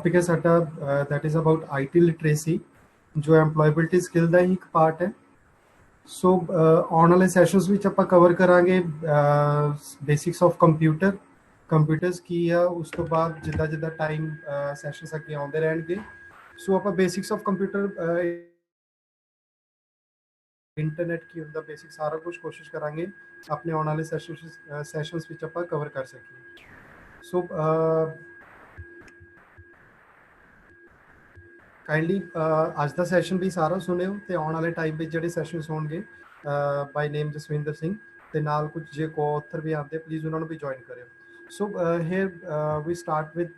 Topic है साडा that is about IT literacy जो एम्प्लॉयबिलिटी स्किल ਦਾ ਹੀ ਇੱਕ ਪਾर्ट है। सो आने वाले सैशनस ਵਿੱਚ ਆਪਾਂ ਕਵਰ ਕਰਾਂਗੇ ਬੇਸਿਕਸ ਆਫ ਕੰਪਿਊਟਰਸ ਕੀ ਆ। ਉਸ ਤੋਂ ਬਾਅਦ ਜਿੱਦਾਂ ਜਿੱਦਾਂ ਟਾਈਮ ਸੈਸ਼ਨਸ ਅੱਗੇ ਆਉਂਦੇ ਰਹਿਣਗੇ ਸੋ ਆਪਾਂ ਬੇਸਿਕਸ ਆਫ ਕੰਪਿਊਟਰ ਇੰਟਰਨੈਟ ਕੀ ਹੁੰਦਾ ਬੇਸਿਕ ਸਾਰਾ ਕੁਝ ਕੋਸ਼ਿਸ਼ ਕਰਾਂਗੇ ਆਪਣੇ ਆਉਣ ਵਾਲੇ ਸੈਸ਼ਨਸ ਵਿੱਚ ਆਪਾਂ ਕਵਰ ਕਰ ਸਕੀਏ। ਸੋ काइंडली अज का सैशन भी सारा सुनियो तो आने वाले टाइम में जोड़े सैशन होंगे बाय नेम जसविंदर सिंह ते नाल कुछ जो को ऑथर भी आते प्लीज़ उन्होंने भी ज्वाइन करो। So here we start with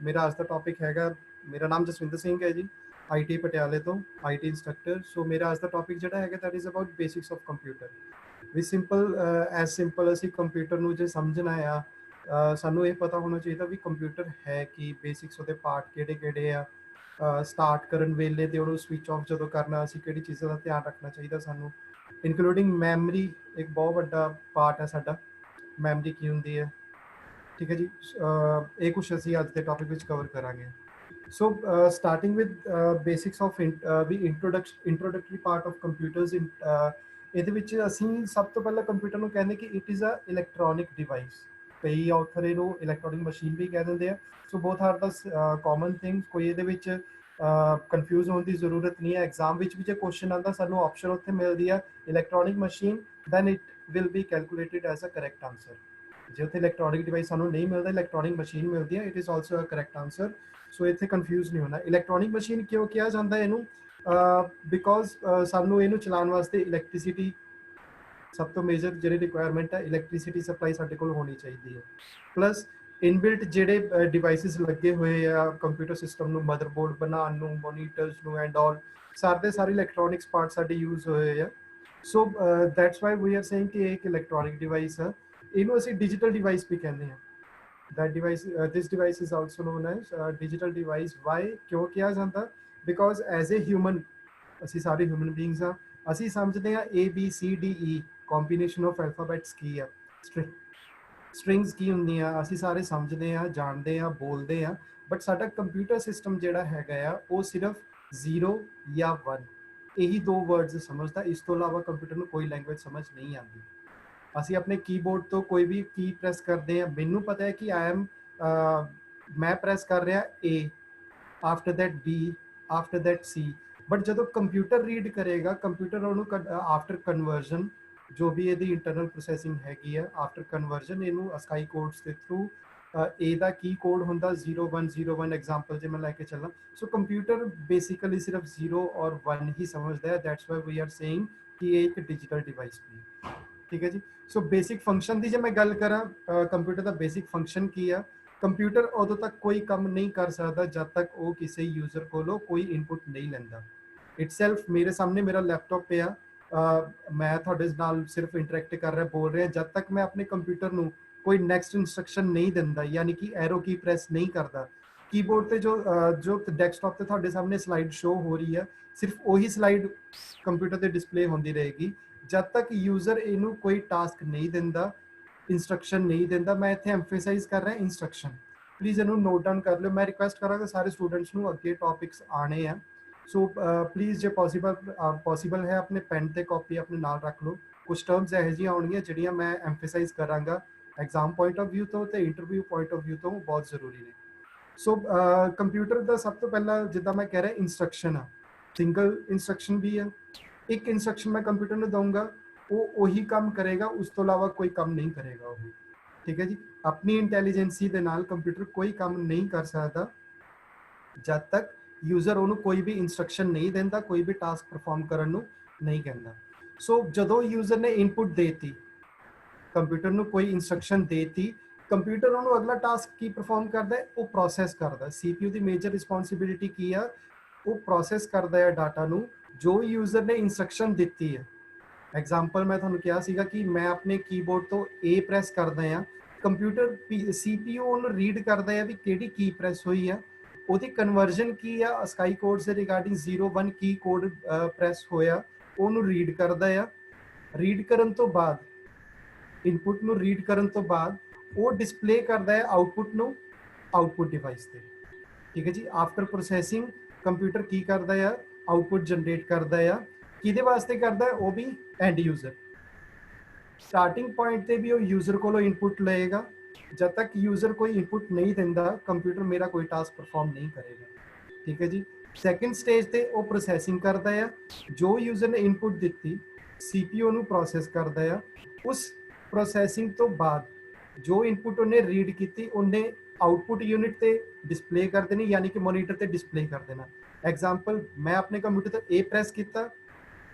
मेरा अज का टॉपिक हैगा। मेरा नाम जसविंदर सिंह है जी, IT पटियाले तो IT इंस्ट्रक्टर। सो मेरा अज का टॉपिक जोड़ा है that is about basics of computer. भी सिंपल असी कंप्यूटर में जो समझना आ सानू ये पता होना चाहिए भी कंप्यूटर है कि बेसिक्स वो पार्ट किहड़े आ स्टार्ट करन वेले ते उहनूं स्विच ऑफ जदों करना असीं किहड़ी चीज़ां दा ध्यान रखना चाहिए सानूं इनकलूडिंग मैमरी एक बहुत वड्डा पार्ट है साडा। मैमरी की हुंदी है, ठीक है जी। ये कुछ असीं अज दे टॉपिक विच कवर करांगे। So starting with basics of भी इंट्रोडक्टरी पार्ट ऑफ कंप्यूटर्स ਇਹਦੇ ਵਿੱਚ ਅਸੀਂ ਸਭ ਤੋਂ ਪਹਿਲਾਂ ਕੰਪਿਊਟਰ ਨੂੰ ਕਹਿੰਦੇ ਕਿ it is a electronic device. ਕਈ ਆਥਰ ਇਹਨੂੰ ਇਲੈਕਟ੍ਰੋਨਿਕ ਮਸ਼ੀਨ ਵੀ ਕਹਿ ਦਿੰਦੇ ਆ। So both are the common thing, ਕੋਈ ਇਹਦੇ ਵਿੱਚ ਕਨਫਿਊਜ਼ ਹੋਣ ਦੀ ਜ਼ਰੂਰਤ ਨਹੀਂ ਹੈ। ਐਗਜ਼ਾਮ ਵਿੱਚ ਵੀ ਜੇ ਕੁਐਸਚਨ ਆਉਂਦਾ ਸਾਨੂੰ ਆਪਸ਼ਨ ਉੱਥੇ ਮਿਲਦੀ ਆ electronic machine, then it will be calculated as a correct answer. ਜੇ ਉੱਥੇ ਇਲੈਕਟ੍ਰੋਨਿਕ ਡਿਵਾਈਸ ਸਾਨੂੰ ਨਹੀਂ ਮਿਲਦਾ, ਇਲੈਕਟ੍ਰੋਨਿਕ ਮਸ਼ੀਨ ਮਿਲਦੀ ਹੈ, it is also a correct answer. So ਇੱਥੇ ਕਨਫਿਊਜ਼ ਨਹੀਂ ਹੋਣਾ। ਇਲੈਕਟ੍ਰੋਨਿਕ ਮਸ਼ੀਨ ਕਿਉਂ ਕਿਹਾ ਜਾਂਦਾ ਇਹਨੂੰ? ਬਿਕੋਜ਼ ਸਾਨੂੰ ਇਹਨੂੰ ਚਲਾਉਣ ਵਾਸਤੇ ਇਲੈਕਟ੍ਰੀਸਿਟੀ सब तो मेजर जी रिक्वायरमेंट है, इलैक्ट्रीसिटी सप्लाई साढ़े को होनी चाहिए। प्लस इनबिल्ट जोड़े डिवाइसिस लगे हुए आ कंप्यूटर सिस्टम में मदरबोर्ड बनाने मोनीटर्स एंड ऑल सारे इलैक्ट्रॉनिक्स पार्ट साढ़े यूज हुए हैं। So that's why we are saying कि एक इलैक्ट्रॉनिक डिवाइस है, इनू असीं डिजिटल डिवाइस भी कहते हैं। that device this device is also known as digital device। why क्यों किया जाता? because as a human ਅਸੀਂ ਸਾਰੇ ਹਿਊਮਨ ਬੀਇੰਗਸ ਆ, ਅਸੀਂ ਸਮਝਦੇ ਆ ABCDE ਕੰਬੀਨੇਸ਼ਨ ਆਫ ਅਲਫਾਬੈਟਸ ਕੀ ਆ, ਸਟ੍ਰਿੰਗਸ ਕੀ ਹੁੰਦੀਆਂ ਅਸੀਂ ਸਾਰੇ ਸਮਝਦੇ ਆ, ਜਾਣਦੇ ਆ, ਬੋਲਦੇ ਆ। ਬਟ ਸਾਡਾ ਕੰਪਿਊਟਰ ਸਿਸਟਮ ਜਿਹੜਾ ਹੈਗਾ ਆ ਉਹ ਸਿਰਫ 0 ਜਾਂ 1 ਇਹੀ ਦੋ ਵਰਡਸ ਸਮਝਦਾ। ਇਸ ਤੋਂ ਇਲਾਵਾ ਕੰਪਿਊਟਰ ਨੂੰ ਕੋਈ ਲੈਂਗੁਏਜ ਸਮਝ ਨਹੀਂ ਆਉਂਦੀ। ਅਸੀਂ ਆਪਣੇ ਕੀਬੋਰਡ ਤੋਂ ਕੋਈ ਵੀ ਕੀ ਪ੍ਰੈਸ ਕਰਦੇ ਆ, ਮੈਨੂੰ ਪਤਾ ਹੈ ਕਿ ਆਈ ਐਮ ਮੈਂ ਪ੍ਰੈਸ ਕਰ ਰਿਹਾ A, after that B, after that C। But जो कंप्यूटर रीड करेगा कंप्यूटर उन्होंने आफ्टर कन्वर्जन जो भी ये इंटरनल प्रोसैसिंग हैगी है आफ्टर कन्वर्जन इनू अस्काई कोड्स के थ्रू ए दा की कोड होंदा 0101 एग्जांपल जे मैं लेके चला। सो कंप्यूटर बेसिकली सिर्फ 0 और 1 ही समझदा है। That's why we are saying कि ये एक डिजिटल डिवाइस भी, ठीक है जी। सो बेसिक फंक्शन की जो मैं गल करा कंप्यूटर का बेसिक फंक्शन की है, कंप्यूटर उदों तक कोई काम नहीं कर सकता जब तक वो किसी यूजर को कोई इनपुट नहीं लेंदा। इटसेल्फ मेरे सामने मेरा लैपटॉप पे मैं थोड़े नाल सिर्फ इंटरैक्ट कर रहा बोल रहा, जब तक मैं अपने कंप्यूटर में कोई नैक्सट इंस्ट्रक्शन नहीं दिंदा यानी कि एरो की प्रेस नहीं करता। कीबोर्ड पे जो डेस्कटॉप पे थोड़े सामने स्लाइड शो हो रही है, सिर्फ वही स्लाइड कंप्यूटर पर डिस्प्ले होती रहेगी जब तक यूजर इनू कोई टास्क नहीं दिंदा, इंस्ट्रक्शन नहीं देता। मैं इतने एम्फेसाइज कर रहा इंस्ट्रक्शन, प्लीज़ इनू नोट डाउन कर लो। मैं रिक्वेस्ट करा सारे स्टूडेंट्स को अगे टॉपिक्स आने हैं। सो प्लीज़ जो पॉसीबल है अपने पेन ते कॉपी अपने नाल रख लो। कुछ टर्म्स यहो जी आउणगियां जिहड़ियां मैं एम्फेसाइज करांगा एग्जाम पॉइंट ऑफ व्यू तो इंटरव्यू पॉइंट ऑफ व्यू तो बहुत जरूरी ने। सो कंप्यूटर का सब तो पहला जिदा मैं कह रहा इंस्ट्रक्शन है, सिंगल इंस्ट्रक्शन भी है। एक इंस्ट्रक्शन मैं कंप्यूटर में दूंगा वो वही काम करेगा, उस तो इलावा कोई काम नहीं करेगा वो, ठीक है जी। अपनी इंटैलीजेंसी के नाल कंप्यूटर कोई काम नहीं कर सकता जब तक यूजर उन्होंने कोई भी इंस्ट्रक्शन नहीं देता, कोई भी टास्क परफॉर्म करने नहीं कहता। सो जो यूजर ने इनपुट देती कंप्यूटर को कोई इंस्ट्रक्शन देती, कंप्यूटर उन्होंने अगला टास्क की परफॉर्म करता है वो प्रोसैस करता। CPU की मेजर रिस्पॉन्सिबिलिटी की है, वो प्रोसैस करता है डाटा को जो यूजर ने इंस्ट्रक्शन दी है। एग्जाम्पल मैं तुहानूं कहा सीगा कि मैं अपने कीबोर्ड तो A प्रैस करदा हाँ, कंप्यूटर CPU उन्होंने रीड करता है भी किहड़ी की प्रैस हुई है, उसकी कन्वर्जन की है अस्काई कोड से रिगार्डिंग 01 की कोड प्रैस होया उन्होंने रीड करता है। रीड करन तो बाद इनपुट नूं रीड करन तो बाद वो डिस्प्ले करता है आउटपुट नूं आउटपुट डिवाइस से। ठीक है जी। आफ्टर प्रोसैसिंग कंप्यूटर की करता है, आउटपुट जनरेट करता है, किहदे वास्ते करता है, वो भी एंड यूजर। स्टार्टिंग पॉइंट ते भी वो यूजर को इनपुट लेगा, जब तक यूजर कोई इनपुट नहीं देता कंप्यूटर मेरा कोई टास्क परफॉर्म नहीं करेगा। ठीक है जी। सैकेंड स्टेज ते वो प्रोसैसिंग करता है, जो यूजर ने इनपुट दी CPU ਨੂੰ प्रोसैस करता है, उस प्रोसैसिंग तो बाद जो इनपुट उन्हें रीड की उन्हें आउटपुट यूनिट ते डिस्प्ले कर देनी, यानी कि मोनीटर ते डिस्प्ले कर देना। एग्जाम्पल, मैं अपने कंप्यूटर ते A प्रेस किया,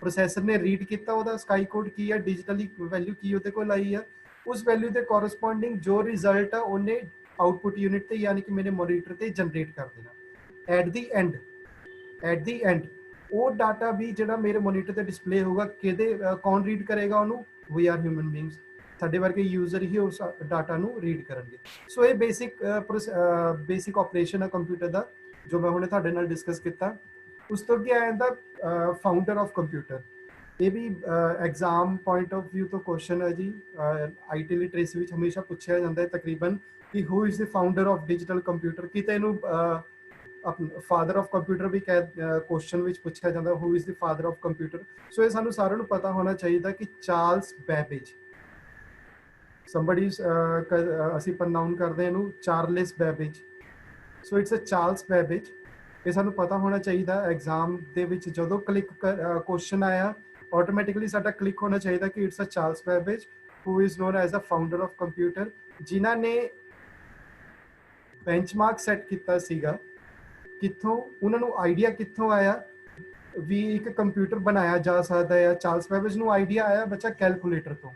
प्रोसैसर ने रीड किया स्काई कोड की है, डिजिटली वैल्यू की ਉਹਦੇ ਕੋਲ आई है, उस वैल्यू के कॉरस्पॉन्डिंग जो रिजल्ट है उन्हें आउटपुट यूनिट ते यानी कि मेरे मोनीटर ते जनरेट कर देना। एट दी एंड वो डाटा भी जो मेरे मोनीटर ते डिस्प्ले होगा किहदे कौन रीड करेगा उन्होंने, वी आर ह्यूमन बींग्स, साडे वर्गे यूजर ही उस डाटा ਨੂੰ रीड करेंगे। सो ये बेसिक ऑपरेशन है कंप्यूटर का जो मैं हुणे तुहाडे नाल डिस्कस किया। उस तो अगे आ जांदा फाउंडर ऑफ कंप्यूटर। ये भी एग्जाम पॉइंट ऑफ व्यू तो क्वेश्चन है जी, IT लिटरेसी में हमेशा पूछा जाता है तकरीबन कि who is the founder of digital computer. किते इनू फादर ऑफ कंप्यूटर भी क्वेश्चन में पूछा जाता है, who is the father of computer. So ये सानू सारिਆਂ ਨੂੰ पता होना चाहिए कि चार्ल्स बैबेज, somebody ਅਸੀਂ ਪ੍ਰੋਨਾउन ਕਰਦੇ ਇਹਨੂੰ Charles Babbage. So it's a Charles Babbage. ਇਹ ਸਾਨੂੰ ਪਤਾ ਹੋਣਾ ਚਾਹੀਦਾ ਐਗਜ਼ਾਮ ਦੇ ਵਿੱਚ ਜਦੋਂ ਕਲਿੱਕ ਕੁਐਸਚਨ ਆਇਆ ਆਟੋਮੈਟਿਕਲੀ ਸਾਡਾ ਕਲਿੱਕ ਹੋਣਾ ਚਾਹੀਦਾ ਕਿ it's a Charles Babbage who is known as a founder of computer, ਜਿਨ੍ਹਾਂ ਨੇ ਬੈਂਚਮਾਰਕ ਸੈੱਟ ਕੀਤਾ ਸੀਗਾ। ਕਿੱਥੋਂ ਉਹਨਾਂ ਨੂੰ ਆਈਡੀਆ ਕਿੱਥੋਂ ਆਇਆ ਵੀ ਇੱਕ ਕੰਪਿਊਟਰ ਬਣਾਇਆ ਜਾ ਸਕਦਾ ਹੈ। ਚਾਰਲਸ ਬੈਬੇਜ ਨੂੰ ਆਈਡੀਆ ਆਇਆ ਬੱਚਾ ਕੈਲਕੂਲੇਟਰ ਤੋਂ।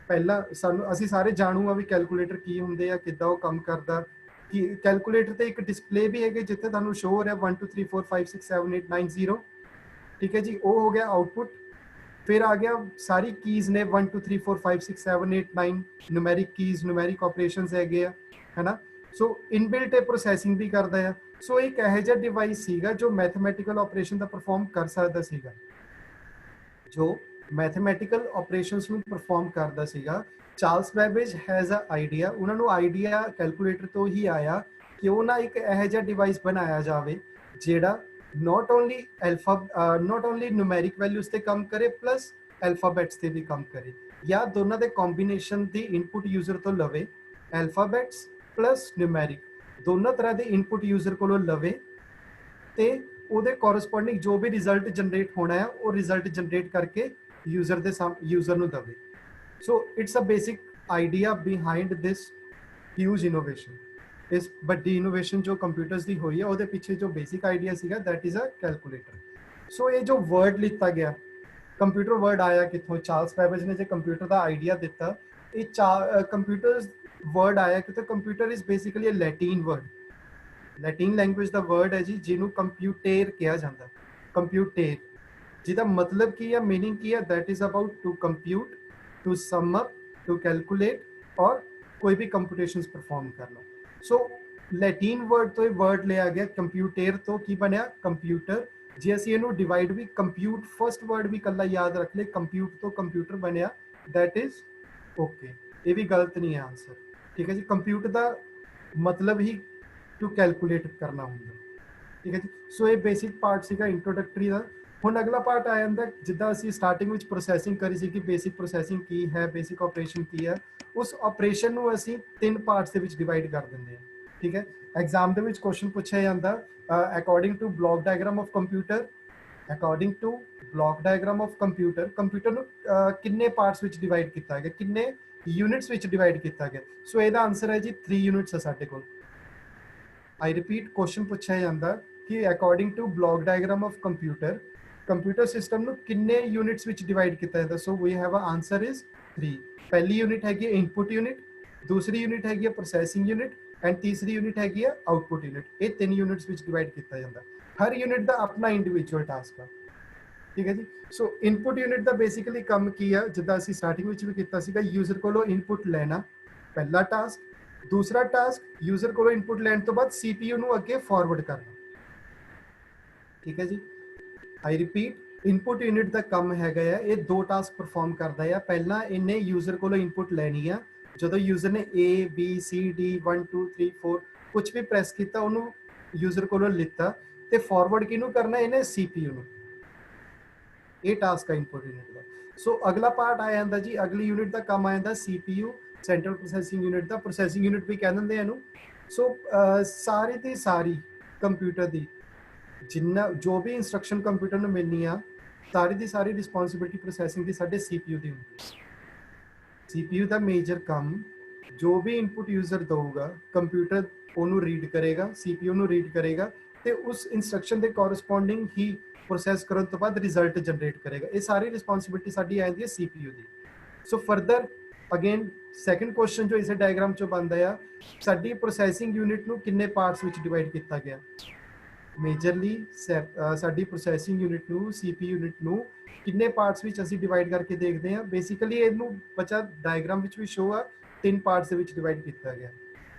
ਪਹਿਲਾਂ ਸਾਨੂੰ ਅਸੀਂ ਸਾਰੇ ਜਾਣੂ ਆ ਵੀ ਕੈਲਕੂਲੇਟਰ ਕੀ ਹੁੰਦੇ ਆ, ਕਿੱਦਾਂ ਉਹ ਕੰਮ ਕਰਦਾ। ਕਿ ਕੈਲਕੂਲੇਟਰ ਤੇ ਇੱਕ ਡਿਸਪਲੇ ਵੀ ਹੈਗੇ ਜਿੱਥੇ ਤੁਹਾਨੂੰ ਸ਼ੋ ਹੋ ਰਿਹਾ 1 2 3 4 5 6 7 8 9 0। ਠੀਕ ਹੈ ਜੀ, ਉਹ ਹੋ ਗਿਆ ਆਊਟਪੁੱਟ। ਫਿਰ ਆ ਗਿਆ ਸਾਰੀ ਕੀਜ਼ ਨੇ 1 2 3 4 5 6 7 8 9 ਨਿਊਮੈਰਿਕ ਕੀਜ਼, ਨਿਊਮੈਰਿਕ ਆਪਰੇਸ਼ਨਸ ਹੈਗੇ ਆ, ਹੈ ਨਾ। ਸੋ ਇਨਬਿਲਟ ਇਹ ਪ੍ਰੋਸੈਸਿੰਗ ਵੀ ਕਰਦਾ ਆ। ਸੋ ਇੱਕ ਇਹੋ ਜਿਹਾ ਡਿਵਾਈਸ ਸੀਗਾ ਜੋ ਮੈਥਮੈਟੀਕਲ ਆਪਰੇਸ਼ਨ ਦਾ ਪਰਫਾਰਮ ਕਰ ਸਕਦਾ ਸੀਗਾ, ਜੋ ਮੈਥਮੈਟੀਕਲ ਆਪਰੇਸ਼ਨਸ ਨੂੰ ਪਰਫਾਰਮ ਕਰਦਾ ਸੀਗਾ। ਚਾਰਲਸ ਬੈਬੇਜ ਹੈਜ਼ ਅ ਆਈਡੀਆ, ਉਹਨਾਂ ਨੂੰ ਆਈਡੀਆ ਕੈਲਕੂਲੇਟਰ ਤੋਂ ਹੀ ਆਇਆ ਕਿ ਉਹ ਨਾ ਇੱਕ ਇਹੋ ਜਿਹਾ ਡਿਵਾਈਸ ਬਣਾਇਆ ਜਾਵੇ ਜਿਹੜਾ not only numeric values ਤੇ ਕੰਮ ਕਰੇ ਪਲੱਸ ਅਲਫਾਬੈਟਸ ਤੇ ਵੀ ਕੰਮ ਕਰੇ, ਜਾਂ ਦੋਨਾਂ ਦੇ ਕੰਬੀਨੇਸ਼ਨ ਦੀ ਇਨਪੁਟ ਯੂਜ਼ਰ ਤੋਂ ਲਵੇ, ਅਲਫਾਬੈਟਸ ਪਲੱਸ ਨਿਊਮੈਰਿਕ ਦੋਨੋਂ ਤਰ੍ਹਾਂ ਦੇ ਇਨਪੁਟ ਯੂਜ਼ਰ ਕੋਲੋਂ ਲਵੇ ਤੇ ਉਹਦੇ ਕੋਰਸਪੋਂਡਿੰਗ ਜੋ ਵੀ ਰਿਜ਼ਲਟ ਜਨਰੇਟ ਹੋਣਾ ਹੈ ਉਹ ਰਿਜ਼ਲਟ ਜਨਰੇਟ ਕਰਕੇ यूजर ਨੂੰ ਦਵੇ। So it's a basic idea behind this huge innovation. ਇਸ ਵੱਡੀ ਇਨੋਵੇਸ਼ਨ ਜੋ ਕੰਪਿਊਟਰਸ ਦੀ ਹੋਈ ਹੈ ਉਹਦੇ ਪਿੱਛੇ ਜੋ ਬੇਸਿਕ ਆਈਡੀਆ ਸੀਗਾ ਦੈਟ ਇਜ਼ ਅ ਕੈਲਕੂਲੇਟਰ। ਸੋ ਇਹ ਜੋ ਵਰਡ ਲਿੱਤਾ ਗਿਆ ਕੰਪਿਊਟਰ ਵਰਡ ਆਇਆ ਕਿੱਥੋਂ, ਚਾਰਲਸ ਬੈਬੇਜ ਨੇ ਜੇ ਕੰਪਿਊਟਰ ਦਾ ਆਈਡੀਆ ਦਿੱਤਾ, ਇਹ ਕੰਪਿਊਟਰਸ ਵਰਡ ਆਇਆ ਕਿਤੇ। Computer is basically a Latin word, Latin language ਦਾ ਵਰਡ ਹੈ ਜੀ, ਜਿਹਨੂੰ ਕੰਪਿਊਟੇਰ ਕਿਹਾ ਜਾਂਦਾ। ਕੰਪਿਊਟੇਰ ਜਿਹਦਾ ਮਤਲਬ ਕੀ ਹੈ, मीनिंग ਕੀ ਹੈ, that is about to compute, to sum up, to calculate और कोई भी कंप्यूटेशंस परफॉर्म करना। सो लैटिन वर्ड तो वर्ड लिया गया कंप्यूटेर तो की बनया कंप्यूटर। जे असीं इहनूं डिवाइड भी कंप्यूट फर्स्ट वर्ड भी कल्ला याद रख ले, कंप्यूट तो कंप्यूटर बनया, दैट इज ओके। ये भी गलत नहीं है आंसर, ठीक है जी। कंप्यूट का मतलब ही टू कैलकुलेट करना होंगे, ठीक है जी। सो ये बेसिक पार्ट सीगा इंट्रोडक्टरी का। ਹੁਣ ਅਗਲਾ ਪਾਰਟ ਆ ਜਾਂਦਾ ਜਿੱਦਾਂ ਅਸੀਂ ਸਟਾਰਟਿੰਗ ਵਿੱਚ ਪ੍ਰੋਸੈਸਿੰਗ ਕਰੀ ਸੀ ਕਿ ਬੇਸਿਕ ਪ੍ਰੋਸੈਸਿੰਗ ਕੀ ਹੈ, ਬੇਸਿਕ ਆਪਰੇਸ਼ਨ ਕੀ ਹੈ। ਉਸ ਆਪਰੇਸ਼ਨ ਨੂੰ ਅਸੀਂ 3 ਪਾਰਟਸ ਦੇ ਵਿੱਚ ਡਿਵਾਈਡ ਕਰ ਦਿੰਦੇ ਹਾਂ, ਠੀਕ ਹੈ। ਐਗਜ਼ਾਮ ਦੇ ਵਿੱਚ ਕੁਐਸਚਨ ਪੁੱਛਿਆ ਜਾਂਦਾ according to block diagram of computer, according to block diagram of computer, computer ਨੂੰ ਕਿੰਨੇ ਪਾਰਟਸ ਵਿੱਚ ਡਿਵਾਈਡ ਕੀਤਾ ਗਿਆ, ਕਿੰਨੇ ਯੂਨਿਟਸ ਵਿੱਚ ਡਿਵਾਈਡ ਕੀਤਾ ਗਿਆ। ਸੋ ਇਹਦਾ ਆਨਸਰ ਹੈ ਜੀ 3 ਯੂਨਿਟਸ ਹੈ ਸਾਡੇ ਕੋਲ। ਆਈ ਰਿਪੀਟ, ਕੁਐਸਚਨ ਪੁੱਛਿਆ ਜਾਂਦਾ ਕਿ according to block diagram of computer computer system ਨੂੰ ਕਿੰਨੇ ਯੂਨਿਟਸ ਵਿੱਚ ਡਿਵਾਈਡ ਕੀਤਾ ਜਾਂਦਾ। So we have a answer is 3। ਪਹਿਲੀ ਯੂਨਿਟ ਹੈਗੀ ਇਨਪੁਟ ਯੂਨਿਟ, ਦੂਸਰੀ ਯੂਨਿਟ ਹੈਗੀ ਪ੍ਰੋਸੈਸਿੰਗ ਯੂਨਿਟ ਐਂਡ ਤੀਸਰੀ ਯੂਨਿਟ ਹੈਗੀ ਆਊਟਪੁੱਟ ਯੂਨਿਟ। ਇਹ 3 ਯੂਨਿਟਸ ਵਿੱਚ ਡਿਵਾਈਡ ਕੀਤਾ ਜਾਂਦਾ। ਹਰ ਯੂਨਿਟ ਦਾ ਆਪਣਾ ਇੰਡੀਵਿਜੂਅਲ ਟਾਸਕ ਆ, ਠੀਕ ਹੈ ਜੀ। ਸੋ ਇਨਪੁਟ ਯੂਨਿਟ ਦਾ ਬੇਸਿਕਲੀ ਕੰਮ ਕੀ ਆ, ਜਿੱਦਾਂ ਅਸੀਂ ਸਟਾਰਟਿੰਗ ਵਿੱਚ ਵੀ ਕੀਤਾ ਸੀਗਾ, ਯੂਜ਼ਰ ਕੋਲੋਂ ਇਨਪੁਟ ਲੈਣਾ ਪਹਿਲਾ ਟਾਸਕ। ਦੂਸਰਾ ਟਾਸਕ ਯੂਜ਼ਰ ਕੋਲੋਂ ਇਨਪੁਟ ਲੈਣ ਤੋਂ ਬਾਅਦ CPU ਨੂੰ ਅੱਗੇ ਫਾਰਵਰਡ ਕਰਨਾ, ਠੀਕ ਹੈ ਜੀ। आई रिपीट, इनपुट यूनिट का काम हैगा है, ये 2 टास्क परफॉर्म करता है। पहला इन्हें यूजर को इनपुट लैनी है। जो यूजर ने A B C D 1 2 3 4 कुछ भी प्रेस किया उन्होंने यूजर कोलों लिता ते फॉरवर्ड किनू करना इन्हें CPU ਨੂੰ ਇਹ ਟਾਸਕ ਹੈ ਇਨਪੁਟ ਯੂਨਿਟ ਦਾ। ਸੋ ਅਗਲਾ ਪਾਰਟ ਆ ਜਾਂਦਾ ਜੀ, ਅਗਲੀ ਯੂਨਿਟ ਦਾ ਕੰਮ ਆ ਜਾਂਦਾ CPU ਸੈਂਟਰਲ ਪ੍ਰੋਸੈਸਿੰਗ ਯੂਨਿਟ ਦਾ, ਪ੍ਰੋਸੈਸਿੰਗ ਯੂਨਿਟ ਵੀ ਕਹਿ ਦਿੰਦੇ ਆ ਇਹਨੂੰ। ਸੋ ਸਾਰੀ ਦੀ ਸਾਰੀ ਕੰਪਿਊਟਰ ਦੀ ਜਿੰਨਾ ਜੋ ਵੀ ਇੰਸਟਰਕਸ਼ਨ ਕੰਪਿਊਟਰ ਨੂੰ ਮਿਲਣੀ ਆ, ਸਾਰੀ ਦੀ ਸਾਰੀ ਰਿਸਪੌਂਸਿਬਿਲਿਟੀ ਪ੍ਰੋਸੈਸਿੰਗ ਦੀ ਸਾਡੇ CPU ਦੀ ਹੁੰਦੀ ਹੈ। CPU ਦਾ ਮੇਜਰ ਕੰਮ ਜੋ ਵੀ ਇਨਪੁਟ ਯੂਜ਼ਰ ਦਊਗਾ, ਕੰਪਿਊਟਰ ਉਹਨੂੰ ਰੀਡ ਕਰੇਗਾ, CPU ਨੂੰ ਰੀਡ ਕਰੇਗਾ ਤੇ ਉਸ ਇੰਸਟਰਕਸ਼ਨ ਦੇ ਕੋਰਸਪੋਂਡਿੰਗ ਹੀ ਪ੍ਰੋਸੈਸ ਕਰਨ ਤੋਂ ਬਾਅਦ ਰਿਜ਼ਲਟ ਜਨਰੇਟ ਕਰੇਗਾ। ਇਹ ਸਾਰੀ ਰਿਸਪੌਂਸਿਬਿਲਿਟੀ ਸਾਡੀ ਆ ਜਾਂਦੀ ਹੈ CPU ਦੀ। ਸੋ ਫਰਦਰ ਅਗੇਨ ਸੈਕੰਡ ਕੁਐਸਚਨ ਜੋ ਇਸੇ ਡਾਇਗਰਾਮ ਚੋਂ ਬਣਦਾ ਆ, ਸਾਡੀ ਪ੍ਰੋਸੈਸਿੰਗ ਯੂਨਿਟ ਨੂੰ ਕਿੰਨੇ ਪਾਰਟਸ ਵਿੱਚ ਡਿਵਾਈਡ ਕੀਤਾ ਗਿਆ। ਮੇਜਰਲੀ ਸਾਡੀ ਪ੍ਰੋਸੈਸਿੰਗ ਯੂਨਿਟ ਨੂੰ, CPU ਯੂਨਿਟ ਨੂੰ ਕਿੰਨੇ ਪਾਰਟਸ ਵਿੱਚ ਅਸੀਂ ਡਿਵਾਈਡ ਕਰਕੇ ਦੇਖਦੇ ਹਾਂ। ਬੇਸਿਕਲੀ ਇਹਨੂੰ ਬੱਚਾ ਡਾਇਗਰਾਮ ਵਿੱਚ ਵੀ ਸ਼ੋ ਆ, 3 ਪਾਰਟਸ ਦੇ ਵਿੱਚ ਡਿਵਾਈਡ ਕੀਤਾ ਗਿਆ।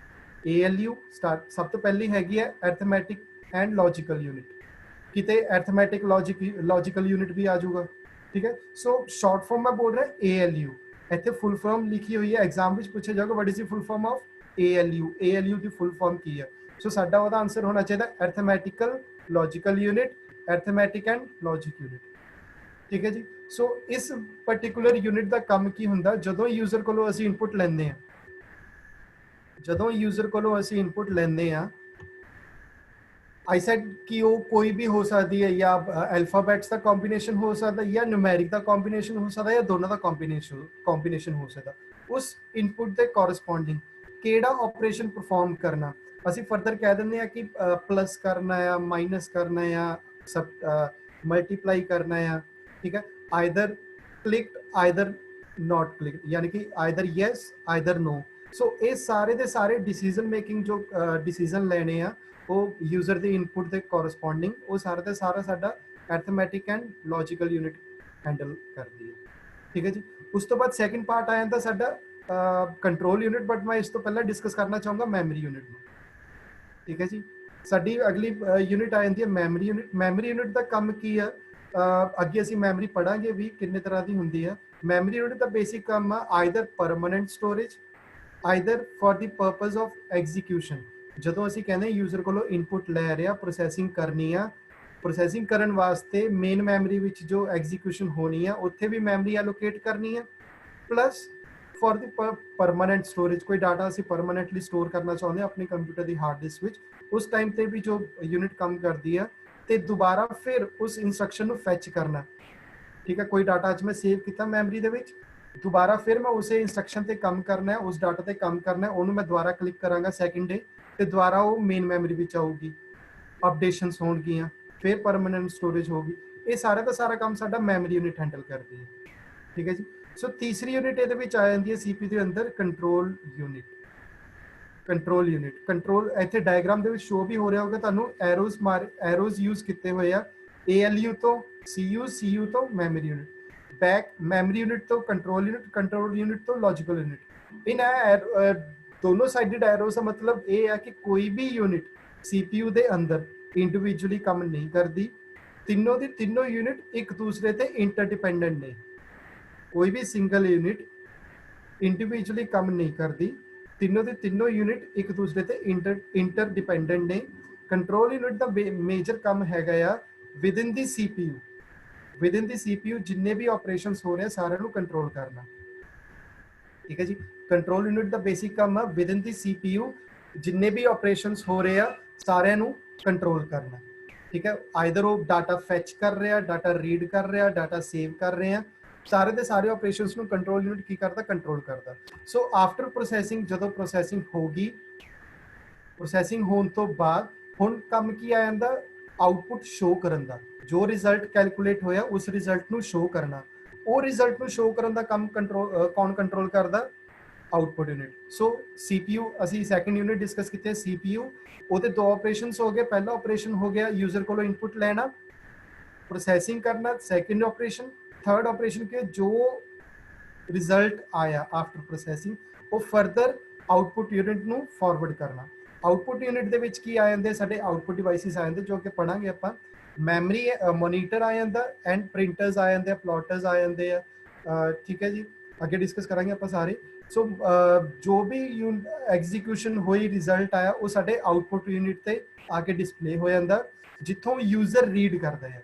ALU ਸਟਾਰਟ ਸਭ ਤੋਂ ਪਹਿਲੀ ਹੈਗੀ ਹੈ ਅਰਥਮੈਟਿਕ ਐਂਡ ਲੌਜੀਕਲ ਯੂਨਿਟ, ਕਿਤੇ ਅਰਥਮੈਟਿਕ ਲੌਜੀਕਲ ਯੂਨਿਟ ਵੀ ਆ ਜਾਊਗਾ, ਠੀਕ ਹੈ। ਸੋ ਸ਼ਾਰਟ ਫਾਰਮ ਮੈਂ ਬੋਲ ਰਿਹਾ ALU, ਇੱਥੇ ਫੁੱਲ ਫਾਰਮ ਲਿਖੀ ਹੋਈ ਹੈ, ਐਗਜ਼ਾਮ ਵਿੱਚ ਪੁੱਛਿਆ ਜਾਊਗਾ what is the full farm of ALU, ALU the full farm ਕੀ ਹੈ। ਸੋ ਸਾਡਾ ਉਹਦਾ ਆਨਸਰ ਹੋਣਾ ਚਾਹੀਦਾ arithmetical logical unit, arithmetic and logic unit, ਠੀਕ ਹੈ ਜੀ। ਸੋ ਇਸ ਪਾਰਟਿਕੂਲਰ ਯੂਨਿਟ ਦਾ ਕੰਮ ਕੀ ਹੁੰਦਾ, ਜਦੋਂ ਯੂਜ਼ਰ ਕੋਲੋਂ ਅਸੀਂ ਇਨਪੁਟ ਲੈਂਦੇ ਹਾਂ, ਜਦੋਂ ਯੂਜ਼ਰ ਕੋਲੋਂ ਅਸੀਂ ਇਨਪੁਟ ਲੈਂਦੇ ਹਾਂ, आई सेड कि वो कोई भी हो सकती है, या अल्फाबेट्स का कॉम्बीनेशन हो सकता है, या न्यूमेरिक का कॉम्बीनेशन हो सकता है, या दोनों का कॉम्बीनेशन हो सकता। उस इनपुट के कॉरस्पॉन्डिंग केड़ा ऑपरेशन परफॉर्म करना, ਅਸੀਂ ਫਰਦਰ ਕਹਿ ਦਿੰਦੇ ਆ ਕਿ ਪਲੱਸ ਕਰਨਾ ਆ, ਮਾਈਨਸ ਕਰਨਾ ਆ, ਸਬ ਮਲਟੀਪਲਾਈ ਕਰਨਾ ਆ, ਠੀਕ ਹੈ। ਆਈਦਰ ਕਲਿਕਡ ਆਈਦਰ ਨਾਟ ਕਲਿਕਡ, ਯਾਨੀ ਕਿ ਆਈਦਰ ਯੈਸ ਆਈਦਰ ਨੋ। ਸੋ ਇਹ ਸਾਰੇ ਦੇ ਸਾਰੇ ਡਿਸੀਜਨ ਮੇਕਿੰਗ ਜੋ ਡਿਸੀਜਨ ਲੈਣੇ ਆ ਉਹ ਯੂਜ਼ਰ ਦੇ ਇਨਪੁਟ ਦੇ ਕੋਰਸਪੋਂਡਿੰਗ, ਉਹ ਸਾਰਾ ਦਾ ਸਾਰਾ ਸਾਡਾ arithmetic and logical unit handle ਕਰਦੀ ਹੈ, ਠੀਕ ਹੈ ਜੀ। ਉਸ ਤੋਂ ਬਾਅਦ ਸੈਕਿੰਡ ਪਾਰਟ ਆ ਜਾਂਦਾ ਸਾਡਾ ਕੰਟਰੋਲ ਯੂਨਿਟ, ਬਟ ਮੈਂ ਇਸ ਤੋਂ ਪਹਿਲਾਂ ਡਿਸਕਸ ਕਰਨਾ ਚਾਹੂੰਗਾ ਮੈਮਰੀ ਯੂਨਿਟ ਨੂੰ, ਠੀਕ ਹੈ ਜੀ। ਸਾਡੀ ਅਗਲੀ ਯੂਨਿਟ ਆ ਜਾਂਦੀ ਹੈ ਮੈਮਰੀ ਯੂਨਿਟ। ਮੈਮਰੀ ਯੂਨਿਟ ਦਾ ਕੰਮ ਕੀ ਆ, ਅੱਗੇ ਅਸੀਂ ਮੈਮਰੀ ਪੜਾਂਗੇ ਵੀ ਕਿੰਨੇ ਤਰ੍ਹਾਂ ਦੀ ਹੁੰਦੀ ਆ। ਮੈਮਰੀ ਯੂਨਿਟ ਦਾ ਬੇਸਿਕ ਕੰਮ ਆ either permanent storage, either for the purpose of execution. ਜਦੋਂ ਅਸੀਂ ਕਹਿੰਦੇ ਯੂਜ਼ਰ ਕੋਲੋਂ ਇਨਪੁਟ ਲੈ ਰਿਹਾ, ਪ੍ਰੋਸੈਸਿੰਗ ਕਰਨੀ ਆ, ਪ੍ਰੋਸੈਸਿੰਗ ਕਰਨ ਵਾਸਤੇ ਮੇਨ ਮੈਮਰੀ ਵਿੱਚ ਜੋ ਐਗਜ਼ੀਕਿਊਸ਼ਨ ਹੋਣੀ ਆ ਉੱਥੇ ਵੀ ਮੈਮਰੀ ਐਲੋਕੇਟ ਕਰਨੀ ਆ, plus for the permanent storage, ਕੋਈ ਡਾਟਾ ਅਸੀਂ ਪਰਮਾਨੈਂਟਲੀ ਸਟੋਰ ਕਰਨਾ ਚਾਹੁੰਦੇ ਹਾਂ ਆਪਣੇ ਕੰਪਿਊਟਰ ਦੀ ਹਾਰਡ ਡਿਸਕ ਵਿੱਚ, ਉਸ ਟਾਈਮ ਤੇ ਵੀ ਜੋ ਯੂਨਿਟ ਕੰਮ ਕਰਦੀ ਆ ਤੇ ਦੁਬਾਰਾ ਫਿਰ ਉਸ ਇੰਸਟਰਕਸ਼ਨ ਨੂੰ ਫੈਚ ਕਰਨਾ, ਠੀਕ ਹੈ। ਕੋਈ ਡਾਟਾ ਅੱਜ ਮੈਂ ਸੇਵ ਕੀਤਾ ਮੈਮਰੀ ਦੇ ਵਿੱਚ, ਦੁਬਾਰਾ ਫਿਰ ਮੈਂ ਉਸੇ ਇੰਸਟਰਕਸ਼ਨ ਤੇ ਕੰਮ ਕਰਨਾ ਹੈ, ਉਸ ਡਾਟਾ ਤੇ ਕੰਮ ਕਰਨਾ ਹੈ, ਉਹਨੂੰ ਮੈਂ ਦੁਬਾਰਾ ਕਲਿੱਕ ਕਰਾਂਗਾ ਸੈਕਿੰਡ ਡੇ ਤੇ ਦੁਬਾਰਾ ਉਹ ਮੇਨ ਮੈਮਰੀ ਵਿੱਚ ਆਊਗੀ, ਅਪਡੇਸ਼ਨਸ ਹੋਣਗੀਆਂ, ਫਿਰ ਪਰਮਾਨੈਂਟ ਸਟੋਰੇਜ ਹੋਗੀ। ਇਹ ਸਾਰਾ ਦਾ ਸਾਰਾ ਕੰਮ ਸਾਡਾ ਮੈਮਰੀ ਯੂਨਿਟ ਹੈਂਡਲ ਕਰਦੀ ਹੈ, ਠੀਕ ਹੈ ਜੀ। ਸੋ ਤੀਸਰੀ ਯੂਨਿਟ ਇਹਦੇ ਵਿੱਚ ਆ ਜਾਂਦੀ ਹੈ CPU ਦੇ ਅੰਦਰ control unit. Control unit, control ਇੱਥੇ ਡਾਇਗਰਾਮ ਦੇ ਵਿੱਚ ਸ਼ੋ ਵੀ ਹੋ ਰਿਹਾ ਹੋਗਾ ਤੁਹਾਨੂੰ, ਐਰੋਜ਼ ਯੂਜ਼ ਕੀਤੇ ਹੋਏ ਆ, ALU ਤੋਂ CU ਤੋਂ memory unit, back memory unit ਤੋਂ ਕੰਟਰੋਲ ਯੂਨਿਟ, ਕੰਟਰੋਲ ਯੂਨਿਟ ਤੋਂ ਲੌਜੀਕਲ ਯੂਨਿਟ। ਇਹਨਾਂ ਦੋਨੋਂ ਸਾਈਡਡ ਐਰੋਜ਼ ਦਾ ਮਤਲਬ ਇਹ ਹੈ ਕਿ ਕੋਈ ਵੀ ਯੂਨਿਟ CPU ਦੇ ਅੰਦਰ ਇੰਡੀਵਿਜੂਅਲੀ ਕੰਮ ਨਹੀਂ ਕਰਦੀ, ਤਿੰਨੋਂ ਦੀ ਤਿੰਨੋਂ ਯੂਨਿਟ ਇੱਕ ਦੂਸਰੇ ਤੇ ਇੰਟਰਡਿਪੈਂਡੈਂਟ ਨੇ। ਕੋਈ ਵੀ ਸਿੰਗਲ ਯੂਨਿਟ ਇੰਡੀਵਿਜੂਅਲੀ ਕੰਮ ਨਹੀਂ ਕਰਦੀ, ਤਿੰਨੋਂ ਦੇ ਤਿੰਨੋਂ ਯੂਨਿਟ ਇੱਕ ਦੂਸਰੇ ਤੇ ਇੰਟਰਡਿਪੈਂਡੈਂਟ ਨੇ। ਕੰਟਰੋਲ ਯੂਨਿਟ ਦਾ ਮੇਜਰ ਕੰਮ ਹੈਗਾ ਆ ਵਿਦਿਨ ਦੀ CPU ਜਿੰਨੇ ਵੀ ਆਪਰੇਸ਼ਨਸ ਹੋ ਰਹੇ ਸਾਰਿਆਂ ਨੂੰ ਕੰਟਰੋਲ ਕਰਨਾ, ਠੀਕ ਹੈ ਜੀ। ਕੰਟਰੋਲ ਯੂਨਿਟ ਦਾ ਬੇਸਿਕ ਕੰਮ ਆ ਵਿਦਿਨ ਦੀ CPU ਜਿੰਨੇ ਵੀ ਆਪਰੇਸ਼ਨਸ ਹੋ ਰਹੇ ਆ ਸਾਰਿਆਂ ਨੂੰ ਕੰਟਰੋਲ ਕਰਨਾ, ਠੀਕ ਹੈ। ਆਈਦਰ ਉਹ ਡਾਟਾ ਫੈਚ ਕਰ ਰਿਹਾ, ਡਾਟਾ ਰੀਡ ਕਰ ਰਿਹਾ, ਡਾਟਾ ਸੇਵ ਕਰ ਰਹੇ ਆ, ਸਾਰੇ ਦੇ ਸਾਰੇ ਆਪਰੇਸ਼ਨਸ ਨੂੰ ਕੰਟਰੋਲ ਯੂਨਿਟ ਕੀ ਕਰਦਾ, ਕੰਟਰੋਲ ਕਰਦਾ। ਸੋ ਆਫਟਰ ਪ੍ਰੋਸੈਸਿੰਗ, ਜਦੋਂ ਪ੍ਰੋਸੈਸਿੰਗ ਹੋਗੀ, ਪ੍ਰੋਸੈਸਿੰਗ ਹੋਣ ਤੋਂ ਬਾਅਦ ਹੁਣ ਕੰਮ ਕੀ ਆ ਜਾਂਦਾ, ਆਊਟਪੁੱਟ ਸ਼ੋ ਕਰਨ ਦਾ। ਜੋ ਰਿਜ਼ਲਟ ਕੈਲਕੂਲੇਟ ਹੋਇਆ ਉਸ ਰਿਜ਼ਲਟ ਨੂੰ ਸ਼ੋ ਕਰਨਾ, ਉਹ ਰਿਜ਼ਲਟ ਨੂੰ ਸ਼ੋ ਕਰਨ ਦਾ ਕੰਮ ਕੌਣ ਕੰਟਰੋਲ ਕਰਦਾ, ਆਊਟਪੁੱਟ ਯੂਨਿਟ। ਸੋ CPU ਅਸੀਂ ਸੈਕੰਡ ਯੂਨਿਟ ਡਿਸਕਸ ਕੀਤੇ, CPU ਉਹਦੇ ਦੋ ਆਪਰੇਸ਼ਨਸ ਹੋ ਗਏ। ਪਹਿਲਾ ਆਪਰੇਸ਼ਨ ਹੋ ਗਿਆ ਯੂਜ਼ਰ ਕੋਲੋਂ ਇਨਪੁਟ ਲੈਣਾ, ਪ੍ਰੋਸੈਸਿੰਗ ਕਰਨਾ, ਸੈਕੰਡ ਆਪਰੇਸ਼ਨ। थर्ड ऑपरेशन के जो रिजल्ट आया आफ्टर प्रोसैसिंग वो फर्दर आउटपुट यूनिट ਨੂੰ ਫਾਰਵਰਡ ਕਰਨਾ। ਆਊਟਪੁੱਟ ਯੂਨਿਟ ਦੇ ਵਿੱਚ ਕੀ ਆ ਜਾਂਦੇ, ਸਾਡੇ ਆਊਟਪੁੱਟ ਡਿਵਾਈਸਿਸ ਆ ਜਾਂਦੇ ਜੋ ਕਿ ਪੜਾਂਗੇ ਆਪਾਂ। ਮੈਮਰੀ ਮੋਨੀਟਰ ਆ ਜਾਂਦਾ, ਐਂਡ ਪ੍ਰਿੰਟਰਸ ਆ ਜਾਂਦੇ ਆ, ਪਲੋਟਰਸ ਆ ਜਾਂਦੇ ਆ, ਠੀਕ ਹੈ ਜੀ। ਅੱਗੇ ਡਿਸਕਸ ਕਰਾਂਗੇ ਆਪਾਂ ਸਾਰੇ। ਸੋ ਜੋ ਵੀ ਐਗਜ਼ੀਕਿਊਸ਼ਨ ਹੋਈ ਰਿਜ਼ਲਟ ਆਇਆ ਉਹ ਸਾਡੇ ਆਊਟਪੁੱਟ ਯੂਨਿਟ ਤੇ ਆ ਕੇ ਡਿਸਪਲੇ ਹੋ ਜਾਂਦਾ, ਜਿੱਥੋਂ ਯੂਜ਼ਰ ਰੀਡ ਕਰਦਾ ਹੈ।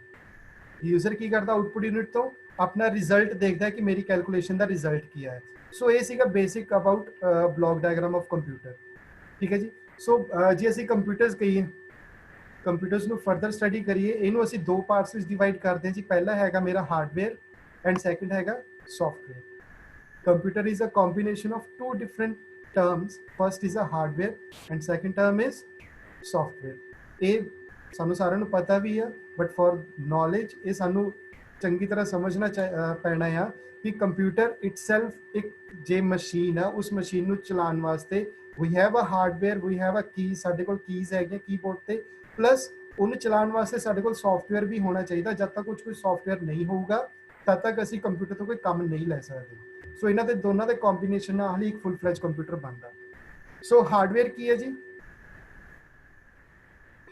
ਯੂਜ਼ਰ ਕੀ ਕਰਦਾ ਆਊਟਪੁੱਟ ਯੂਨਿਟ ਤੋਂ ਆਪਣਾ ਰਿਜ਼ਲਟ ਦੇਖਦਾ ਹੈ ਕਿ ਮੇਰੀ ਕੈਲਕੂਲੇਸ਼ਨ ਦਾ ਰਿਜ਼ਲਟ ਕੀ ਹੈ। ਸੋ ਇਹ ਸੀਗਾ basic about block diagram of computer. ਠੀਕ ਹੈ ਜੀ। ਸੋ ਜੇ ਅਸੀਂ ਕੰਪਿਊਟਰਸ ਕਹੀਏ, ਕੰਪਿਊਟਰਸ ਨੂੰ ਫਰਦਰ ਸਟੱਡੀ ਕਰੀਏ, ਇਹਨੂੰ ਅਸੀਂ ਦੋ ਪਾਰਟਸ ਵਿੱਚ ਡਿਵਾਈਡ ਕਰਦੇ ਹਾਂ ਜੀ। ਪਹਿਲਾ ਹੈਗਾ ਮੇਰਾ ਹਾਰਡਵੇਅਰ ਐਂਡ ਸੈਕੰਡ ਹੈਗਾ software. Computer is a combination of two different terms. First is a hardware and second term is software. ਇਹ ਸਾਨੂੰ ਸਾਰਿਆਂ ਨੂੰ ਪਤਾ ਵੀ ਆ, ਬਟ ਫॉर ਨੌਲੇਜ ਇਹ ਸਾਨੂੰ ਚੰਗੀ ਤਰ੍ਹਾਂ ਸਮਝਣਾ ਪੈਣਾ ਆ ਕਿ ਕੰਪਿਊਟਰ ਇਟਸੈਲਫ ਇੱਕ ਜੇ ਮਸ਼ੀਨ ਆ, ਉਸ ਮਸ਼ੀਨ ਨੂੰ ਚਲਾਉਣ ਵਾਸਤੇ we have a hardware, we have a key, ਸਾਡੇ ਕੋਲ ਕੀਜ਼ ਹੈਗੀਆਂ ਕੀਬੋਰਡ ਤੇ, ਪਲੱਸ ਉਹਨੂੰ ਚਲਾਉਣ ਵਾਸਤੇ ਸਾਡੇ ਕੋਲ ਸੌਫਟਵੇਅਰ ਵੀ ਹੋਣਾ ਚਾਹੀਦਾ। ਜਦ ਤੱਕ ਕੋਈ ਸੌਫਟਵੇਅਰ ਨਹੀਂ ਹੋਊਗਾ ਤਦ ਤੱਕ ਅਸੀਂ ਕੰਪਿਊਟਰ ਤੋਂ ਕੋਈ ਕੰਮ ਨਹੀਂ ਲੈ ਸਕਦੇ। ਸੋ ਇਹਨਾਂ ਦੇ ਦੋਨਾਂ ਦੇ ਕੰਬੀਨੇਸ਼ਨ ਨਾਲ ਹੀ ਇੱਕ ਫੁੱਲ ਫਲੈਜ ਕੰਪਿਊਟਰ ਬਣਦਾ। ਸੋ ਹਾਰਡਵੇਅਰ ਕੀ ਹੈ ਜੀ?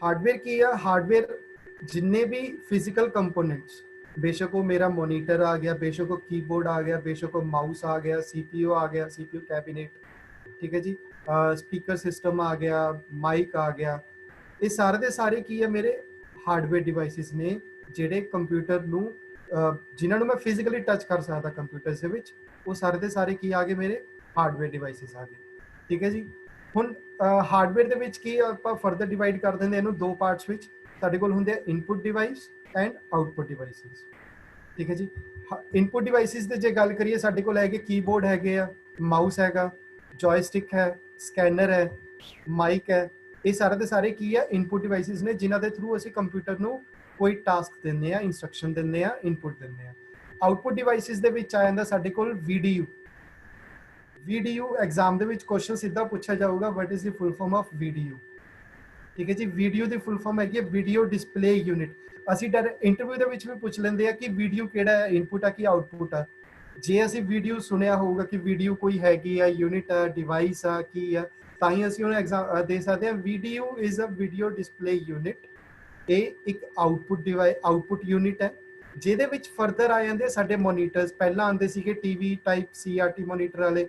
ਹਾਰਡਵੇਅਰ ਕੀ ਆ? ਹਾਰਡਵੇਅਰ ਜਿੰਨੇ ਵੀ ਫਿਜ਼ੀਕਲ ਕੰਪੋਨੈਂਟਸ, ਬੇਸ਼ੱਕ ਉਹ ਮੇਰਾ ਮੋਨੀਟਰ ਆ ਗਿਆ, ਬੇਸ਼ੱਕ ਉਹ ਕੀਬੋਰਡ ਆ ਗਿਆ, ਬੇਸ਼ੱਕ ਉਹ ਮਾਊਸ ਆ ਗਿਆ, CPU ਆ ਗਿਆ, CPU ਕੈਬਿਨੇਟ, ਠੀਕ ਹੈ ਜੀ, ਸਪੀਕਰ ਸਿਸਟਮ ਆ ਗਿਆ, ਮਾਈਕ ਆ ਗਿਆ, ਇਹ ਸਾਰੇ ਦੇ ਸਾਰੇ ਕੀ ਆ ਮੇਰੇ ਹਾਰਡਵੇਅਰ ਡਿਵਾਈਸਿਸ ਨੇ, ਜਿਹੜੇ ਕੰਪਿਊਟਰ ਨੂੰ ਜਿਨ੍ਹਾਂ ਨੂੰ ਮੈਂ ਫਿਜ਼ੀਕਲੀ ਟੱਚ ਕਰ ਸਕਦਾ ਕੰਪਿਊਟਰ ਦੇ ਵਿੱਚ, ਉਹ ਸਾਰੇ ਦੇ ਸਾਰੇ ਕੀ ਆ ਗਏ ਮੇਰੇ ਹਾਰਡਵੇਅਰ ਡਿਵਾਈਸਿਸ ਆ ਗਏ। ਠੀਕ ਹੈ ਜੀ। ਹੁਣ ਹਾਰਡਵੇਅਰ ਦੇ ਵਿੱਚ ਕੀ ਆਪਾਂ ਫਰਦਰ ਡਿਵਾਈਡ ਕਰ ਦਿੰਦੇ ਇਹਨੂੰ ਦੋ ਪਾਰਟਸ ਵਿੱਚ। ਸਾਡੇ ਕੋਲ ਹੁੰਦੇ ਆ input device and output devices. ਠੀਕ ਹੈ ਜੀ। ਇਨਪੁਟ ਡਿਵਾਈਸਿਸ ਦੇ ਜੇ ਗੱਲ ਕਰੀਏ, ਸਾਡੇ ਕੋਲ ਹੈਗੇ ਕੀਬੋਰਡ ਹੈਗੇ ਆ, ਮਾਊਸ ਹੈਗਾ, ਜॉयस्टिक ਹੈ, ਸਕੈਨਰ ਹੈ, ਮਾਈਕ ਹੈ। ਇਹ ਸਾਰੇ ਦੇ ਸਾਰੇ ਕੀ ਆ ਇਨਪੁਟ ਡਿਵਾਈਸਿਸ ਨੇ, ਜਿਨ੍ਹਾਂ ਦੇ ਥਰੂ ਅਸੀਂ ਕੰਪਿਊਟਰ ਨੂੰ ਕੋਈ ਟਾਸਕ ਦਿੰਦੇ ਆ, ਇੰਸਟਰਕਸ਼ਨ ਦਿੰਦੇ ਆ, ਇਨਪੁਟ ਦਿੰਦੇ ਆ। ਆਊਟਪੁੱਟ ਡਿਵਾਈਸਿਸ ਦੇ ਵਿੱਚ ਆ ਜਾਂਦਾ ਸਾਡੇ ਕੋਲ VDU। VDU ਐਗਜ਼ਾਮ ਦੇ ਵਿੱਚ ਕੁਐਸਚਨ ਸਿੱਧਾ ਪੁੱਛਿਆ ਜਾਊਗਾ, what is the full farm of VDU। ਠੀਕ ਹੈ ਜੀ। VDU ਦੀ ਫੁੱਲ ਫਾਰਮ ਹੈਗੀ ਹੈ ਵੀਡੀਓ ਡਿਸਪਲੇ ਯੂਨਿਟ। ਅਸੀਂ ਇੰਟਰਵਿਊ ਦੇ ਵਿੱਚ ਵੀ ਪੁੱਛ ਲੈਂਦੇ ਆ ਕਿ VDU ਕਿਹੜਾ ਹੈ, ਇਨਪੁਟ ਆ ਕਿ ਆਊਟਪੁੱਟ ਆ। ਜੇ ਅਸੀਂ VDU ਸੁਣਿਆ ਹੋਊਗਾ ਕਿ VDU ਕੋਈ ਹੈਗੀ ਆ, ਯੂਨਿਟ ਆ, ਡਿਵਾਈਸ ਆ, ਕੀ ਆ, ਤਾਂ ਹੀ ਅਸੀਂ ਉਹਨੂੰ ਐਗਜ਼ਾਮ ਦੇ ਸਕਦੇ ਹਾਂ। VDU is a video display unit. ਇਹ ਇੱਕ ਆਊਟਪੁੱਟ ਯੂਨਿਟ ਹੈ, ਜਿਹਦੇ ਵਿੱਚ ਫਰਦਰ ਆ ਜਾਂਦੇ ਸਾਡੇ ਮੋਨੀਟਰਸ। ਪਹਿਲਾਂ ਆਉਂਦੇ ਸੀਗੇ TV ਟਾਈਪ CRT ਮੋਨੀਟਰ ਵਾਲੇ,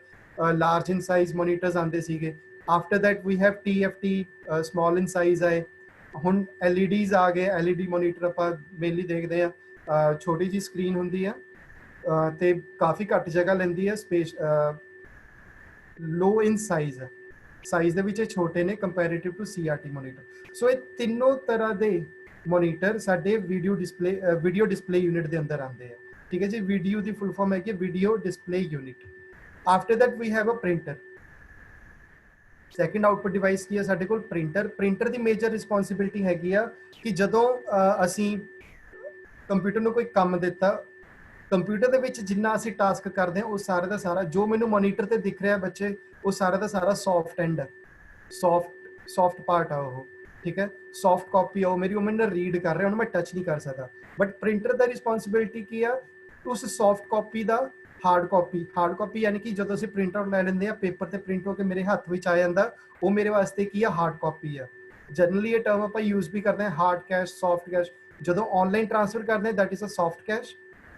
ਲਾਰਜ ਇਨ ਸਾਈਜ਼ ਮੋਨੀਟਰਸ ਆਉਂਦੇ ਸੀਗੇ। After that we have TFT small in size ਆਏ। ਹੁਣ LEDs ਆ ਗਏ। LED ਮੋਨੀਟਰ ਆਪਾਂ ਮੇਨਲੀ ਦੇਖਦੇ ਆ, ਛੋਟੀ ਜੀ ਸਕਰੀਨ ਹੁੰਦੀ ਆ ਤੇ ਕਾਫੀ ਘੱਟ ਜਗ੍ਹਾ ਲੈਂਦੀ ਹੈ, ਸਪੇਸ ਲੋ ਇਨ ਸਾਈਜ਼ ਦੇ ਵਿੱਚ ਇਹ ਛੋਟੇ ਨੇ ਕੰਪੈਰੀਟਿਵ ਟੂ CRT ਮੋਨੀਟਰ। ਸੋ ਇਹ ਤਿੰਨੋਂ ਤਰ੍ਹਾਂ ਦੇ ਮੋਨੀਟਰ ਸਾਡੇ ਵੀਡੀਓ ਡਿਸਪਲੇ ਯੂਨਿਟ ਦੇ ਅੰਦਰ ਆਉਂਦੇ ਆ। ਠੀਕ ਹੈ ਜੀ। VDU ਦੀ ਫੁੱਲ ਫਾਰਮ ਹੈ ਕਿ video display unit. After that we have a printer. Second output device ਕੀ ਹੈ ਸਾਡੇ ਕੋਲ? ਪ੍ਰਿੰਟਰ। ਪ੍ਰਿੰਟਰ ਦੀ ਮੇਜਰ ਰਿਸਪੌਂਸਿਬਿਲਿਟੀ ਹੈਗੀ ਆ ਕਿ ਜਦੋਂ ਅਸੀਂ ਕੰਪਿਊਟਰ ਨੂੰ ਕੋਈ ਕੰਮ ਦਿੱਤਾ, ਕੰਪਿਊਟਰ ਦੇ ਵਿੱਚ ਜਿੰਨਾ ਅਸੀਂ ਟਾਸਕ ਕਰਦੇ ਹਾਂ ਉਹ ਸਾਰਾ ਦਾ ਸਾਰਾ ਜੋ ਮੈਨੂੰ ਮੋਨੀਟਰ ਤੇ ਦਿਖ ਰਿਹਾ ਬੱਚੇ, ਉਹ ਸਾਰਾ ਦਾ ਸਾਰਾ ਸੌਫਟ ਐਂਡ ਹੈ, ਸੌਫਟ ਪਾਰਟ ਆ ਉਹ। ਠੀਕ ਹੈ। ਸੌਫਟ ਕਾਪੀ ਆ ਉਹ ਮੇਰੀ, ਉਹ ਮੈਨੂੰ ਰੀਡ ਕਰ ਰਿਹਾ, ਉਹਨੂੰ ਮੈਂ ਟੱਚ ਨਹੀਂ ਕਰ ਸਕਦਾ। ਬਟ ਪ੍ਰਿੰਟਰ ਦਾ ਰਿਸਪੌਂਸਿਬਿਲਿਟੀ ਕੀ ਆ? ਉਸ ਸੌਫਟ ਕਾਪੀ ਦਾ ਹਾਰਡ ਕਾਪੀ ਯਾਨੀ ਕਿ ਜਦੋਂ ਅਸੀਂ ਪ੍ਰਿੰਟ ਆਊਟ ਲੈ ਲੈਂਦੇ ਆ, ਪੇਪਰ ਤੇ ਪ੍ਰਿੰਟ ਹੋ ਕੇ ਮੇਰੇ ਹੱਥ ਵਿੱਚ ਆ ਜਾਂਦਾ, ਉਹ ਮੇਰੇ ਵਾਸਤੇ ਕੀ ਆ? ਹਾਰਡ ਕਾਪੀ ਆ। ਜਨਰਲੀ ਇਹ ਟਰਮ ਆਪਾਂ ਯੂਜ਼ ਵੀ ਕਰਦੇ ਹਾਂ, ਹਾਰਡ ਕੈਸ਼, ਸੌਫਟ ਕੈਸ਼। ਜਦੋਂ ਆਨਲਾਈਨ ਟ੍ਰਾਂਸਫਰ ਕਰਦੇ ਹਾਂ that is a soft cash.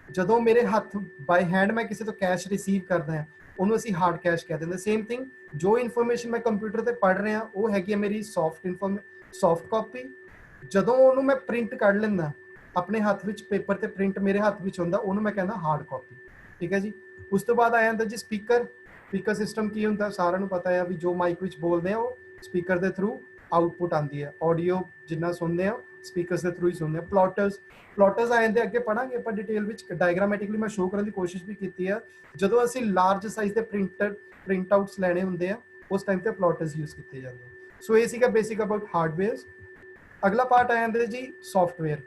ਜਦੋਂ ਮੇਰੇ ਹੱਥ ਬਾਈ ਹੈਂਡ ਮੈਂ ਕਿਸੇ ਤੋਂ ਕੈਸ਼ ਰਿਸੀਵ ਕਰਦਾ ਹਾਂ, ਉਹਨੂੰ ਅਸੀਂ ਹਾਰਡ ਕੈਸ਼ ਕਹਿ ਦਿੰਦੇ। ਸੇਮ ਥਿੰਗ, ਜੋ ਇਨਫੋਰਮੇਸ਼ਨ ਮੈਂ ਕੰਪਿਊਟਰ ਤੇ ਪੜ੍ਹ ਰਿਹਾ ਉਹ ਹੈਗੀ ਹੈ ਮੇਰੀ ਸੌਫਟ ਕਾਪੀ। ਜਦੋਂ ਉਹਨੂੰ ਮੈਂ ਪ੍ਰਿੰਟ ਕੱਢ ਲੈਂਦਾ ਆਪਣੇ ਹੱਥ ਵਿੱਚ, ਪੇਪਰ ਤੇ ਪ੍ਰਿੰਟ ਮੇਰੇ ਹੱਥ ਵਿੱਚ ਹੁੰਦਾ, ਉਹਨੂੰ ਮੈਂ ਕਹਿੰਦਾ ਹਾਰਡ ਕਾਪੀ। ਠੀਕ ਹੈ ਜੀ। ਉਸ ਤੋਂ ਬਾਅਦ ਆ ਜਾਂਦਾ ਜੀ ਸਪੀਕਰ ਸਿਸਟਮ। ਕੀ ਹੁੰਦਾ ਸਾਰਿਆਂ ਨੂੰ ਪਤਾ ਹੈ ਵੀ ਜੋ ਮਾਈਕ ਵਿੱਚ ਬੋਲਦੇ ਆ ਉਹ ਸਪੀਕਰ ਦੇ ਥਰੂ ਆਊਟਪੁੱਟ ਆਉਂਦੀ ਹੈ। ਆਡੀਓ ਜਿੰਨਾ ਸੁਣਦੇ ਆ ਸਪੀਕਰਸ ਦੇ ਥਰੂ ਹੀ ਸੁਣਦੇ ਆ। ਪਲੋਟਰਸ ਆ ਜਾਂਦੇ, ਅੱਗੇ ਪੜਾਂਗੇ ਆਪਾਂ ਡਿਟੇਲ ਵਿੱਚ। ਡਾਇਗਰਾਮੈਟਿਕਲੀ ਮੈਂ ਸ਼ੋਅ ਕਰਨ ਦੀ ਕੋਸ਼ਿਸ਼ ਵੀ ਕੀਤੀ ਆ। ਜਦੋਂ ਅਸੀਂ ਲਾਰਜ ਸਾਈਜ਼ ਦੇ ਪ੍ਰਿੰਟ ਆਊਟਸ ਲੈਣੇ ਹੁੰਦੇ ਆ, ਉਸ ਟਾਈਮ ਤੇ ਪਲੋਟਰਸ ਯੂਜ਼ ਕੀਤੇ ਜਾਂਦੇ ਆ। ਸੋ ਇਹ ਸੀਗਾ ਬੇਸਿਕ ਅਬਾਊਟ ਹਾਰਡਵੇਅਰ। ਅਗਲਾ ਪਾਰਟ ਆ ਜਾਂਦਾ ਜੀ ਸੌਫਟਵੇਅਰ।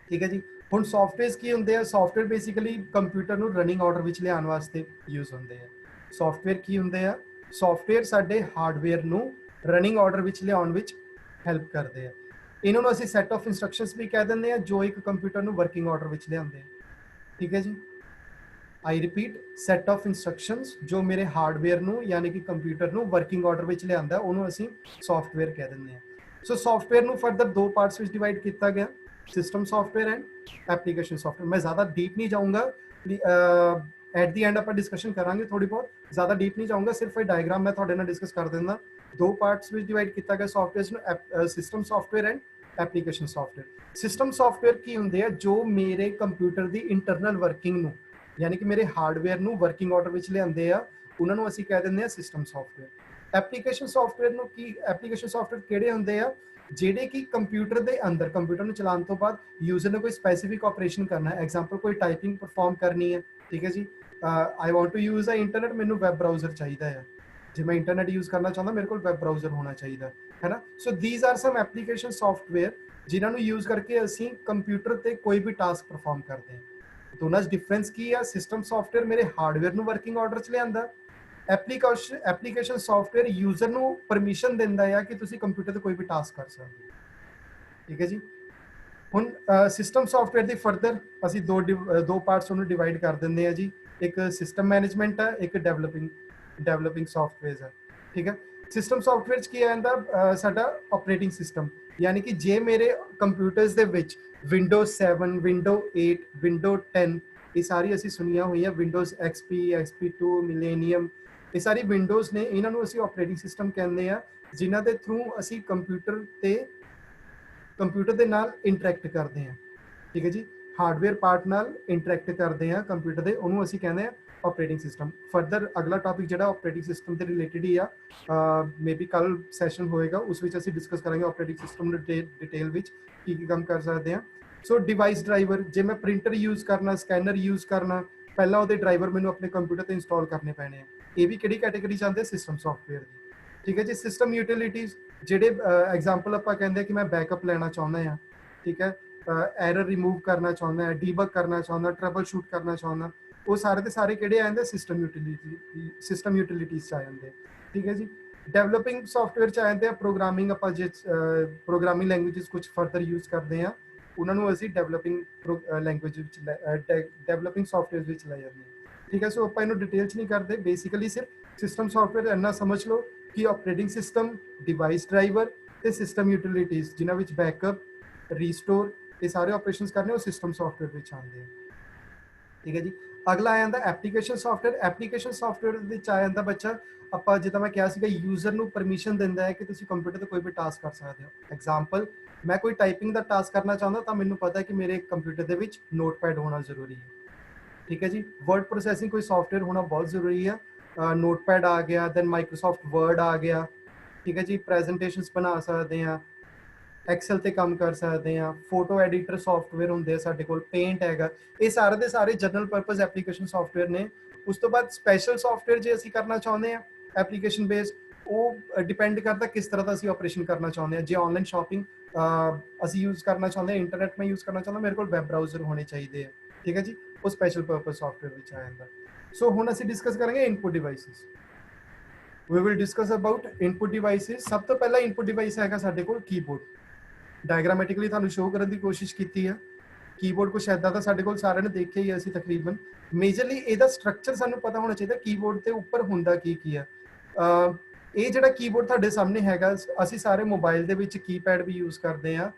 ਠੀਕ ਹੈ ਜੀ। ਹੁਣ ਸੌਫਟਵੇਅਰ ਕੀ ਹੁੰਦੇ ਆ? ਸੌਫਟਵੇਅਰ ਬੇਸਿਕਲੀ ਕੰਪਿਊਟਰ ਨੂੰ ਰਨਿੰਗ ਆਰਡਰ ਵਿੱਚ ਲਿਆਉਣ ਵਾਸਤੇ ਯੂਜ਼ ਹੁੰਦੇ ਆ। ਸੌਫਟਵੇਅਰ ਕੀ ਹੁੰਦੇ ਆ? ਸੌਫਟਵੇਅਰ ਸਾਡੇ ਹਾਰਡਵੇਅਰ ਨੂੰ ਰਨਿੰਗ ਆਰਡਰ ਵਿੱਚ ਲਿਆਉਣ ਵਿੱਚ ਹੈਲਪ ਕਰਦੇ ਆ। ਇਹਨਾਂ ਨੂੰ ਅਸੀਂ ਸੈਟ ਆਫ ਇੰਸਟਰਕਸ਼ਨਸ ਵੀ ਕਹਿ ਦਿੰਦੇ ਆ, ਜੋ ਇੱਕ ਕੰਪਿਊਟਰ ਨੂੰ ਵਰਕਿੰਗ ਆਰਡਰ ਵਿੱਚ ਲਿਆਉਂਦੇ ਆ। ਠੀਕ ਹੈ ਜੀ। ਆਈ ਰਿਪੀਟ, ਸੈਟ ਆਫ ਇੰਸਟਰਕਸ਼ਨਸ ਜੋ ਮੇਰੇ ਹਾਰਡਵੇਅਰ ਨੂੰ ਯਾਨੀ ਕਿ ਕੰਪਿਊਟਰ ਨੂੰ ਵਰਕਿੰਗ ਆਰਡਰ ਵਿੱਚ ਲਿਆਉਂਦਾ, ਉਹਨੂੰ ਅਸੀਂ ਸੌਫਟਵੇਅਰ ਕਹਿ ਦਿੰਦੇ ਆ। ਸੋ ਸੌਫਟਵੇਅਰ ਨੂੰ ਫਰਦਰ ਦੋ ਪਾਰਟਸ ਵਿੱਚ ਡਿਵਾਈਡ ਕੀਤਾ ਗਿਆ, system software and application software. ਮੈਂ ਜ਼ਿਆਦਾ ਡੀਪ ਨਹੀਂ ਜਾਊਂਗਾ, ਐਟ ਦੀ ਐਂਡ ਆਪਾਂ ਡਿਸਕਸ਼ਨ ਕਰਾਂਗੇ ਥੋੜੀ ਬਹੁਤ, ਜ਼ਿਆਦਾ ਡੀਪ ਨਹੀਂ ਜਾਊਂਗਾ, ਸਿਰਫ ਇਹ ਡਾਇਗਰਾਮ ਮੈਂ ਤੁਹਾਡੇ ਨਾਲ ਡਿਸਕਸ ਕਰ ਦਿੰਦਾ। ਦੋ ਪਾਰਟਸ ਵਿੱਚ ਡਿਵਾਈਡ ਕੀਤਾ ਗਿਆ ਸੌਫਟਵੇਅਰਸ ਨੂੰ, system software and application software. System software ਕੀ ਹੁੰਦੇ ਆ, ਜੋ ਮੇਰੇ ਕੰਪਿਊਟਰ ਦੀ ਇੰਟਰਨਲ ਵਰਕਿੰਗ ਨੂੰ, ਯਾਨੀ ਕਿ ਮੇਰੇ ਹਾਰਡਵੇਅਰ ਨੂੰ ਵਰਕਿੰਗ ਆਰਡਰ ਵਿੱਚ ਲਿਆਉਂਦੇ ਆ, ਉਹਨਾਂ ਨੂੰ ਅਸੀਂ ਕਹਿ ਦਿੰਦੇ ਆ ਸਿਸਟਮ ਸੌਫਟਵੇਅਰ। ਐਪਲੀਕੇਸ਼ਨ ਸੌਫਟਵੇਅਰ ਨੂੰ ਕੀ, ਐਪਲੀਕੇਸ਼ਨ ਸੌਫਟਵੇਅਰ ਕਿਹੜੇ ਹੁੰਦੇ ਆ, ਜਿਹੜੇ ਕਿ ਕੰਪਿਊਟਰ ਦੇ ਅੰਦਰ, ਕੰਪਿਊਟਰ ਨੂੰ ਚਲਾਉਣ ਤੋਂ ਬਾਅਦ ਯੂਜ਼ਰ ਨੇ ਕੋਈ ਸਪੈਸੀਫਿਕ ਆਪਰੇਸ਼ਨ ਕਰਨਾ ਹੈ, ਐਗਜ਼ਾਮਪਲ ਕੋਈ ਟਾਈਪਿੰਗ ਪਰਫਾਰਮ ਕਰਨੀ ਹੈ, ਠੀਕ ਹੈ ਜੀ। I want to use a internet, ਮੈਨੂੰ ਵੈਬ ਬਰਾਊਜ਼ਰ ਚਾਹੀਦਾ ਹੈ, ਜੇ ਮੈਂ ਇੰਟਰਨੈਟ ਯੂਜ਼ ਕਰਨਾ ਚਾਹੁੰਦਾ ਮੇਰੇ ਕੋਲ ਵੈਬ ਬਰਾਊਜ਼ਰ ਹੋਣਾ ਚਾਹੀਦਾ ਹੈ ਨਾ। So these are some application software ਜਿਨ੍ਹਾਂ ਨੂੰ ਯੂਜ਼ ਕਰਕੇ ਅਸੀਂ ਕੰਪਿਊਟਰ ਤੇ ਕੋਈ ਵੀ ਟਾਸਕ ਪਰਫਾਰਮ ਕਰਦੇ ਹਾਂ। ਦੋਨਾਂ 'ਚ ਡਿਫਰੈਂਸ ਕੀ ਆ, ਸਿਸਟਮ ਸੌਫਟਵੇਅਰ ਮੇਰੇ ਹਾਰਡਵੇਅਰ ਨੂੰ ਵਰਕਿੰਗ ਆਰਡਰ 'ਚ ਲਿਆਂਦਾ, ਐਪਲੀਕੇਸ਼ਨ ਸੌਫਟਵੇਅਰ ਯੂਜ਼ਰ ਨੂੰ ਪਰਮਿਸ਼ਨ ਦਿੰਦਾ ਆ ਕਿ ਤੁਸੀਂ ਕੰਪਿਊਟਰ ਤੇ ਕੋਈ ਵੀ ਟਾਸਕ ਕਰ ਸਕਦੇ ਹੋ, ਠੀਕ ਹੈ ਜੀ। ਹੁਣ ਸਿਸਟਮ ਸੌਫਟਵੇਅਰ ਦੀ ਫਰਦਰ ਅਸੀਂ ਦੋ ਪਾਰਟਸ ਉਹਨੂੰ ਡਿਵਾਈਡ ਕਰ ਦਿੰਦੇ ਆ ਜੀ, ਇੱਕ ਸਿਸਟਮ ਮੈਨੇਜਮੈਂਟ ਹੈ, ਇੱਕ ਡਿਵੈਲਪਿੰਗ ਸੌਫਟਵੇਅਰ ਹੈ, ਠੀਕ ਹੈ। ਸਿਸਟਮ ਸੌਫਟਵੇਅਰ 'ਚ ਕੀ ਆ ਜਾਂਦਾ, ਸਾਡਾ ਆਪਰੇਟਿੰਗ ਸਿਸਟਮ, ਯਾਨੀ ਕਿ ਜੇ ਮੇਰੇ ਕੰਪਿਊਟਰਸ ਦੇ ਵਿੱਚ ਵਿੰਡੋਜ਼ 7, ਵਿੰਡੋ 8, ਵਿੰਡੋ 10, ਇਹ ਸਾਰੀ ਅਸੀਂ ਸੁਣੀਆਂ ਹੋਈਆਂ, ਵਿੰਡੋਜ਼ XP, XP2, ਮਿਲੇਨੀਅਮ, ਇਹ ਸਾਰੀ ਵਿੰਡੋਜ਼ ਨੇ, ਇਹਨਾਂ ਨੂੰ ਅਸੀਂ ਆਪਰੇਟਿੰਗ ਸਿਸਟਮ ਕਹਿੰਦੇ ਆ, ਜਿਨ੍ਹਾਂ ਦੇ ਥਰੂ ਅਸੀਂ ਕੰਪਿਊਟਰ ਦੇ ਨਾਲ ਇੰਟਰੈਕਟ ਕਰਦੇ ਹਾਂ, ਠੀਕ ਹੈ ਜੀ। ਹਾਰਡਵੇਅਰ ਪਾਰਟ ਨਾਲ ਇੰਟਰੈਕਟ ਕਰਦੇ ਹਾਂ ਕੰਪਿਊਟਰ ਦੇ, ਉਹਨੂੰ ਅਸੀਂ ਕਹਿੰਦੇ ਆ ਆਪਰੇਟਿੰਗ ਸਿਸਟਮ। ਫਰਦਰ ਅਗਲਾ ਟੌਪਿਕ ਜਿਹੜਾ ਆਪਰੇਟਿੰਗ ਸਿਸਟਮ ਦੇ ਰਿਲੇਟਡ ਹੀ ਆ, ਮੇ ਬੀ ਕੱਲ ਸੈਸ਼ਨ ਹੋਏਗਾ, ਉਸ ਵਿੱਚ ਅਸੀਂ ਡਿਸਕਸ ਕਰਾਂਗੇ ਆਪਰੇਟਿੰਗ ਸਿਸਟਮ ਨੂੰ ਡਿਟੇਲ ਵਿੱਚ ਕੀ ਕੰਮ ਕਰ ਸਕਦੇ ਹਾਂ। ਸੋ ਡਿਵਾਈਸ ਡਰਾਈਵਰ, ਜੇ ਮੈਂ ਪ੍ਰਿੰਟਰ ਯੂਜ਼ ਕਰਨਾ, ਸਕੈਨਰ ਯੂਜ਼ ਕਰਨਾ, ਪਹਿਲਾਂ ਉਹਦੇ ਡਰਾਈਵਰ ਮੈਨੂੰ ਆਪਣੇ ਕੰਪਿਊਟਰ ਤੇ ਇੰਸਟਾਲ ਕਰਨੇ ਪੈਣੇ ਆ, ਇਹ ਵੀ ਕਿਹੜੀ ਕੈਟੇਗਰੀ ਚ ਆਉਂਦੇ, ਸਿਸਟਮ ਸੌਫਟਵੇਅਰ ਦੀ, ਠੀਕ ਹੈ ਜੀ। ਸਿਸਟਮ ਯੂਟਿਲਿਟੀਜ਼, ਜਿਹੜੇ ਐਗਜ਼ਾਮਪਲ ਆਪਾਂ ਕਹਿੰਦੇ ਕਿ ਮੈਂ ਬੈਕਅਪ ਲੈਣਾ ਚਾਹੁੰਦਾ ਹਾਂ, ਠੀਕ ਹੈ, ਐਰਰ ਰਿਮੂਵ ਕਰਨਾ ਚਾਹੁੰਦਾ ਹੈ, ਡੀਬਗ ਕਰਨਾ ਚਾਹੁੰਦਾ, ਟਰਬਲ ਸ਼ੂਟ ਕਰਨਾ ਚਾਹੁੰਦਾ, ਉਹ ਸਾਰੇ ਦੇ ਸਾਰੇ ਕਿਹੜੇ ਆ ਜਾਂਦੇ, ਸਿਸਟਮ ਯੂਟਿਲਿਟੀਜ਼ ਚ ਆ ਜਾਂਦੇ, ਠੀਕ ਹੈ ਜੀ। ਡਿਵੈਲਪਿੰਗ ਸੌਫਟਵੇਅਰ ਚ ਆ ਜਾਂਦੇ ਆ ਪ੍ਰੋਗਰਾਮਿੰਗ, ਆਪਾਂ ਜੇ ਪ੍ਰੋਗਰਾਮਿੰਗ ਲੈਂਗੁਏਜਸ ਕੁਝ ਫਰਦਰ ਯੂਜ਼ ਕਰਦੇ ਹਾਂ, ਉਹਨਾਂ ਨੂੰ ਅਸੀਂ ਡਿਵੈਲਪਿੰਗ ਲੈਂਗੁਏਜ ਵਿੱਚ, ਡਿਵੈਲਪਿੰਗ ਸੌਫਟਵੇਅਰ ਵਿੱਚ ਲੈ ਜਾਂਦੇ ਹਾਂ, ਠੀਕ ਹੈ। ਸੋ ਆਪਾਂ ਇਹਨੂੰ ਡਿਟੇਲ 'ਚ ਨਹੀਂ ਕਰਦੇ, ਬੇਸਿਕਲੀ ਸਿਰਫ ਸਿਸਟਮ ਸੌਫਟਵੇਅਰ ਇੰਨਾ ਸਮਝ ਲਓ ਕਿ ਆਪਰੇਟਿੰਗ ਸਿਸਟਮ, ਡਿਵਾਈਸ ਡਰਾਈਵਰ ਤੇ ਸਿਸਟਮ ਯੂਟਿਲਿਟੀਜ਼, ਜਿਨ੍ਹਾਂ ਵਿੱਚ ਬੈਕਅਪ, ਰੀਸਟੋਰ, ਇਹ ਸਾਰੇ ਆਪਰੇਸ਼ਨਸ ਕਰਨੇ ਉਹ ਸਿਸਟਮ ਸੌਫਟਵੇਅਰ ਵਿੱਚ ਆਉਂਦੇ ਆ, ਠੀਕ ਹੈ ਜੀ। ਅਗਲਾ ਆ ਜਾਂਦਾ ਐਪਲੀਕੇਸ਼ਨ ਸੌਫਟਵੇਅਰ। ਐਪਲੀਕੇਸ਼ਨ ਸੌਫਟਵੇਅਰ ਵਿੱਚ ਆ ਜਾਂਦਾ ਬੱਚਾ, ਆਪਾਂ ਜਿੱਦਾਂ ਮੈਂ ਕਿਹਾ ਸੀਗਾ, ਯੂਜ਼ਰ ਨੂੰ ਪਰਮਿਸ਼ਨ ਦਿੰਦਾ ਹੈ ਕਿ ਤੁਸੀਂ ਕੰਪਿਊਟਰ ਤੇ ਕੋਈ ਵੀ ਟਾਸਕ ਕਰ ਸਕਦੇ ਹੋ। ਐਗਜ਼ਾਮਪਲ, ਮੈਂ ਕੋਈ ਟਾਈਪਿੰਗ ਦਾ ਟਾਸਕ ਕਰਨਾ ਚਾਹੁੰਦਾ, ਤਾਂ ਮੈਨੂੰ ਪਤਾ ਹੈ ਕਿ ਮੇਰੇ ਕੰਪਿਊਟਰ ਦੇ ਵਿੱਚ ਨੋਟਪੈਡ ਹੋਣਾ ਜ਼ਰੂਰੀ ਹੈ, ਠੀਕ ਹੈ ਜੀ। ਵਰਡ ਪ੍ਰੋਸੈਸਿੰਗ ਕੋਈ ਸੌਫਟਵੇਅਰ ਹੋਣਾ ਬਹੁਤ ਜ਼ਰੂਰੀ ਹੈ, ਨੋਟਪੈਡ ਆ ਗਿਆ, ਦੈਨ ਮਾਈਕਰੋਸੌਫਟ ਵਰਡ ਆ ਗਿਆ, ਠੀਕ ਹੈ ਜੀ। ਪ੍ਰੈਜੈਂਟੇਸ਼ਨਸ ਬਣਾ ਸਕਦੇ ਹਾਂ, ਐਕਸਲ ਤੇ ਕੰਮ ਕਰ ਸਕਦੇ ਹਾਂ, ਫੋਟੋ ਐਡੀਟਰ ਸੌਫਟਵੇਅਰ ਹੁੰਦੇ ਆ ਸਾਡੇ ਕੋਲ, ਪੇਂਟ ਹੈਗਾ, ਇਹ ਸਾਰੇ ਦੇ ਸਾਰੇ ਜਨਰਲ ਪਰਪਸ ਐਪਲੀਕੇਸ਼ਨ ਸੌਫਟਵੇਅਰ ਨੇ। ਉਸ ਤੋਂ ਬਾਅਦ ਸਪੈਸ਼ਲ ਸੌਫਟਵੇਅਰ ਜੇ ਅਸੀਂ ਕਰਨਾ ਚਾਹੁੰਦੇ ਹਾਂ ਐਪਲੀਕੇਸ਼ਨ ਬੇਸਡ, ਉਹ ਡਿਪੈਂਡ ਕਰਦਾ ਕਿਸ ਤਰ੍ਹਾਂ ਦਾ ਅਸੀਂ ਆਪਰੇਸ਼ਨ ਕਰਨਾ ਚਾਹੁੰਦੇ ਹਾਂ। ਜੇ ਆਨਲਾਈਨ ਸ਼ਾਪਿੰਗ ਅਸੀਂ ਯੂਜ਼ ਕਰਨਾ ਚਾਹੁੰਦੇ ਹਾਂ, ਇੰਟਰਨੈਟ ਮੈਂ ਯੂਜ਼ ਕਰਨਾ ਚਾਹੁੰਦਾ, ਮੇਰੇ ਕੋਲ ਵੈਬ ਬਰਾਊਜ਼ਰ ਹੋਣੇ ਚਾਹੀਦੇ ਆ, ਠੀਕ ਹੈ ਜੀ, ਉਹ ਸਪੈਸ਼ਲ ਪਰਪਸ ਸੌਫਟਵੇਅਰ ਵਿੱਚ ਆ ਜਾਂਦਾ। ਸੋ ਹੁਣ ਅਸੀਂ ਡਿਸਕਸ ਕਰਾਂਗੇ input devices. we will discuss about input devices। ਸਭ ਤੋਂ ਪਹਿਲਾਂ ਇਨਪੁਟ ਡਿਵਾਈਸ ਹੈਗਾ ਸਾਡੇ ਕੋਲ ਕੀਬੋਰਡ। ਡਾਇਗਰਾਮੈਟਿਕਲੀ ਤੁਹਾਨੂੰ ਸ਼ੋਅ ਕਰਨ ਦੀ ਕੋਸ਼ਿਸ਼ ਕੀਤੀ ਹੈ। ਕੀਬੋਰਡ ਕੁਛ ਐਦਾਂ ਦਾ ਸਾਡੇ ਕੋਲ ਸਾਰਿਆਂ ਨੇ ਦੇਖਿਆ ਹੀ ਅਸੀਂ ਤਕਰੀਬਨ। ਮੇਜਰਲੀ ਇਹਦਾ ਸਟਰਕਚਰ ਸਾਨੂੰ ਪਤਾ ਹੋਣਾ ਚਾਹੀਦਾ, ਕੀਬੋਰਡ ਤੇ ਉੱਪਰ ਹੁੰਦਾ ਕੀ ਆ। ਇਹ ਜਿਹੜਾ ਕੀਬੋਰਡ ਤੁਹਾਡੇ ਸਾਹਮਣੇ ਹੈਗਾ, ਅਸੀਂ ਸਾਰੇ ਮੋਬਾਈਲ ਦੇ ਵਿੱਚ ਕੀਪੈਡ ਵੀ ਯੂਜ਼ ਕਰਦੇ ਹਾਂ।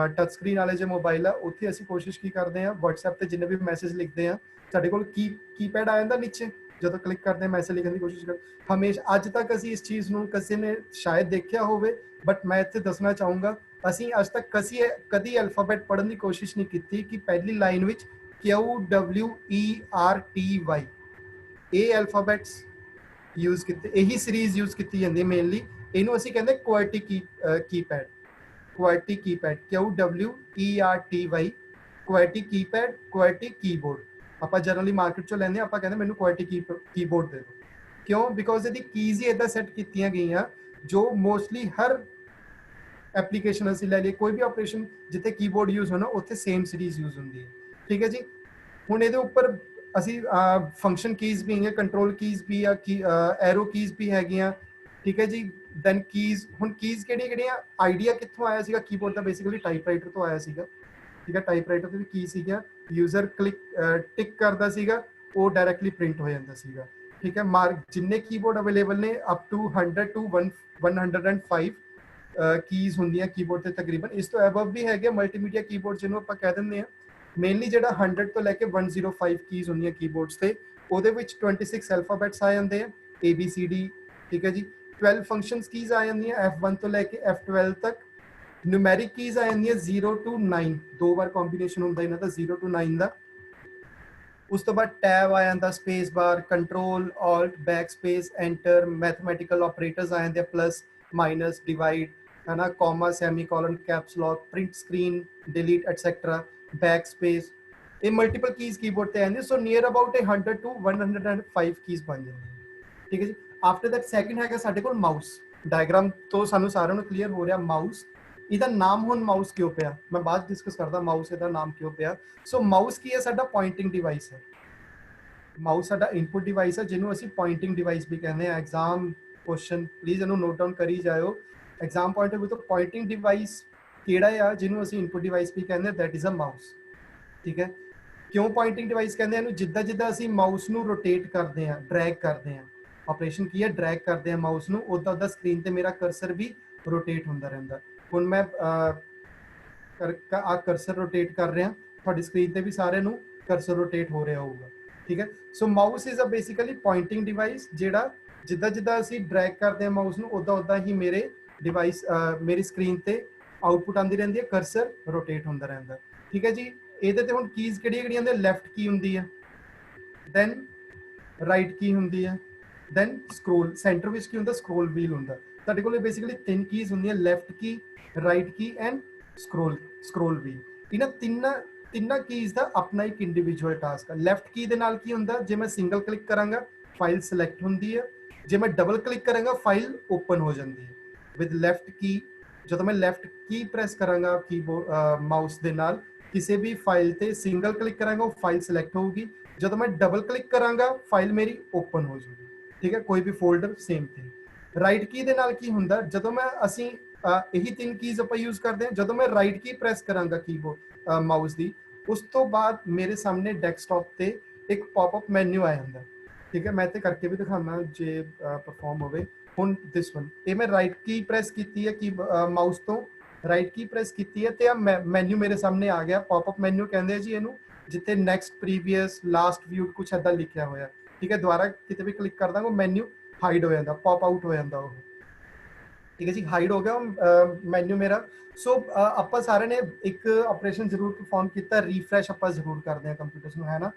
ਟੱਚ ਸਕਰੀਨ ਵਾਲੇ ਜੇ ਮੋਬਾਈਲ ਆ, ਉੱਥੇ ਅਸੀਂ ਕੋਸ਼ਿਸ਼ ਕੀ ਕਰਦੇ ਹਾਂ, WhatsApp ਤੇ ਜਿੰਨੇ ਵੀ ਮੈਸੇਜ ਲਿਖਦੇ ਆ, ਸਾਡੇ ਕੋਲ ਕੀਪੈਡ ਆ ਜਾਂਦਾ ਨੀਚੇ, ਜਦੋਂ ਕਲਿੱਕ ਕਰਦੇ ਹਾਂ ਮੈਸੇਜ ਲਿਖਣ ਦੀ ਕੋਸ਼ਿਸ਼ ਕਰਦੇ। ਹਮੇਸ਼ਾ ਅੱਜ ਤੱਕ ਅਸੀਂ ਇਸ ਚੀਜ਼ ਨੂੰ ਕਿਸੇ ਨੇ ਸ਼ਾਇਦ ਦੇਖਿਆ ਹੋਵੇ, ਬਟ ਮੈਂ ਇੱਥੇ ਦੱਸਣਾ ਚਾਹੂੰਗਾ, ਅਸੀਂ ਅੱਜ ਤੱਕ ਕਦੀ ਅਲਫਾਬੈਟ ਪੜ੍ਹਨ ਦੀ ਕੋਸ਼ਿਸ਼ ਨਹੀਂ ਕੀਤੀ ਕਿ ਪਹਿਲੀ ਲਾਈਨ ਵਿੱਚ QWERTY ਇਹ ਅਲਫਾਬੈਟਸ ਯੂਜ਼ ਕੀਤੇ, ਇਹੀ ਸੀਰੀਜ਼ ਯੂਜ਼ ਕੀਤੀ ਜਾਂਦੀ ਹੈ ਮੇਨਲੀ। ਇਹਨੂੰ ਅਸੀਂ ਕਹਿੰਦੇ QWERTY keypad, QWERTY keypad, QWERTY, QWERTY keypad, QWERTY keyboard. ਆਪਾਂ ਜਨਰਲੀ ਮਾਰਕੀਟ ਚੋਂ ਲੈਂਦੇ ਹਾਂ, ਆਪਾਂ ਕਹਿੰਦੇ ਮੈਨੂੰ ਕੁਆਰਟੀ ਕੀਬੋਰਡ ਦੇ ਦਿਓ। ਕਿਉਂ? ਬਿਕੋਜ਼ ਇਹਦੀ ਕੀਜ਼ ਹੀ ਇੱਦਾਂ ਸੈੱਟ ਕੀਤੀਆਂ ਗਈਆਂ ਜੋ ਮੋਸਟਲੀ ਹਰ ਐਪਲੀਕੇਸ਼ਨ ਅਸੀਂ ਲੈ ਲਈਏ, ਕੋਈ ਵੀ ਆਪਰੇਸ਼ਨ ਜਿੱਥੇ ਕੀਬੋਰਡ ਯੂਜ਼ ਹੋਣਾ, ਉੱਥੇ ਸੇਮ ਸੀਰੀਜ਼ ਯੂਜ਼ ਹੁੰਦੀ ਹੈ, ਠੀਕ ਹੈ ਜੀ। ਹੁਣ ਇਹਦੇ ਉੱਪਰ ਅਸੀਂ ਫੰਕਸ਼ਨ ਕੀਜ਼ ਵੀ ਹੈਗੀਆਂ, ਕੰਟਰੋਲ ਕੀਜ਼ ਵੀ ਆ, ਐਰੋ ਕੀਜ਼ ਵੀ ਹੈਗੀਆਂ, ਠੀਕ ਹੈ ਜੀ। ਦੈਨ ਕੀਜ਼, ਹੁਣ ਕੀਜ਼ ਕਿਹੜੀਆਂ ਆਈਡੀਆ ਕਿੱਥੋਂ ਆਇਆ ਸੀਗਾ ਕੀਬੋਰਡ ਦਾ? ਬੇਸਿਕਲੀ ਟਾਈਪਰਾਈਟਰ ਤੋਂ ਆਇਆ ਸੀਗਾ, ਠੀਕ ਹੈ। ਟਾਈਪਰਾਈਟਰ ਤੇ ਵੀ ਕੀ ਸੀਗਾ, ਯੂਜ਼ਰ ਟਿਕ ਕਰਦਾ ਸੀਗਾ, ਉਹ ਡਾਇਰੈਕਟਲੀ ਪ੍ਰਿੰਟ ਹੋ ਜਾਂਦਾ ਸੀਗਾ, ਠੀਕ ਹੈ। ਜਿੰਨੇ ਕੀਬੋਰਡ ਅਵੇਲੇਬਲ ਨੇ ਅਪ ਟੂ 100 to 105 ਕੀਜ਼ ਹੁੰਦੀਆਂ ਕੀਬੋਰਡ ਤੇ ਤਕਰੀਬਨ। ਇਸ ਤੋਂ ਅਬਵ ਵੀ ਹੈਗੇ ਮਲਟੀਮੀਡੀਆ ਕੀਬੋਰਡ, ਜਿਹਨੂੰ ਆਪਾਂ ਕਹਿ ਦਿੰਦੇ ਹਾਂ। ਮੇਨਲੀ ਜਿਹੜਾ 100 ਤੋਂ ਲੈ ਕੇ 105 ਕੀਜ਼ ਹੁੰਦੀਆਂ ਕੀਬੋਰਡਸ ਤੇ, ਉਹਦੇ ਵਿੱਚ 26 ਐਲਫਾਬੈਟਸ ਆ ਜਾਂਦੇ ਆ ABCD, ਠੀਕ ਹੈ ਜੀ। 12 ਫੰਕਸ਼ਨਸ ਕੀਜ਼ ਆ ਜਾਂਦੀਆਂ F1 ਤੋਂ ਲੈ ਕੇ F12 ਤੱਕ। ਨਿਊਮੈਰਿਕ ਕੀਜ਼ ਆ ਜਾਂਦੀਆਂ 0 to 9, 2 ਵਾਰ ਕੰਬੀਨੇਸ਼ਨ ਹੁੰਦਾ ਇਹਨਾਂ ਦਾ 0 to 9 ਦਾ। ਉਸ ਤੋਂ ਬਾਅਦ ਟੈਬ ਆ ਜਾਂਦਾ, space bar, control alt backspace enter, mathematical operators ਆ ਜਾਂਦੇ, ਪਲੱਸ ਮਾਈਨਸ ਡਿਵਾਈਡ है ना, comma semicolon caps lock print screen delete etcetera backspace. ये मल्टीपल कीज कीबोर्ड ते आंदे, so near about 100 to 105 keys बन जांदी, ठीक है जी। आफ्टर दैट सेकंड हैगा साडे कोल माउस। डायग्राम तो सानू सारिਆਂ ਨੂੰ क्लियर हो रहा माउस। ਇਹਦਾ ਨਾਮ ਹੁਣ ਮਾਊਸ ਕਿਉਂ ਪਿਆ, ਮੈਂ ਬਾਅਦ ਡਿਸਕਸ ਕਰਦਾ ਮਾਊਸ ਇਹਦਾ ਨਾਮ ਕਿਉਂ ਪਿਆ। ਸੋ ਮਾਊਸ ਕੀ ਹੈ, ਸਾਡਾ ਪੋਇੰਟਿੰਗ ਡਿਵਾਈਸ ਹੈ। ਮਾਊਸ ਸਾਡਾ ਇਨਪੁਟ ਡਿਵਾਈਸ ਹੈ ਜਿਹਨੂੰ ਅਸੀਂ ਪੋਇੰਟਿੰਗ ਡਿਵਾਈਸ ਵੀ ਕਹਿੰਦੇ ਆ। ਐਗਜ਼ਾਮ ਕੁਐਸਚਨ ਪਲੀਜ਼ ਇਹਨੂੰ ਨੋਟ ਡਾਊਨ ਕਰੀ ਜਾਇਓ। एग्जाम पॉइंट ऑफ व्यू तो पॉइंटिंग डिवाइस केड़ा है जिन्होंने ਅਸੀਂ इनपुट डिवाइस भी कहते हैं, दैट इज अ माउस, ठीक है। क्यों पॉइंटिंग डिवाइस कहते हैं, जिद्दां जिद्दां ਅਸੀਂ ਮਾਊਸ ਨੂੰ ਰੋਟੇਟ ਕਰਦੇ ਹਾਂ, ਡਰੈਗ ਕਰਦੇ ਹਾਂ, ਆਪਰੇਸ਼ਨ ਕੀ ਹੈ ਡਰੈਗ ਕਰਦੇ ਹਾਂ ਮਾਊਸ ਨੂੰ, ਉਦਾਂ ਉਦਾਂ ਸਕਰੀਨ ਤੇ ਮੇਰਾ ਕਰਸਰ ਵੀ ਰੋਟੇਟ ਹੁੰਦਾ ਰਹਿੰਦਾ। ਹੁਣ ਮੈਂ ਆ ਕਰਸਰ ਰੋਟੇਟ ਕਰ ਰਿਹਾ, ਤੁਹਾਡੀ ਸਕਰੀਨ ਤੇ ਵੀ ਸਾਰਿਆਂ ਨੂੰ ਕਰਸਰ ਰੋਟੇਟ ਹੋ ਰਿਹਾ ਹੋਊਗਾ, ਠੀਕ ਹੈ। So mouse is a basically pointing device ਜਿਹੜਾ ਜਿੱਦਾਂ ਜਿੱਦਾਂ ਅਸੀਂ ਡਰੈਗ ਕਰਦੇ ਹਾਂ ਮਾਊਸ ਨੂੰ ਉਦਾਂ ਉਦਾਂ ਹੀ ਮੇਰੇ डिवाइस मेरी स्क्रीन ते आउटपुट आती रही है, करसर रोटेट होंदा रहिंदा, ठीक है जी। ਇਹਦੇ ਤੇ ਹੁਣ ਕੀਜ਼ ਕਿਹੜੀਆਂ ਹੁੰਦੀਆਂ, ਲੈਫਟ ਕੀ ਹੁੰਦੀ ਹੈ, ਦੈਨ ਰਾਈਟ ਕੀ ਹੁੰਦੀ ਹੈ, ਦੈਨ ਸਕਰੋਲ, ਸੈਂਟਰ ਵਿੱਚ ਕੀ ਹੁੰਦਾ, ਸਕਰੋਲ ਵੀਲ ਹੁੰਦਾ। ਤੁਹਾਡੇ ਕੋਲ ਬੇਸਿਕਲੀ 3 ਕੀਜ਼ ਹੁੰਦੀਆਂ, left key, right key and scroll wheel. ਇਹਨਾਂ ਤਿੰਨਾਂ ਕੀਜ਼ ਦਾ ਆਪਣਾ ਇੱਕ ਇੰਡੀਵਿਜੂਅਲ ਟਾਸਕ ਹੈ। ਲੈਫਟ ਕੀ ਦੇ ਨਾਲ ਕੀ ਹੁੰਦਾ, ਜੇ ਮੈਂ ਸਿੰਗਲ ਕਲਿੱਕ ਕਰਾਂਗਾ ਫਾਈਲ ਸਿਲੈਕਟ ਹੁੰਦੀ ਹੈ, ਜੇ ਮੈਂ ਡਬਲ ਕਲਿੱਕ ਕਰਾਂਗਾ ਫਾਈਲ ਓਪਨ ਹੋ ਜਾਂਦੀ ਹੈ। विद लैफ्ट की जो मैं लैफ्ट की प्रेस करांगा कीबोर्ड माउस के नाल किसी भी फाइल ते सिंगल क्लिक करांगा वो फाइल सिलेक्ट होगी, जो मैं डबल क्लिक करांगा फाइल मेरी ओपन हो जाएगी, ठीक है। कोई भी फोल्डर सेम थिंग। राइट की दे नाल की हुंदा, जो मैं असी यही 3 कीज आपां यूज करते हैं, जो मैं राइट की प्रेस करांगा कीबोर्ड माउस की, उस तो बाद मेरे सामने डेस्कटॉप ते एक पॉपअप मैन्यू आ जाता, ठीक है। मैं तो करके भी दिखाना जे परफॉर्म होवे। ਹੁਣ ਦਿਸ ਵਨ ਇਹ ਮੈਂ ਰਾਈਟ ਕੀ ਪ੍ਰੈਸ ਕੀਤੀ ਹੈ ਕਿ ਮਾਊਸ ਤੋਂ ਰਾਈਟ ਕੀ ਪ੍ਰੈਸ ਕੀਤੀ ਹੈ ਤੇ ਆ ਮੈਨੂ ਮੇਰੇ ਸਾਹਮਣੇ ਆ ਗਿਆ, ਪੌਪਅਪ ਮੈਨੂ ਕਹਿੰਦੇ ਆ ਜੀ ਇਹਨੂੰ, ਜਿੱਥੇ ਨੈਕਸਟ, ਪ੍ਰੀਵੀਅਸ, ਲਾਸਟ ਵਿਊਡ ਕੁਝ ਐਦਾਂ ਲਿਖਿਆ ਹੋਇਆ, ਠੀਕ ਹੈ। ਦੁਬਾਰਾ ਕਿਤੇ ਵੀ ਕਲਿੱਕ ਕਰਦਾ ਉਹ ਮੈਨੂ ਹਾਈਡ ਹੋ ਜਾਂਦਾ, ਪੌਪ ਆਊਟ ਹੋ ਜਾਂਦਾ ਉਹ, ਠੀਕ ਹੈ ਜੀ। ਹਾਈਡ ਹੋ ਗਿਆ ਮੈਨੂ ਮੇਰਾ। ਸੋ ਆਪਾਂ ਸਾਰਿਆਂ ਨੇ ਇੱਕ ਆਪਰੇਸ਼ਨ ਜ਼ਰੂਰ ਪਰਫਾਰਮ ਕੀਤਾ, ਰੀਫਰੈਸ਼ ਆਪਾਂ ਜ਼ਰੂਰ ਕਰਦੇ ਹਾਂ ਕੰਪਿਊਟਰਸ ਨੂੰ, ਹੈ ਨਾ।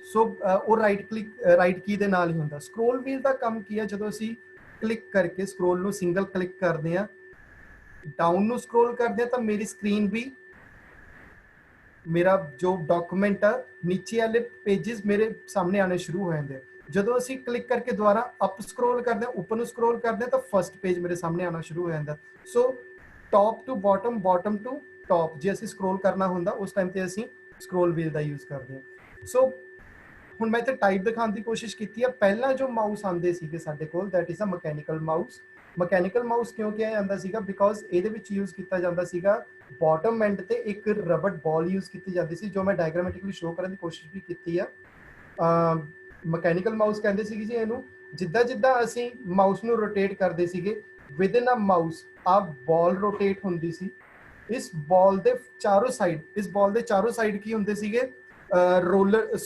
ਸੋ ਉਹ ਰਾਈਟ ਕੀ ਦੇ ਨਾਲ ਹੀ ਹੁੰਦਾ। ਸਕਰੋਲ ਵੀਲ ਦਾ ਕੰਮ ਕੀ ਹੈ, ਜਦੋਂ ਅਸੀਂ क्लिक करके स्क्रोल नु सिंगल क्लिक करते हैं, डाउन नु स्क्रोल करते हैं, तो मेरी स्क्रीन भी, मेरा जो डॉक्यूमेंट है नीचे वाले पेजेस मेरे सामने आने शुरू हो जाते हैं। जो असी क्लिक करके दोबारा अप स्क्रोल करते हैं, ऊपर स्क्रोल करते हैं, तो फर्स्ट पेज मेरे सामने आना शुरू हो जाता है। So top to bottom, bottom to top जे असी स्क्रोल करना होंदा उस टाइम ते असी स्क्रोल व्हील का यूज करते हैं। सो ਹੁਣ ਮੈਂ ਇੱਥੇ ਟਾਈਪ ਦਿਖਾਉਣ ਦੀ ਕੋਸ਼ਿਸ਼ ਕੀਤੀ ਹੈ। ਪਹਿਲਾਂ ਜੋ ਮਾਊਸ ਆਉਂਦੇ ਸੀਗੇ ਸਾਡੇ ਕੋਲ, that is a mechanical mouse. Mechanical mouse ਕਿਉਂ ਕਿਹਾ ਜਾਂਦਾ ਸੀਗਾ, ਬਿਕੋਜ਼ ਇਹਦੇ ਵਿੱਚ ਯੂਜ਼ ਕੀਤਾ ਜਾਂਦਾ ਸੀਗਾ ਬਾਟਮ ਐਂਡ ਤੇ ਇੱਕ ਰਬੜ ਬਾਲ ਯੂਜ਼ ਕੀਤੀ ਜਾਂਦੀ ਸੀ, ਜੋ ਮੈਂ ਡਾਇਗਰਾਮੈਟਿਕਲੀ ਸ਼ੋਅ ਕਰਨ ਦੀ ਕੋਸ਼ਿਸ਼ ਵੀ ਕੀਤੀ ਆ। ਮਕੈਨੀਕਲ ਮਾਊਸ ਕਹਿੰਦੇ ਸੀਗੇ ਜੀ ਇਹਨੂੰ। ਜਿੱਦਾਂ ਜਿੱਦਾਂ ਅਸੀਂ ਮਾਊਸ ਨੂੰ ਰੋਟੇਟ ਕਰਦੇ ਸੀਗੇ, ਵਿਦਨ ਅ ਮਾਊਸ ਆ ਬਾਲ ਰੋਟੇਟ ਹੁੰਦੀ ਸੀ। ਇਸ ਬਾਲ ਦੇ ਚਾਰੋਂ ਸਾਈਡ ਕੀ ਹੁੰਦੇ ਸੀਗੇ, ਰੋਲਰ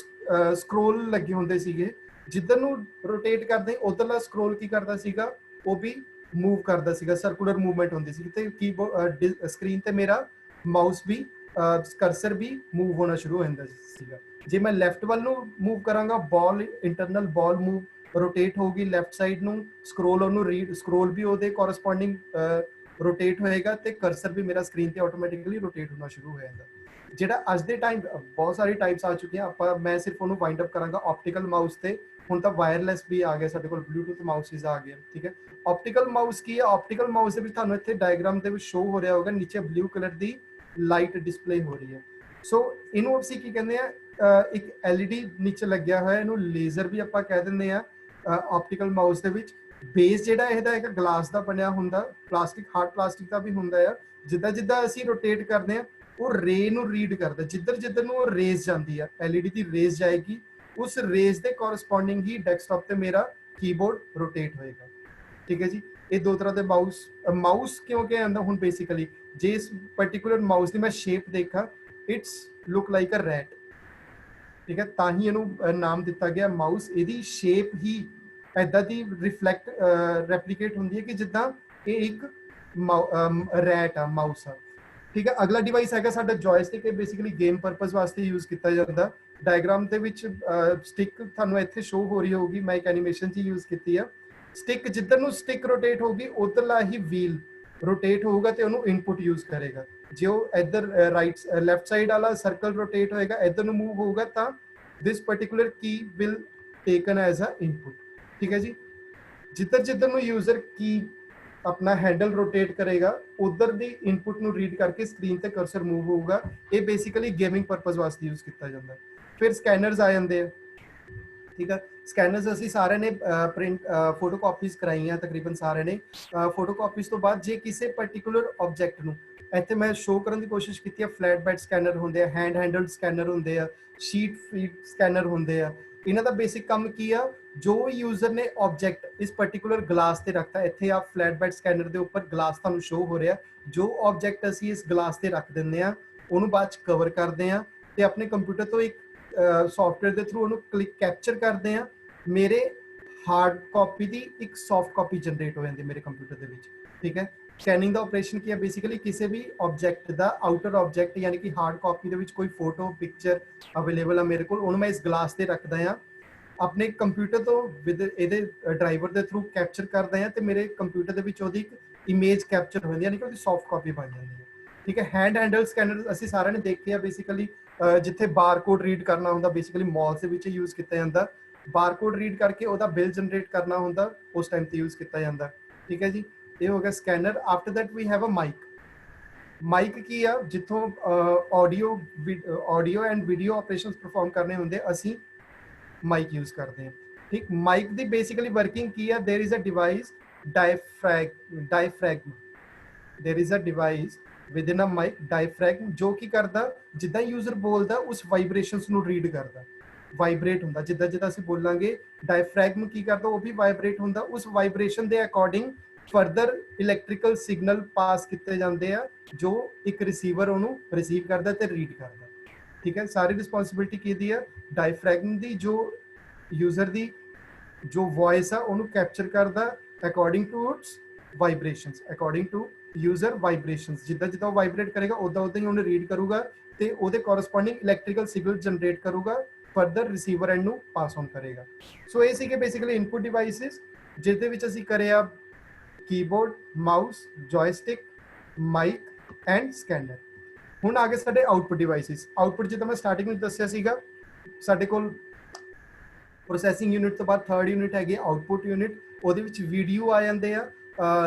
ਸਕਰੋਲ ਲੱਗੇ ਹੁੰਦੇ ਸੀਗੇ। ਜਿੱਧਰ ਨੂੰ ਰੋਟੇਟ ਕਰਦੇ ਉਧਰਲਾ ਸਕਰੋਲ ਕੀ ਕਰਦਾ ਸੀਗਾ, ਉਹ ਵੀ मूव करता सीगा, सर्कुलर मूवमेंट होंदी सी ते कीबोर्ड स्क्रीन ते मेरा माउस भी कर्सर भी मूव होना शुरू हो जाता सीगा। जे मैं लैफ्ट वाल नूं मूव करांगा, ball internal ball move rotate होगी लैफ्ट साइड नूं, स्क्रोल ओनू रीड स्क्रोल भी ओदे कोरस्पोंडिंग रोटेट होएगा ते कर्सर भी मेरा स्क्रीन ते ऑटोमैटिकली रोटेट होना शुरू हो जाता। ਜਿਹੜਾ ਅੱਜ ਦੇ ਟਾਈਮ ਬਹੁਤ ਸਾਰੀ ਟਾਈਪਸ ਆ ਚੁੱਕੀਆਂ, ਆਪਾਂ ਮੈਂ ਸਿਰਫ ਉਹਨੂੰ ਵਾਈਂਡ ਅਪ ਕਰਾਂਗਾ ਆਪਟੀਕਲ ਮਾਊਸ ਤੇ। ਹੁਣ ਤਾਂ ਵਾਇਰਲੈਸ ਵੀ ਆ ਗਿਆ ਸਾਡੇ ਕੋਲ, ਬਲੂਟੂਥ ਮਾਊਸਿਸ ਆ ਗਏ, ਠੀਕ ਹੈ। ਆਪਟੀਕਲ ਮਾਊਸ ਕੀ ਹੈ, ਆਪਟੀਕਲ ਮਾਊਸ ਦੇ ਵਿੱਚ ਤੁਹਾਨੂੰ ਇੱਥੇ ਡਾਇਗਰਾਮ ਦੇ ਵਿੱਚ ਸ਼ੋ ਹੋ ਰਿਹਾ ਹੋਗਾ, ਨੀਚੇ ਬਲੂ ਕਲਰ ਦੀ ਲਾਈਟ ਡਿਸਪਲੇ ਹੋ ਰਹੀ ਹੈ। ਸੋ ਇਹਨੂੰ ਅਸੀਂ ਕੀ ਕਹਿੰਦੇ ਆ, ਇੱਕ LED ਨੀਚੇ ਲੱਗਿਆ ਹੋਇਆ, ਇਹਨੂੰ ਲੇਜ਼ਰ ਵੀ ਆਪਾਂ ਕਹਿ ਦਿੰਦੇ ਆ ਆਪਟੀਕਲ ਮਾਊਸ ਦੇ ਵਿੱਚ। ਬੇਸ ਜਿਹੜਾ ਇਹਦਾ ਇੱਕ ਗਲਾਸ ਦਾ ਬਣਿਆ ਹੁੰਦਾ, ਪਲਾਸਟਿਕ, ਹਾਰਡ ਪਲਾਸਟਿਕ ਦਾ ਵੀ ਹੁੰਦਾ ਆ। ਜਿੱਦਾਂ ਜਿੱਦਾਂ ਅਸੀਂ ਰੋਟੇਟ ਕਰਦੇ ਆ, ਉਹ ਰੇ ਨੂੰ ਰੀਡ ਕਰਦਾ, ਜਿੱਧਰ ਜਿੱਧਰ ਨੂੰ ਉਹ ਰੇਜ਼ ਜਾਂਦੀ ਆ, LED ਦੀ ਰੇਜ਼ ਜਾਏਗੀ, ਉਸ ਰੇਜ਼ ਦੇ ਕੋਰਸਪੋਂਡਿੰਗ ਹੀ ਡੈਸਕਟਾਪ ਤੇ ਮੇਰਾ ਕੀਬੋਰਡ ਰੋਟੇਟ ਹੋਏਗਾ, ਠੀਕ ਹੈ ਜੀ। ਇਹ ਦੋ ਤਰ੍ਹਾਂ ਦੇ ਮਾਊਸ ਕਿਉਂ ਕਿਹਾ ਜਾਂਦਾ ਹੁਣ ਬੇਸਿਕਲੀ, ਜੇ ਇਸ ਪਰਟੀਕੂਲਰ ਮਾਊਸ ਦੀ ਮੈਂ ਸ਼ੇਪ ਦੇਖਾਂ, it's look like a rat, ਠੀਕ ਹੈ, ਤਾਂ ਹੀ ਇਹਨੂੰ ਨਾਮ ਦਿੱਤਾ ਗਿਆ ਮਾਊਸ। ਇਹਦੀ ਸ਼ੇਪ ਹੀ ਐਦਾਂ ਦੀ ਰੈਪਲੀਕੇਟ ਹੁੰਦੀ ਹੈ ਕਿ ਜਿੱਦਾਂ ਇਹ ਇੱਕ ਰੈਟ ਆ, ਮਾਊਸ ਆ। ਠੀਕ ਹੈ, ਅਗਲਾ ਡਿਵਾਈਸ ਹੈਗਾ ਸਾਡਾ ਜੋਇਸਟਿਕ। ਇਹ ਬੇਸਿਕਲੀ ਗੇਮ ਪਰਪਸ ਵਾਸਤੇ ਯੂਜ਼ ਕੀਤਾ ਜਾਂਦਾ। ਡਾਇਗਰਾਮ ਦੇ ਵਿੱਚ ਸਟਿਕ ਤੁਹਾਨੂੰ ਇੱਥੇ ਸ਼ੋ ਹੋ ਰਹੀ ਹੋਊਗੀ, ਮੈਂ ਇੱਕ ਐਨੀਮੇਸ਼ਨ 'ਚ ਯੂਜ਼ ਕੀਤੀ ਆ। ਸਟਿਕ ਜਿੱਧਰ ਨੂੰ ਸਟਿਕ ਰੋਟੇਟ ਹੋਊਗੀ ਉਧਰਲਾ ਹੀ ਵੀਲ ਰੋਟੇਟ ਹੋਊਗਾ ਤੇ ਉਹਨੂੰ ਇਨਪੁਟ ਯੂਜ਼ ਕਰੇਗਾ। ਜੇ ਉਹ ਇੱਧਰ ਲੈਫਟ ਸਾਈਡ ਵਾਲਾ ਸਰਕਲ ਰੋਟੇਟ ਹੋਏਗਾ, ਇੱਧਰ ਨੂੰ ਮੂਵ ਹੋਊਗਾ, ਤਾਂ this particular key will taken as a input। ठीक है जी, जिधर जिधर ਨੂੰ यूजर की अपना हैंडल रोटेट करेगा उधर ਦੀ ਇਨਪੁਟ ਨੂੰ ਰੀਡ ਕਰਕੇ ਸਕਰੀਨ ਤੇ ਕਰਸਰ ਮੂਵ ਹੋਊਗਾ। ਇਹ ਬੇਸਿਕਲੀ ਗੇਮਿੰਗ ਪਰਪਸ ਵਾਸਤੇ ਯੂਜ਼ ਕੀਤਾ ਜਾਂਦਾ। ਫਿਰ ਸਕੈਨਰਸ ਆ ਜਾਂਦੇ ਆ। ਠੀਕ ਹੈ, ਸਕੈਨਰਸ ਅਸੀਂ ਸਾਰਿਆਂ ਨੇ ਪ੍ਰਿੰਟ ਫੋਟੋ ਕਾਪੀਜ਼ ਕਰਾਈਆਂ, ਤਕਰੀਬਨ ਸਾਰਿਆਂ ਨੇ। ਫੋਟੋ ਕਾਪੀਜ਼ ਤੋਂ ਬਾਅਦ ਜੇ ਕਿਸੇ ਪਾਰਟਿਕੂਲਰ ਆਬਜੈਕਟ ਨੂੰ, ਇੱਥੇ ਮੈਂ ਸ਼ੋ ਕਰਨ ਦੀ ਕੋਸ਼ਿਸ਼ ਕੀਤੀ ਹੈ, ਫਲੈਟ ਬੈਡ ਸਕੈਨਰ ਹੁੰਦੇ ਆ, ਹੈਂਡਲਡ ਸਕੈਨਰ ਹੁੰਦੇ ਆ, ਸ਼ੀਟ ਫੀਟ ਸਕੈਨਰ ਹੁੰਦੇ ਆ। ਇਹਨਾਂ ਦਾ ਬੇਸਿਕ ਕੰਮ ਕੀ ਆ, ਜੋ ਯੂਜ਼ਰ ਨੇ ਆਬਜੈਕਟ ਇਸ ਪਾਰਟਿਕੂਲਰ ਗਲਾਸ ਤੇ ਰੱਖਤਾ, ਇੱਥੇ ਆ ਫਲੈਟ ਬੈਡ ਸਕੈਨਰ ਦੇ ਉੱਪਰ ਗਲਾਸ ਤੁਹਾਨੂੰ ਸ਼ੋ ਹੋ ਰਿਹਾ, ਜੋ ਆਬਜੈਕਟ ਅਸੀਂ ਇਸ ਗਲਾਸ ਤੇ ਰੱਖ ਦਿੰਦੇ ਆ, ਉਹਨੂੰ ਬਾਅਦ ਚ ਕਵਰ ਕਰਦੇ ਆ ਤੇ ਆਪਣੇ ਕੰਪਿਊਟਰ ਤੋਂ ਇੱਕ ਸੌਫਟਵੇਅਰ ਦੇ ਥਰੂ ਉਹਨੂੰ ਕੈਪਚਰ ਕਰਦੇ ਆ। ਮੇਰੇ ਹਾਰਡ ਕਾਪੀ ਦੀ ਇੱਕ ਸੌਫਟ ਕਾਪੀ ਜਨਰੇਟ ਹੋ ਜਾਂਦੀ ਮੇਰੇ ਕੰਪਿਊਟਰ ਦੇ ਵਿੱਚ। ਠੀਕ ਹੈ, ਸਕੈਨਿੰਗ ਦਾ ਆਪਰੇਸ਼ਨ ਕੀ ਹੈ, ਬੇਸਿਕਲੀ ਕਿਸੇ ਵੀ ਆਬਜੈਕਟ ਦਾ ਆਊਟਰ ਆਬਜੈਕਟ ਯਾਨੀ ਕਿ ਹਾਰਡ ਕਾਪੀ ਦੇ ਵਿੱਚ ਕੋਈ ਫੋਟੋ ਪਿਕਚਰ ਅਵੇਲੇਬਲ ਆ ਮੇਰੇ ਕੋਲ, ਉਹਨੂੰ ਮੈਂ ਇਸ ਗਲਾਸ ਤੇ ਰੱਖਦਾ ਆ, ਆਪਣੇ ਕੰਪਿਊਟਰ ਤੋਂ ਵਿਦ ਇਹਦੇ ਡਰਾਈਵਰ ਦੇ ਥਰੂ ਕੈਪਚਰ ਕਰਦਾ ਆ ਤੇ ਮੇਰੇ ਕੰਪਿਊਟਰ ਦੇ ਵਿੱਚ ਉਹਦੀ ਇੱਕ ਇਮੇਜ ਕੈਪਚਰ ਹੋ ਜਾਂਦੀ ਹੈ, ਯਾਨੀ ਕਿ ਉਹਦੀ ਸੌਫਟ ਕਾਪੀ ਬਣ ਜਾਂਦੀ ਹੈ। ਠੀਕ ਹੈ, ਹੈਂਡਲ ਸਕੈਨਰ ਅਸੀਂ ਸਾਰਿਆਂ ਨੇ ਦੇਖੇ ਆ, ਬੇਸਿਕਲੀ ਜਿੱਥੇ ਬਾਰਕੋਡ ਰੀਡ ਕਰਨਾ ਹੁੰਦਾ, ਬੇਸਿਕਲੀ ਮਾਲਸ ਦੇ ਵਿੱਚ ਯੂਜ਼ ਕੀਤਾ ਜਾਂਦਾ। ਬਾਰਕੋਡ ਰੀਡ ਕਰਕੇ ਉਹਦਾ ਬਿੱਲ ਜਨਰੇਟ ਕਰਨਾ ਹੁੰਦਾ, ਉਸ ਟਾਈਮ ਤੇ ਯੂਜ਼ ਕੀਤਾ ਜਾਂਦਾ। ਠੀਕ ਹੈ ਜੀ, ਇਹ ਹੋ ਗਿਆ scanner. After that we have a mic. Mic ਕੀ ਆ, ਜਿੱਥੋਂ audio and video operations perform ਕਰਨੇ ਹੁੰਦੇ, ਅਸੀਂ ਮਾਈਕ ਯੂਜ਼ ਕਰਦੇ ਹਾਂ। ਠੀਕ, ਮਾਈਕ ਦੀ ਬੇਸਿਕਲੀ ਵਰਕਿੰਗ ਕੀ ਆ, there is a device diaphragm. There is a device within a mic diaphragm, जो की करदा जिद्दां यूजर बोलदा उस वाइब्रेशंस ਨੂੰ ਰੀਡ ਕਰਦਾ, ਵਾਈਬ੍ਰੇਟ ਹੁੰਦਾ ਜਿੱਦਾਂ ਜਿੱਦਾਂ ਅਸੀਂ ਬੋਲਾਂਗੇ। ਡਾਇਫ੍ਰੈਗਮ ਕੀ ਕਰਦਾ, ਉਹ ਵੀ ਵਾਈਬ੍ਰੇਟ ਹੁੰਦਾ, ਉਸ ਵਾਈਬ੍ਰੇਸ਼ਨ ਦੇ ਅਕੋਰਡਿੰਗ ਫਰਦਰ ਇਲੈਕਟ੍ਰੀਕਲ ਸਿਗਨਲ ਪਾਸ ਕੀਤੇ ਜਾਂਦੇ ਆ, ਜੋ ਇੱਕ ਰਿਸੀਵਰ ਉਹਨੂੰ ਰਿਸੀਵ ਕਰਦਾ ਤੇ ਰੀਡ ਕਰਦਾ। ਠੀਕ ਹੈ, ਸਾਰੀ ਰਿਸਪੌਂਸਿਬਿਲਿਟੀ ਕਿਹਦੀ ਆ, ਡਾਇਫ੍ਰੈਗਮ ਦੀ, ਜੋ ਯੂਜ਼ਰ ਦੀ ਜੋ ਵੌਇਸ ਆ ਉਹਨੂੰ ਕੈਪਚਰ ਕਰਦਾ according to its vibrations, according to user vibrations. ਜਿੱਦਾਂ ਜਿੱਦਾਂ ਉਹ ਵਾਈਬ੍ਰੇਟ ਕਰੇਗਾ ਉਦਾਂ ਉਦਾਂ ਹੀ ਉਹਨੂੰ ਰੀਡ ਕਰੂਗਾ ਤੇ ਉਹਦੇ ਕੋਰਸਪੋਂਡਿੰਗ ਇਲੈਕਟ੍ਰੀਕਲ ਸਿਗਨਲ ਜਨਰੇਟ ਕਰੂਗਾ, ਫਰਦਰ ਰਿਸੀਵਰ ਐਂਡ ਨੂੰ ਪਾਸ ਔਨ ਕਰੇਗਾ। ਸੋ ਇਹ ਸੀਗੇ ਬੇਸਿਕਲੀ ਇਨਪੁਟ ਡਿਵਾਈਸਿਸ, ਜਿਹਦੇ ਵਿੱਚ ਅਸੀਂ ਕਰਿਆ keyboard, mouse, joystick, mic and scanner. ਹੁਣ ਆ ਗਏ ਸਾਡੇ ਆਊਟਪੁੱਟ ਡਿਵਾਈਸਿਸ। ਆਊਟਪੁੱਟ ਜਿੱਦਾਂ ਮੈਂ ਸਟਾਰਟਿੰਗ ਵਿੱਚ ਦੱਸਿਆ ਸੀਗਾ, ਸਾਡੇ ਕੋਲ ਪ੍ਰੋਸੈਸਿੰਗ ਯੂਨਿਟ ਤੋਂ ਬਾਅਦ ਥਰਡ ਯੂਨਿਟ ਹੈਗੀ ਆਊਟਪੁੱਟ ਯੂਨਿਟ। ਉਹਦੇ ਵਿੱਚ ਵੀਡੀਓ ਆ ਜਾਂਦੇ ਆ।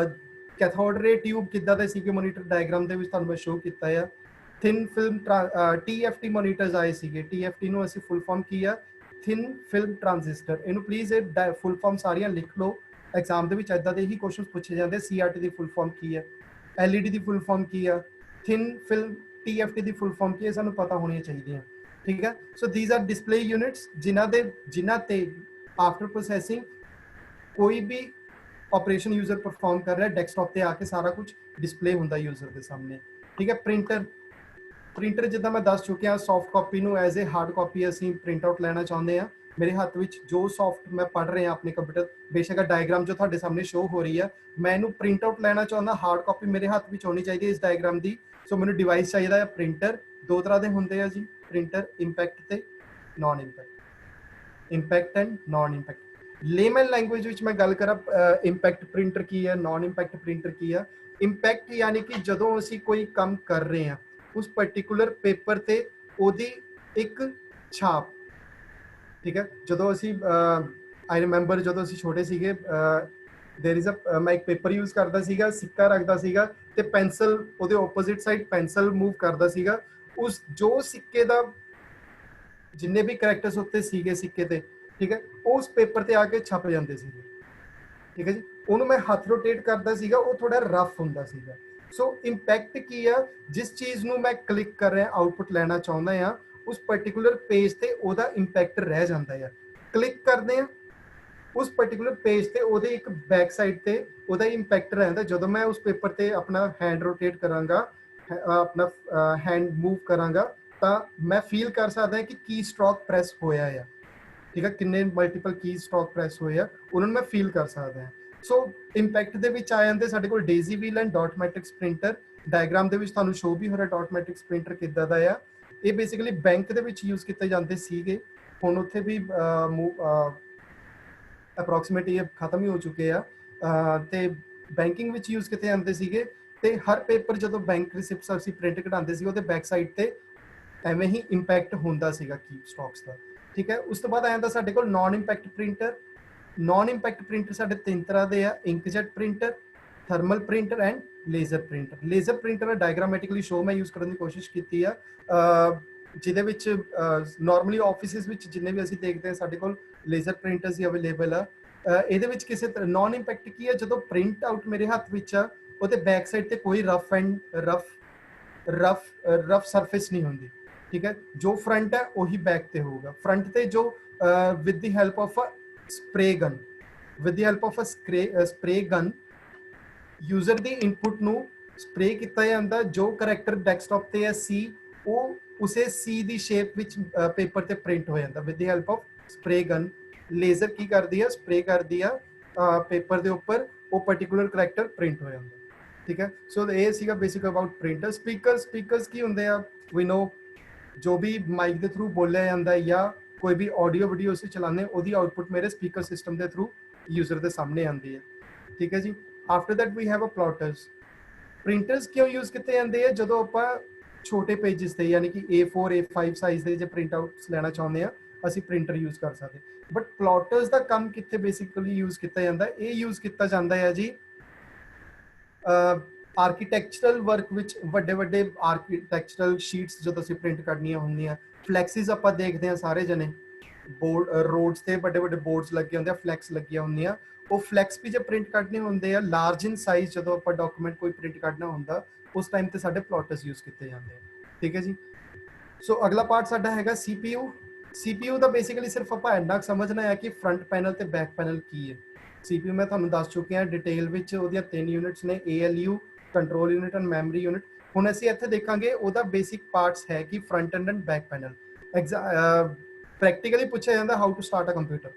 ਕੈਥੋਡ ਰੇ ਟਿਊਬ ਕਿੱਦਾਂ ਦੇ ਸੀਗੇ ਮੋਨੀਟਰ, ਡਾਇਗਰਾਮ ਦੇ ਵਿੱਚ ਤੁਹਾਨੂੰ ਮੈਂ ਸ਼ੋ ਕੀਤਾ ਆ। ਥਿਨ ਫਿਲਮ TFT ਮੋਨੀਟਰਸ ਆਏ ਸੀਗੇ। TFT ਨੂੰ ਅਸੀਂ ਫੁੱਲ ਫਾਰਮ ਕੀ ਆ, ਥਿਨ ਫਿਲਮ ਟ੍ਰਾਂਜ਼ਿਸਟਰ। ਇਹਨੂੰ ਪਲੀਜ਼ ਇਹ ਫੁੱਲ ਫਾਰਮ ਸਾਰੀਆਂ ਲਿਖ ਲਓ, ਐਗਜ਼ਾਮ ਦੇ ਵਿੱਚ ਇੱਦਾਂ ਦੇ ਹੀ ਕੁਐਸਚਨ ਪੁੱਛੇ ਜਾਂਦੇ। CRT ਦੀ ਫੁੱਲ ਫਾਰਮ ਕੀ ਹੈ, LED ਦੀ ਫੁੱਲ ਫਾਰਮ ਕੀ ਆ, ਥਿਨ ਫਿਲਮ TFT ਦੀ ਫੁੱਲ ਫਾਰਮ ਕੀ ਹੈ, ਸਾਨੂੰ ਪਤਾ ਹੋਣੀਆਂ ਚਾਹੀਦੀਆਂ। ਠੀਕ ਹੈ, ਸੋ ਥੀਸ ਆਰ ਡਿਸਪਲੇ ਯੂਨਿਟਸ, ਜਿਨ੍ਹਾਂ ਤੇ ਆਫਟਰ ਪ੍ਰੋਸੈਸਿੰਗ ਕੋਈ ਵੀ ਆਪਰੇਸ਼ਨ ਯੂਜ਼ਰ ਪਰਫਾਰਮ ਕਰ ਰਿਹਾ, ਡੈਸਕਟਾਪ ਤੇ ਆ ਕੇ ਸਾਰਾ ਕੁਝ ਡਿਸਪਲੇ ਹੁੰਦਾ ਯੂਜ਼ਰ ਦੇ ਸਾਹਮਣੇ। ਠੀਕ ਹੈ, ਪ੍ਰਿੰਟਰ ਜਿੱਦਾਂ ਮੈਂ ਦੱਸ ਚੁੱਕਿਆ, ਸੌਫਟ ਕਾਪੀ ਨੂੰ ਐਜ਼ ਏ ਹਾਰਡ ਕਾਪੀ ਅਸੀਂ ਪ੍ਰਿੰਟ ਆਊਟ ਲੈਣਾ ਚਾਹੁੰਦੇ ਹਾਂ। ਮੇਰੇ ਹੱਥ ਵਿੱਚ ਜੋ ਸੌਫਟ ਮੈਂ ਪੜ੍ਹ ਰਿਹਾ ਆਪਣੇ ਕੰਪਿਊਟਰ, ਬੇਸ਼ੱਕ ਡਾਇਗਰਾਮ ਜੋ ਤੁਹਾਡੇ ਸਾਹਮਣੇ ਸ਼ੋ ਹੋ ਰਹੀ ਹੈ, ਮੈਂ ਇਹਨੂੰ ਪ੍ਰਿੰਟ ਆਊਟ ਲੈਣਾ ਚਾਹੁੰਦਾ। ਹਾਰਡ ਕਾਪੀ ਮੇਰੇ ਹੱਥ ਵਿੱਚ ਹੋਣੀ ਚਾਹੀਦੀ ਹੈ ਇਸ ਡਾਇਗਰਾਮ ਦੀ। ਸੋ ਮੈਨੂੰ ਡਿਵਾਈਸ ਚਾਹੀਦਾ ਹੈ ਪ੍ਰਿੰਟਰ। ਦੋ ਤਰ੍ਹਾਂ ਦੇ ਹੁੰਦੇ ਆ ਜੀ ਪ੍ਰਿੰਟਰ, ਇੰਪੈਕਟ ਤੇ non impact. Impact and non impact. Layman language ਵਿੱਚ ਮੈਂ ਗੱਲ ਕਰਾਂ, ਇੰਪੈਕਟ ਪ੍ਰਿੰਟਰ ਕੀ ਹੈ, ਨਾਨ ਇੰਪੈਕਟ ਪ੍ਰਿੰਟਰ ਕੀ ਆ। ਇੰਪੈਕਟ ਯਾਨੀ ਕਿ ਜਦੋਂ ਅਸੀਂ ਕੋਈ ਕੰਮ ਕਰ ਰਹੇ ਹਾਂ, ਉਸ ਪਾਰਟਿਕੂਲਰ ਪੇਪਰ ਤੇ ਉਹਦੀ ਇੱਕ ਛਾਪ। ਠੀਕ ਹੈ, ਜਦੋਂ ਅਸੀਂ ਆਈ ਰਿਮੈਂਬਰ ਜਦੋਂ ਅਸੀਂ ਛੋਟੇ ਸੀਗੇ, ਦੇਰ ਇਜ਼ ਅ ਮੈਂ ਇੱਕ ਪੇਪਰ ਯੂਜ਼ ਕਰਦਾ ਸੀਗਾ, ਸਿੱਕਾ ਰੱਖਦਾ ਸੀਗਾ ਤੇ ਪੈਨਸਲ ਉਹਦੇ ਆਪੋਜ਼ਿਟ ਸਾਈਡ ਪੈਨਸਲ ਮੂਵ ਕਰਦਾ ਸੀਗਾ। ਉਸ ਜੋ ਸਿੱਕੇ ਦਾ ਜਿੰਨੇ ਵੀ ਕਰੈਕਟਰਸ ਉੱਤੇ ਸੀਗੇ ਸਿੱਕੇ ਤੇ, ਠੀਕ ਹੈ, ਉਸ ਪੇਪਰ ਤੇ ਆ ਕੇ ਛਪ ਜਾਂਦੇ ਸੀਗੇ। ਠੀਕ ਹੈ ਜੀ, ਉਹਨੂੰ ਮੈਂ ਹੱਥ ਰੋਟੇਟ ਕਰਦਾ ਸੀਗਾ, ਉਹ ਥੋੜਾ ਰਫ ਹੁੰਦਾ ਸੀਗਾ। ਸੋ ਇੰਪੈਕਟ ਕੀ ਆ, ਜਿਸ ਚੀਜ਼ ਨੂੰ ਮੈਂ ਕਲਿੱਕ ਕਰ ਰਿਹਾ, ਆਊਟਪੁੱਟ ਲੈਣਾ ਚਾਹੁੰਦਾ ਆ, ਉਸ ਪਾਰਟਿਕੂਲਰ ਪੇਜ ਤੇ ਉਹਦਾ ਇੰਪੈਕਟ ਰਹਿ ਜਾਂਦਾ ਆ। ਕਲਿੱਕ ਕਰਦੇ ਆ ਉਸ ਪਾਰਟਿਕੂਲਰ ਪੇਜ ਤੇ, ਉਹਦੇ ਇੱਕ ਬੈਕ ਸਾਈਡ ਤੇ ਉਹਦਾ ਇੰਪੈਕਟ ਰਹਿੰਦਾ। ਜਦੋਂ ਮੈਂ ਉਸ ਪੇਪਰ ਤੇ ਆਪਣਾ ਹੈਂਡ ਰੋਟੇਟ ਕਰਾਂਗਾ, ਆਪਣਾ ਹੈਂਡ ਮੂਵ ਕਰਾਂਗਾ, ਤਾਂ ਮੈਂ ਫੀਲ ਕਰ ਸਕਦਾ ਕਿ ਕੀ ਸਟ੍ਰੋਕ ਪ੍ਰੈਸ ਹੋਇਆ ਆ, ਠੀਕ ਹੈ, ਕਿੰਨੇ ਮਲਟੀਪਲ ਕੀ ਸਟ੍ਰੋਕ ਪ੍ਰੈਸ ਹੋਏ ਆ, ਉਹਨਾਂ ਨੂੰ ਮੈਂ ਫੀਲ ਕਰ ਸਕਦਾ ਹਾਂ। ਸੋ ਇੰਪੈਕਟ ਦੇ ਵਿੱਚ ਆ ਜਾਂਦੇ ਸਾਡੇ ਕੋਲ daisy wheel and dot matrix printer. Diagram ਦੇ ਵਿੱਚ ਤੁਹਾਨੂੰ ਸ਼ੋ ਵੀ ਹੋ ਰਿਹਾ ਡਾਟ ਮੈਟ੍ਰਿਕਸ ਪ੍ਰਿੰਟਰ ਕਿੱਦਾਂ ਦਾ ਆ। ਇਹ ਬੇਸਿਕਲੀ ਬੈਂਕ ਦੇ ਵਿੱਚ ਯੂਜ਼ ਕੀਤੇ ਜਾਂਦੇ ਸੀਗੇ, ਹੁਣ ਉੱਥੇ ਵੀ ਅਪਰੋਕਸੀਮੇਟਲੀ ਇਹ ਖਤਮ ਹੀ ਹੋ ਚੁੱਕੇ ਆ, ਤੇ ਬੈਂਕਿੰਗ ਵਿੱਚ ਯੂਜ਼ ਕੀਤੇ ਜਾਂਦੇ ਸੀਗੇ। ਤੇ ਹਰ ਪੇਪਰ ਜਦੋਂ ਬੈਂਕ ਰਿਸਿਪਟਸ ਅਸੀਂ ਪ੍ਰਿੰਟ ਕਢਾਉਂਦੇ ਸੀ ਉਹਦੇ ਬੈਕ ਸਾਈਡ ਤੇ ਐਵੇਂ ਹੀ ਇੰਪੈਕਟ ਹੁੰਦਾ ਸੀਗਾ ਕੀ ਸਟ੍ਰੋਕਸ ਦਾ, ਠੀਕ ਹੈ। ਉਸ ਤੋਂ ਬਾਅਦ ਆ ਜਾਂਦਾ ਸਾਡੇ ਕੋਲ non impact printer. Non impact printer ਸਾਡੇ 3 ਤਰ੍ਹਾਂ ਦੇ ਆ, inkjet printer, thermal printer and laser printer. Laser printer diagrammatically show ਮੈਂ ਯੂਜ਼ ਕਰਨ ਦੀ ਕੋਸ਼ਿਸ਼ ਕੀਤੀ ਆ, ਜਿਹਦੇ ਵਿੱਚ ਨਾਰਮਲੀ ਆਫਿਸਿਸ ਵਿੱਚ ਜਿੰਨੇ ਵੀ ਅਸੀਂ ਦੇਖਦੇ ਹਾਂ ਸਾਡੇ ਕੋਲ ਲੇਜ਼ਰ ਪ੍ਰਿੰਟਰਸ ਹੀ ਅਵੇਲੇਬਲ ਆ। ਇਹਦੇ ਵਿੱਚ ਕਿਸੇ ਤਰ੍ਹਾਂ ਨਾਨ ਇੰਪੈਕਟ ਕੀ ਹੈ, ਜਦੋਂ ਪ੍ਰਿੰਟ ਆਊਟ ਮੇਰੇ ਹੱਥ ਵਿੱਚ ਆ ਉਹਦੇ ਬੈਕ ਸਾਈਡ ਤੇ ਕੋਈ ਰਫ ਸਰਫੇਸ ਨਹੀਂ ਹੁੰਦੀ, ਠੀਕ ਹੈ। ਜੋ ਫਰੰਟ ਹੈ ਉਹੀ ਬੈਕ ਤੇ ਹੋਊਗਾ। ਫਰੰਟ ਤੇ ਜੋ with the help of a spray gun user ਦੀ ਇਨਪੁਟ ਨੂੰ ਸਪਰੇ ਕੀਤਾ ਜਾਂਦਾ। ਜੋ ਕਰੈਕਟਰ ਡੈਸਕਟਾਪ ਤੇ ਹੈ ਸੀ, ਉਹ ਉਸੇ ਸੀ ਦੀ ਸ਼ੇਪ ਵਿੱਚ ਪੇਪਰ ਤੇ ਪ੍ਰਿੰਟ ਹੋ ਜਾਂਦਾ with the help of spray gun. Laser ਕੀ ਕਰਦੀ ਹੈ, ਸਪਰੇ ਕਰਦੀ ਆ ਪੇਪਰ ਦੇ ਉੱਪਰ, ਉਹ ਪਾਰਟਿਕੂਲਰ ਕਰੈਕਟਰ ਪ੍ਰਿੰਟ ਹੋ ਜਾਂਦਾ, ਠੀਕ ਹੈ। ਸੋ ਇਹ ਸੀਗਾ ਬੇਸਿਕ ਅਬਾਊਟ ਪ੍ਰਿੰਟਰ। ਸਪੀਕਰਸ ਕੀ ਹੁੰਦੇ ਆ, ਵੀ ਨੋ ਜੋ ਵੀ ਮਾਈਕ ਦੇ ਥਰੂ ਬੋਲਿਆ ਜਾਂਦਾ ਜਾਂ ਕੋਈ ਵੀ ਆਡੀਓ ਵੀਡੀਓ ਅਸੀਂ ਚਲਾਉਂਦੇ ਉਹਦੀ ਆਊਟਪੁੱਟ ਮੇਰੇ ਸਪੀਕਰ ਸਿਸਟਮ ਦੇ ਥਰੂ ਯੂਜ਼ਰ ਦੇ ਸਾਹਮਣੇ ਆਉਂਦੀ ਹੈ, ਠੀਕ ਹੈ ਜੀ। After that we have a plotters. Printers ਕਿਉਂ ਯੂਜ਼ ਕੀਤੇ ਜਾਂਦੇ ਆ, ਜਦੋਂ ਆਪਾਂ ਛੋਟੇ ਪੇजेस ਤੇ ਯਾਨੀ ਕਿ A4 A5 ਸਾਈਜ਼ ਦੇ ਜੇ ਪ੍ਰਿੰਟ ਆਊਟਸ ਲੈਣਾ ਚਾਹੁੰਦੇ ਆ ਅਸੀਂ ਪ੍ਰਿੰਟਰ ਯੂਜ਼ ਕਰ ਸਕਦੇ। ਬਟ ਪਲੋਟਰਸ ਦਾ ਕੰਮ ਕਿੱਥੇ ਬੇਸਿਕਲੀ ਯੂਜ਼ ਕੀਤਾ ਜਾਂਦਾ, ਇਹ ਯੂਜ਼ ਕੀਤਾ ਜਾਂਦਾ ਹੈ ਜੀ ਆਰਕੀਟੈਕਚਰਲ ਵਰਕ ਵਿੱਚ। ਵੱਡੇ ਆਰਕੀਟੈਕਚਰਲ ਸ਼ੀਟਸ ਜਦੋਂ ਅਸੀਂ ਪ੍ਰਿੰਟ ਕਰਨੀਆਂ ਹੁੰਦੀਆਂ, ਫਲੈਕਸਿਸ ਆਪਾਂ ਦੇਖਦੇ ਹਾਂ ਸਾਰੇ ਜਣੇ ਬੋਰਡ ਰੋਡਸ ਤੇ ਵੱਡੇ ਬੋਰਡਸ ਲੱਗੇ ਹੁੰਦੇ ਆ, ਫਲੈਕਸ ਲੱਗੀਆਂ ਹੁੰਦੀਆਂ। ਉਹ ਫਲੈਕਸ ਵੀ ਜੇ ਪ੍ਰਿੰਟ ਕੱਢਣੇ ਹੁੰਦੇ ਆ ਲਾਰਜ ਇਨ ਸਾਈਜ਼, ਜਦੋਂ ਆਪਾਂ ਡਾਕੂਮੈਂਟ ਕੋਈ ਪ੍ਰਿੰਟ ਕੱਢਣਾ ਹੁੰਦਾ ਉਸ ਟਾਈਮ ਤੇ ਸਾਡੇ ਪਲੋਟਰਸ ਯੂਜ਼ ਕੀਤੇ ਜਾਂਦੇ ਆ, ਠੀਕ ਹੈ ਜੀ। ਸੋ ਅਗਲਾ ਪਾਰਟ ਸਾਡਾ ਹੈਗਾ CPU ਦਾ ਬੇਸਿਕਲੀ ਸਿਰਫ ਆਪਾਂ ਇੰਨਾ ਸਮਝਣਾ ਹੈ ਕਿ ਫਰੰਟ ਪੈਨਲ ਤੇ ਬੈਕ ਪੈਨਲ ਕੀ ਹੈ। CPU ਮੈਂ ਤੁਹਾਨੂੰ ਦੱਸ ਚੁੱਕਿਆ ਡਿਟੇਲ ਵਿੱਚ, ਉਹਦੀਆਂ 3 ਯੂਨਿਟਸ ਨੇ, ALU, control unit and memory unit. ਹੁਣ ਅਸੀਂ ਇੱਥੇ ਦੇਖਾਂਗੇ ਉਹਦਾ ਬੇਸਿਕ ਪਾਰਟਸ ਹੈ ਕਿ front end back panel. Practically ਪੁੱਛਿਆ ਜਾਂਦਾ how to start a computer,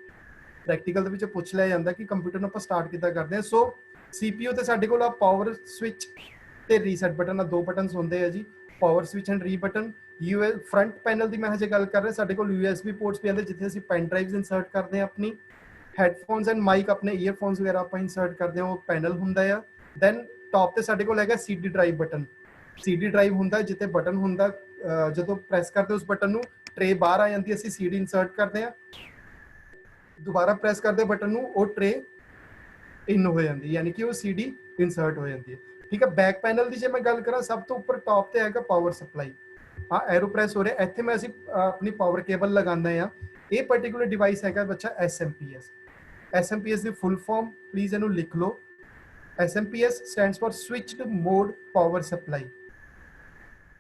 practical ਦੇ ਵਿੱਚ ਪੁੱਛ ਲਿਆ ਜਾਂਦਾ ਕਿ ਕੰਪਿਊਟਰ ਨੂੰ ਆਪਾਂ ਸਟਾਰਟ ਕਿੱਦਾਂ ਕਰਦੇ ਹਾਂ। ਸੋ CPU ਤੇ ਸਾਡੇ ਕੋਲ ਆ ਪਾਵਰ ਸਵਿਚ ਤੇ ਰੀਸੈਟ ਬਟਨ, ਆ 2 ਬਟਨਸ ਹੁੰਦੇ ਆ ਜੀ, ਪਾਵਰ ਸਵਿਚ ਐਂਡ ਰੀ ਬਟਨ। ਫਰੰਟ ਪੈਨਲ ਦੀ ਮੈਂ ਹਜੇ ਗੱਲ ਕਰ ਰਿਹਾ, ਸਾਡੇ ਕੋਲ USB ਪੋਰਟਸ ਵੀ ਆਉਂਦੇ ਜਿੱਥੇ ਅਸੀਂ ਪੈਨ ਡਰਾਈਵਸ ਇਨਸਰਟ ਕਰਦੇ ਹਾਂ ਆਪਣੀ, ਹੈਡਫੋਨਸ ਐਂਡ ਮਾਈਕ, ਆਪਣੇ ਈਅਰਫੋਨਸ ਵਗੈਰਾ ਆਪਾਂ ਇਨਸਰਟ ਕਰਦੇ ਹਾਂ, ਉਹ ਪੈਨਲ ਹੁੰਦਾ ਆ। ਦੈਨ ਟੌਪ ਤੇ ਸਾਡੇ ਕੋਲ ਹੈਗਾ CD drive button. CD drive ਹੁੰਦਾ ਜਿੱਥੇ ਬਟਨ ਹੁੰਦਾ, ਜਦੋਂ ਪ੍ਰੈਸ ਕਰਦੇ ਉਸ ਬਟਨ ਨੂੰ ਟਰੇ ਬਾਹਰ ਆ ਜਾਂਦੀ, ਅਸੀਂ CD ਇਨਸਰਟ ਕਰਦੇ ਹਾਂ, ਦੁਬਾਰਾ ਪ੍ਰੈਸ ਕਰਦੇ ਬਟਨ ਨੂੰ ਉਹ ਟਰੇ ਇਨ ਹੋ ਜਾਂਦੀ, ਯਾਨੀ ਕਿ ਉਹ CD ਇਨਸਰਟ ਹੋ ਜਾਂਦੀ ਹੈ, ਠੀਕ ਹੈ। ਬੈਕ ਪੈਨਲ ਦੀ ਜੇ ਮੈਂ ਗੱਲ ਕਰਾਂ, ਸਭ ਤੋਂ ਉੱਪਰ ਟੌਪ ਤੇ ਹੈਗਾ ਪਾਵਰ ਸਪਲਾਈ। ਹਾਂ ਐਰੋ ਪ੍ਰੈਸ ਹੋ ਰਿਹਾ, ਇੱਥੇ ਮੈਂ ਅਸੀਂ ਆਪਣੀ ਪਾਵਰ ਕੇਬਲ ਲਗਾਉਂਦੇ ਆ। ਇਹ ਪਾਰਟਿਕੂਲਰ ਡਿਵਾਈਸ ਹੈਗਾ ਬੱਚਾ SMP ਦੀ ਫੁੱਲ ਫਾਰਮ ਪਲੀਜ਼ ਇਹਨੂੰ ਲਿਖ ਲਓ। SMP stands for switched mode power supply.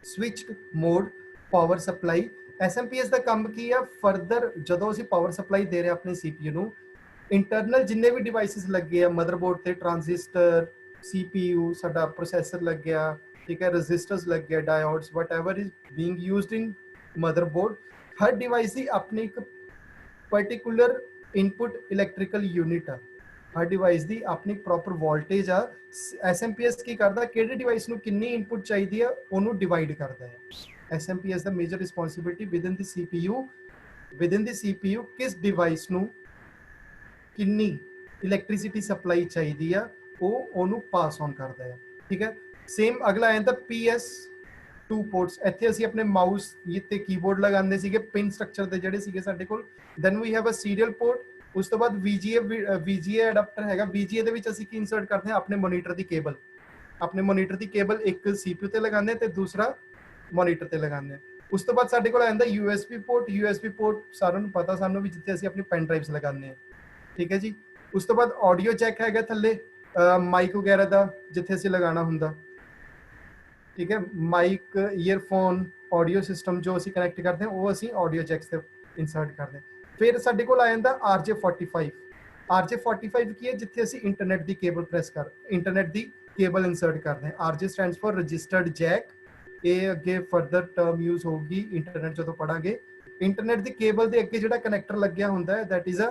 Switched mode power supply. SMP ਦਾ ਕੰਮ ਕੀ ਆ, ਫਰਦਰ ਜਦੋਂ ਅਸੀਂ ਪਾਵਰ ਸਪਲਾਈ ਦੇ ਰਹੇ ਆਪਣੇ CPU ਨੂੰ, ਇੰਟਰਨਲ ਜਿੰਨੇ ਵੀ ਡਿਵਾਈਸਿਸ ਲੱਗੇ ਆ ਮਦਰਬੋਰਡ ਤੇ, ਟ੍ਰਾਂਜ਼ਿਸਟਰ, CPU, ਸਾਡਾ ਪ੍ਰੋਸੈਸਰ ਲੱਗਿਆ, ठीक है, रजिस्टर्स लग गया, diodes, whatever is being used in motherboard, her device की अपनी एक पर्टिकुलर इनपुट इलेक्ट्रिकल यूनिट है, हर डिवाइस की अपनी प्रॉपर वोल्टेज आ। SMP की करता किहड़ी डिवाइस नूं कितनी इनपुट चाहिए है उन्होंने डिवाइड करता है। SMP दा major responsibility within the CPU किस डिवाइस नूं कितनी इलैक्ट्रिसिटी सप्लाई चाहिए है वो उन्होंने पास ऑन करता है, ठीक है। सेम अगला आ जाता PS2 पोर्ट्स। ਇੱਥੇ ਅਸੀਂ ਆਪਣੇ ਮਾਊਸ ਤੇ ਕੀਬੋਰਡ ਲਗਾਉਂਦੇ ਸੀਗੇ ਪਿਨ ਸਟਰਕਚਰ ਦੇ ਜਿਹੜੇ ਸੀਗੇ ਸਾਡੇ ਕੋਲ। Then we have a serial port. ਉਸ ਤੋਂ ਬਾਅਦ VGA ਅਡਾਪਟਰ ਹੈਗਾ। VGA ਦੇ ਵਿੱਚ ਅਸੀਂ ਕੀ ਇਨਸਰਟ ਕਰਦੇ ਹਾਂ, ਆਪਣੇ ਮੋਨੀਟਰ ਦੀ ਕੇਬਲ। ਆਪਣੇ ਮੋਨੀਟਰ ਦੀ ਕੇਬਲ ਇੱਕ CPU ਤੇ ਲਗਾਉਂਦੇ ਤੇ ਦੂਸਰਾ ਮੋਨੀਟਰ ਤੇ ਲਗਾਉਂਦੇ। ਉਸ ਤੋਂ ਬਾਅਦ ਸਾਡੇ ਕੋਲ ਆ ਜਾਂਦਾ USB ਪੋਰਟ ਸਾਰਿਆਂ ਨੂੰ ਪਤਾ ਸਾਨੂੰ ਵੀ, ਜਿੱਥੇ ਅਸੀਂ ਆਪਣੀ ਪੈਨ ਡਰਾਈਵਸ ਲਗਾਉਂਦੇ ਹਾਂ, ਠੀਕ ਹੈ ਜੀ। ਉਸ ਤੋਂ ਬਾਅਦ ਆਡੀਓ ਜੈਕ ਹੈਗਾ ਥੱਲੇ, ਮਾਈਕ ਵਗੈਰਾ ਦਾ ਜਿੱਥੇ ਅਸੀਂ ਲਗਾਉਣਾ ਹੁੰਦਾ, ठीक है। माइक, ईयरफोन, ऑडियो सिस्टम जो ਅਸੀਂ ਕਨੈਕਟ ਕਰਦੇ ਹਾਂ ਉਹ ਅਸੀਂ ਆਡੀਓ ਜੈਕਸ ਤੇ ਇਨਸਰਟ ਕਰਦੇ ਹਾਂ। ਫਿਰ ਸਾਡੇ ਕੋਲ ਆ ਜਾਂਦਾ RJ45 ਕੀ ਹੈ, ਜਿੱਥੇ ਅਸੀਂ ਇੰਟਰਨੈਟ ਦੀ ਕੇਬਲ ਇੰਟਰਨੈਟ ਦੀ ਕੇਬਲ ਇਨਸਰਟ ਕਰਦੇ ਹਾਂ। RJ stands for registered Jack ਇਹ ਅੱਗੇ ਫਰਦਰ ਟਰਮ ਯੂਜ਼ ਹੋਊਗੀ ਇੰਟਰਨੈਟ ਜਦੋਂ ਪੜਾਂਗੇ। ਇੰਟਰਨੈਟ ਦੀ ਕੇਬਲ ਦੇ ਅੱਗੇ ਜਿਹੜਾ ਕਨੈਕਟਰ ਲੱਗਿਆ ਹੁੰਦਾ ਹੈ that is a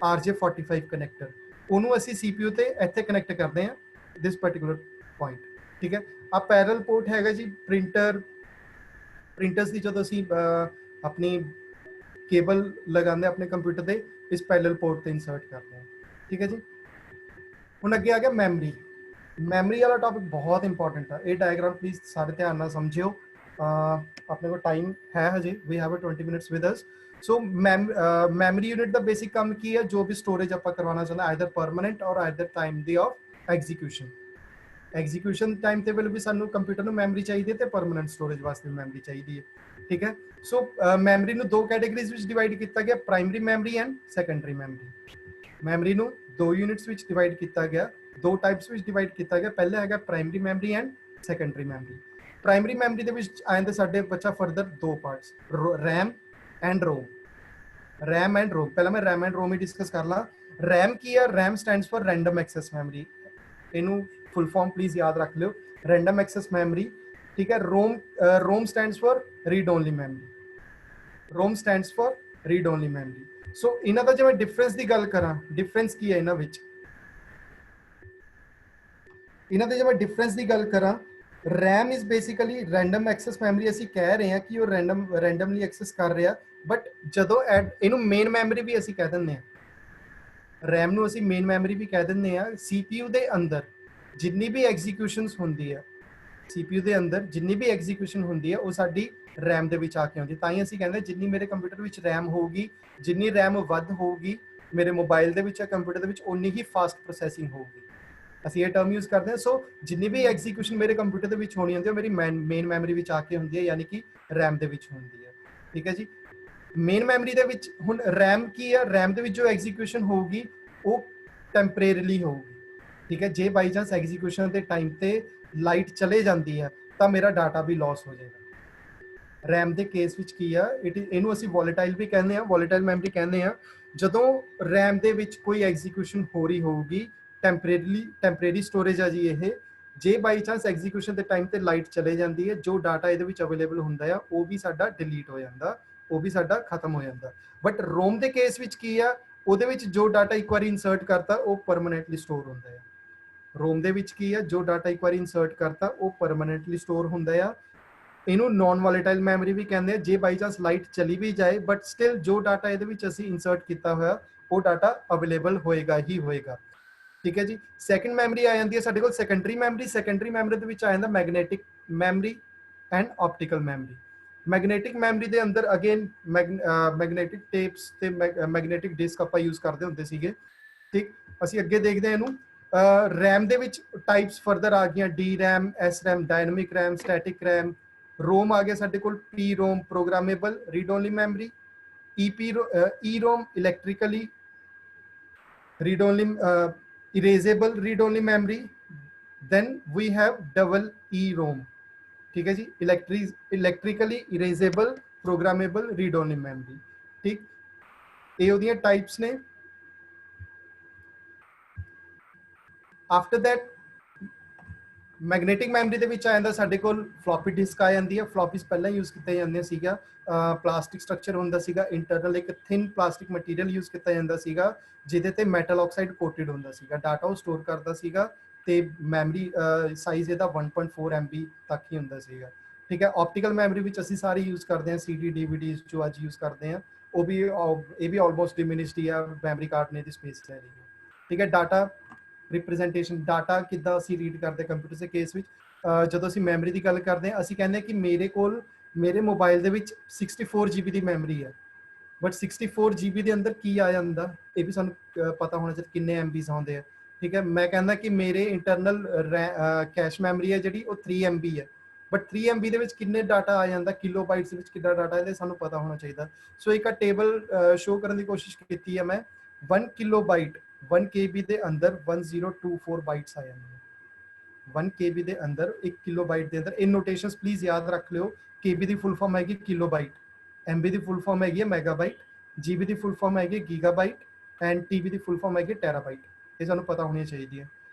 RJ45 connector. ਉਹਨੂੰ ਅਸੀਂ CPU ਤੇ ਇੱਥੇ ਕਨੈਕਟ ਕਰਦੇ ਹਾਂ ਦਿਸ ਪਾਰਟਿਕੂਲਰ ਪੁਆਇੰਟ, ਠੀਕ ਹੈ। ਆ ਪੈਰਲ ਪੋਰਟ ਹੈਗਾ ਜੀ ਪ੍ਰਿੰਟਰਸ ਦੀ, ਜਦੋਂ ਅਸੀਂ ਆਪਣੀ ਕੇਬਲ ਲਗਾਉਂਦੇ ਆਪਣੇ ਕੰਪਿਊਟਰ ਤੇ ਇਸ ਪੈਰਲ ਪੋਰਟ ਤੇ ਇੰਸਰਟ ਕਰਦੇ ਹਾਂ, ਠੀਕ ਹੈ ਜੀ। ਹੁਣ ਅੱਗੇ ਆ ਗਿਆ ਮੈਮਰੀ। ਮੈਮਰੀ ਵਾਲਾ ਟॉपिक बहुत इंपॉर्टेंट है। ये डायग्राम प्लीज सारे ध्यान ਨਾਲ ਸਮਝਿਓ। ਆਪਣੇ ਕੋਲ ਟਾਈਮ ਹੈ ਹਜੇ, we have 20 minutes with us. So memory unit ਦਾ ਬੇਸਿਕ ਕੰਮ ਕੀ ਹੈ? ਜੋ ਵੀ ਸਟੋਰੇਜ ਆਪਾਂ ਕਰਵਾਉਣਾ ਚਾਹੁੰਦਾ, either permanent or either time ਦੀ ਆਫ ਐਗਜ਼ੀਕਿਊਸ਼ਨ ਟਾਈਮ ਤੇ ਵੇਲੇ ਵੀ ਸਾਨੂੰ ਕੰਪਿਊਟਰ ਨੂੰ ਮੈਮਰੀ ਚਾਹੀਦੀ ਹੈ ਤੇ ਪਰਮਾਨੈਂਟ ਸਟੋਰੇਜ ਵਾਸਤੇ ਮੈਮਰੀ ਚਾਹੀਦੀ ਹੈ, ਠੀਕ ਹੈ। ਸੋ ਮੈਮਰੀ ਨੂੰ ਦੋ ਕੈਟੇਗਰੀਜ਼ ਵਿੱਚ ਡਿਵਾਈਡ ਕੀਤਾ ਗਿਆ, primary memory and secondary memory. Memory ਨੂੰ ਦੋ ਯੂਨਿਟਸ ਵਿੱਚ ਡਿਵਾਈਡ ਕੀਤਾ ਗਿਆ, ਦੋ ਟਾਈਪਸ ਵਿੱਚ ਡਿਵਾਈਡ ਕੀਤਾ ਗਿਆ। ਪਹਿਲਾ ਹੈਗਾ primary memory and secondary memory. Primary memory ਦੇ ਵਿੱਚ ਆ ਜਾਂਦੇ ਸਾਡੇ ਬੱਚਾ ਫਰਦਰ ਦੋ parts, RAM and ROM. RAM and ROM, ਪਹਿਲਾਂ ਮੈਂ ਰੈਮ ਐਂਡ ਰੋਮ ਹੀ ਡਿਸਕਸ ਕਰ ਲਾਂ। ਰੈਮ ਕੀ ਹੈ? RAM stands for random access memory. ਇਹਨੂੰ ਫੁੱਲ ਫਾਰਮ ਪਲੀਜ਼ ਯਾਦ ਰੱਖ ਲਿਓ, ਰੈਂਡਮ ਐਕਸੈਸ ਮੈਮਰੀ, ਠੀਕ ਹੈ। ROM stands for read only memory. ROM stands for read only memory. So ਇਹਨਾਂ ਦਾ ਜੇ ਮੈਂ ਡਿਫਰੈਂਸ ਦੀ ਗੱਲ ਕਰਾਂ, ਡਿਫਰੈਂਸ ਕੀ ਹੈ ਇਹਨਾਂ ਵਿੱਚ? ਇਹਨਾਂ ਦੇ ਜੇ ਮੈਂ ਡਿਫਰੈਂਸ ਦੀ ਗੱਲ ਕਰਾਂ, RAM is basically random access memory. ਅਸੀਂ ਕਹਿ ਰਹੇ ਹਾਂ ਕਿ ਉਹ ਰੈਂਡਮਲੀ ਐਕਸੈਸ ਕਰ ਰਿਹਾ, ਬਟ ਜਦੋਂ ਇਹਨੂੰ ਮੇਨ ਮੈਮਰੀ ਵੀ ਅਸੀਂ ਕਹਿ ਦਿੰਦੇ ਹਾਂ। ਰੈਮ ਨੂੰ ਅਸੀਂ ਮੇਨ ਮੈਮਰੀ ਵੀ ਕਹਿ ਦਿੰਦੇ ਹਾਂ। CPU ਦੇ ਅੰਦਰ ਜਿੰਨੀ ਵੀ ਐਗਜ਼ੀਕਿਊਸ਼ਨਸ ਹੁੰਦੀ ਹੈ, CPU ਦੇ ਅੰਦਰ ਜਿੰਨੀ ਵੀ ਐਗਜ਼ੀਕਿਊਸ਼ਨ ਹੁੰਦੀ ਹੈ ਉਹ ਸਾਡੀ ਰੈਮ ਦੇ ਵਿੱਚ ਆ ਕੇ ਆਉਂਦੀ। ਤਾਂ ਹੀ ਅਸੀਂ ਕਹਿੰਦੇ ਜਿੰਨੀ ਮੇਰੇ ਕੰਪਿਊਟਰ ਵਿੱਚ ਰੈਮ ਹੋਊਗੀ, ਜਿੰਨੀ ਰੈਮ ਵੱਧ ਹੋਊਗੀ ਮੇਰੇ ਮੋਬਾਈਲ ਦੇ ਵਿੱਚ ਜਾਂ ਕੰਪਿਊਟਰ ਦੇ ਵਿੱਚ, ਉਨੀ ਹੀ ਫਾਸਟ ਪ੍ਰੋਸੈਸਿੰਗ ਹੋਊਗੀ। ਅਸੀਂ ਇਹ ਟਰਮ ਯੂਜ਼ ਕਰਦੇ ਹਾਂ। ਸੋ ਜਿੰਨੀ ਵੀ ਐਗਜ਼ੀਕਿਊਸ਼ਨ ਮੇਰੇ ਕੰਪਿਊਟਰ ਦੇ ਵਿੱਚ ਹੋਣੀ ਹੁੰਦੀ ਹੈ ਉਹ ਮੇਰੀ ਮੇਨ ਮੈਮਰੀ ਵਿੱਚ ਆ ਕੇ ਹੁੰਦੀ ਹੈ, ਯਾਨੀ ਕਿ ਰੈਮ ਦੇ ਵਿੱਚ ਹੁੰਦੀ ਹੈ, ਠੀਕ ਹੈ ਜੀ। ਮੇਨ ਮੈਮਰੀ ਦੇ ਵਿੱਚ ਹੁਣ ਰੈਮ ਕੀ ਹੈ? ਰੈਮ ਦੇ ਵਿੱਚ ਜੋ ਐਗਜ਼ੀਕਿਊਸ਼ਨ ਹੋਊਗੀ ਉਹ ਟੈਂਪਰੇਰੀਲੀ ਹੋਊਗੀ, ਠੀਕ ਹੈ। ਜੇ ਬਾਈ ਚਾਂਸ ਐਗਜ਼ੀਕਿਊਸ਼ਨ ਦੇ ਟਾਈਮ ਤੇ ਲਾਈਟ ਚਲੇ ਜਾਂਦੀ ਹੈ ਤਾਂ ਮੇਰਾ ਡਾਟਾ ਵੀ ਲਾਸ ਹੋ ਜਾਏਗਾ। ਰੈਮ ਦੇ ਕੇਸ ਵਿੱਚ ਕੀ ਆ, ਇਹਨੂੰ ਅਸੀਂ ਵੋਲੇਟਾਈਲ ਵੀ ਕਹਿੰਦੇ ਆ, ਵੋਲੇਟਾਈਲ ਮੈਮਰੀ ਕਹਿੰਦੇ ਆ। ਜਦੋਂ ਰੈਮ ਦੇ ਵਿੱਚ ਕੋਈ ਐਗਜ਼ੀਕਿਊਸ਼ਨ ਹੋ ਰਹੀ ਹੋਊਗੀ, ਟੈਂਪਰੇਰੀ ਸਟੋਰੇਜ ਆ ਜੀ ਇਹ, ਜੇ ਬਾਈ ਚਾਂਸ ਐਗਜ਼ੀਕਿਊਸ਼ਨ ਦੇ ਟਾਈਮ ਤੇ ਲਾਈਟ ਚਲੇ ਜਾਂਦੀ ਹੈ, ਜੋ ਡਾਟਾ ਇਹਦੇ ਵਿੱਚ ਅਵੇਲੇਬਲ ਹੁੰਦਾ ਆ ਉਹ ਵੀ ਸਾਡਾ ਡਿਲੀਟ ਹੋ ਜਾਂਦਾ, ਉਹ ਵੀ ਸਾਡਾ ਖਤਮ ਹੋ ਜਾਂਦਾ। ਬਟ ਰੋਮ ਦੇ ਕੇਸ ਵਿੱਚ ਕੀ ਆ, ਉਹਦੇ ਵਿੱਚ ਜੋ ਡਾਟਾ ਇੱਕ ਵਾਰੀ ਇਨਸਰਟ ਕਰਤਾ ਉਹ ਪਰਮਾਨੈਂਟਲੀ ਸਟੋਰ ਹੁੰਦਾ ਹੈ। ਰੋਮ ਦੇ ਵਿੱਚ ਕੀ ਆ, ਜੋ ਡਾਟਾ ਇੱਕ ਵਾਰੀ ਇਨਸਰਟ ਕਰਤਾ ਉਹ ਪਰਮਾਨੈਂਟਲੀ ਸਟੋਰ ਹੁੰਦਾ ਆ। ਇਹਨੂੰ ਨॉन ਵੋਲੇਟਾਈਲ ਮੈਮਰੀ ਵੀ ਕਹਿੰਦੇ ਆ। ਜੇ ਬਾਈ ਚਾਂਸ ਲਾਈਟ ਚਲੀ ਵੀ ਜਾਏ ਬਟ ਸਟਿਲ ਜੋ ਡਾਟਾ ਇਹਦੇ ਵਿੱਚ ਅਸੀਂ ਇਨਸਰਟ ਕੀਤਾ ਹੋਇਆ ਉਹ ਡਾਟਾ ਅਵੇਲੇਬਲ ਹੋਏਗਾ ਹੀ ਹੋਏਗਾ, ਠੀਕ ਹੈ ਜੀ। ਸੈਕੰਡ ਮੈਮਰੀ ਆ ਜਾਂਦੀ ਹੈ ਸਾਡੇ ਕੋਲ ਸੈਕੰਡਰੀ ਮੈਮਰੀ। ਸੈਕੰਡਰੀ ਮੈਮਰੀ ਦੇ ਵਿੱਚ ਆ ਜਾਂਦਾ magnetic memory and optical memory. Magnetic memory ਦੇ ਅੰਦਰ ਅਗੇਨ ਮੈਗਨੈਟਿਕ ਟੇਪਸ ਤੇ ਮੈਗਨੈਟਿਕ ਡਿਸਕ ਆਪਾਂ ਯੂਜ਼ ਕਰਦੇ ਹੁੰਦੇ ਸੀਗੇ, ਠੀਕ। ਅਸੀਂ ਅੱਗੇ ਦੇਖਦੇ ਹਾਂ ਇਹਨੂੰ। ਰੈਮ ਦੇ ਵਿੱਚ ਟਾਈਪਸ ਫਰਦਰ ਆ ਗਈਆਂ, D RAM, S RAM, dynamic RAM, static RAM. ROM ਆ ਗਿਆ ਸਾਡੇ ਕੋਲ P ROM, programmable read only memory. E ROM, electrically read only erasable read only memory. then we have double EROM, ठीक है जी, electrically erasable programmable read only memory, ठीक। ये ਉਹਦੀਆਂ ਟਾਈਪਸ ਨੇ। ਆਫਟਰ ਦੈਟ ਮੈਗਨੈਟਿਕ ਮੈਮਰੀ ਦੇ ਵਿੱਚ ਆ ਜਾਂਦਾ ਸਾਡੇ ਕੋਲ ਫਲੋਪੀ ਡਿਸਕ ਆ ਜਾਂਦੀ ਹੈ। ਫਲੋਪੀਸ ਪਹਿਲਾਂ ਯੂਜ਼ ਕੀਤੇ ਜਾਂਦੇ ਸੀਗਾ, ਪਲਾਸਟਿਕ ਸਟਰਕਚਰ ਹੁੰਦਾ ਸੀਗਾ, ਇੰਟਰਨਲ ਇੱਕ ਥਿਨ ਪਲਾਸਟਿਕ ਮਟੀਰੀਅਲ ਯੂਜ਼ ਕੀਤਾ ਜਾਂਦਾ ਸੀਗਾ ਜਿਹਦੇ ਤੇ ਮੈਟਲ ਆਕਸਾਈਡ ਕੋਟਡ ਹੁੰਦਾ ਸੀਗਾ। ਡਾਟਾ ਉਹ ਸਟੋਰ ਕਰਦਾ ਸੀਗਾ ਤੇ ਮੈਮਰੀ ਸਾਈਜ਼ ਇਹਦਾ 1.4 MB ਤੱਕ ਹੀ ਹੁੰਦਾ ਸੀਗਾ, ਠੀਕ ਹੈ। ਆਪਟੀਕਲ ਮੈਮਰੀ ਵਿੱਚ ਅਸੀਂ ਸਾਰੇ ਯੂਜ਼ ਕਰਦੇ ਹਾਂ, CD DVDs ਜੋ ਅੱਜ ਯੂਜ਼ ਕਰਦੇ ਹਾਂ ਉਹ ਵੀ, ਇਹ ਵੀ ਆਲਮੋਸਟ ਡਿਮਿਨਿਸ਼ਡ ਹੀ ਆ, ਮੈਮਰੀ ਕਾਰਡ ਨੇ ਦੀ ਸਪੇਸ ਲੈ ਲਈ ਹੈ, ਠੀਕ ਹੈ। ਡਾਟਾ ਰਿਪਰੈਜ਼ੈਂਟੇਸ਼ਨ, ਡਾਟਾ ਕਿੱਦਾਂ ਅਸੀਂ ਰੀਡ ਕਰਦੇ ਕੰਪਿਊਟਰ ਦੇ ਕੇਸ ਵਿੱਚ। ਜਦੋਂ ਅਸੀਂ ਮੈਮਰੀ ਦੀ ਗੱਲ ਕਰਦੇ ਹਾਂ ਅਸੀਂ ਕਹਿੰਦੇ ਹਾਂ ਕਿ ਮੇਰੇ ਕੋਲ ਮੇਰੇ ਮੋਬਾਈਲ ਦੇ ਵਿੱਚ 64 GB ਦੀ ਮੈਮਰੀ ਹੈ, ਬਟ 64 GB ਦੇ ਅੰਦਰ ਕੀ ਆ ਜਾਂਦਾ ਇਹ ਵੀ ਸਾਨੂੰ ਪਤਾ ਹੋਣਾ ਚਾਹੀਦਾ, ਕਿੰਨੇ MBs ਆਉਂਦੇ ਆ, ਠੀਕ ਹੈ। ਮੈਂ ਕਹਿੰਦਾ ਕਿ ਮੇਰੇ ਇੰਟਰਨਲ ਕੈਸ਼ ਮੈਮਰੀ ਹੈ ਜਿਹੜੀ ਉਹ 3 MB ਹੈ, ਬਟ 3 MB ਦੇ ਵਿੱਚ ਕਿੰਨੇ ਡਾਟਾ ਆ ਜਾਂਦਾ, ਕਿਲੋ ਬਾਈਟਸ ਦੇ ਵਿੱਚ ਕਿੰਨਾ ਡਾਟਾ ਇਹਦੇ ਸਾਨੂੰ ਪਤਾ ਹੋਣਾ ਚਾਹੀਦਾ। ਸੋ ਇੱਕ ਟੇਬਲ ਸ਼ੋ ਕਰਨ ਦੀ ਕੋਸ਼ਿਸ਼ ਕੀਤੀ ਹੈ ਮੈਂ। 1 ਕਿਲੋਬਾਈਟ 1 KB ਦੇ ਅੰਦਰ 1024 ਬਾਈਟਸ ਆ ਜਾਂਦੇ। 1 KB ਦੇ ਅੰਦਰ 1 ਕਿਲੋਬਾਈਟ ਦੇ ਅੰਦਰ, ਇਹ ਨੋਟੇਸ਼ਨਸ ਪਲੀਜ਼ ਯਾਦ ਰੱਖ ਲਿਓ। KB ਦੀ ਫੁੱਲ ਫਾਰਮ ਹੈਗੀ ਕਿਲੋਬਾਈਟ, MB ਦੀ ਫੁੱਲ ਫਾਰਮ ਹੈਗੀ ਹੈ ਮੈਗਾਬਾਈਟ, GB ਦੀ ਫੁੱਲ ਫਾਰਮ ਹੈਗੀ gigabyte and TB the full form ਹੈਗੀ ਟੈਰਾਬਾਈਟ। ਇਹ ਸਾਨੂੰ ਪਤਾ ਹੋਣੀ ਚਾਹੀਦੀ ਹੈ,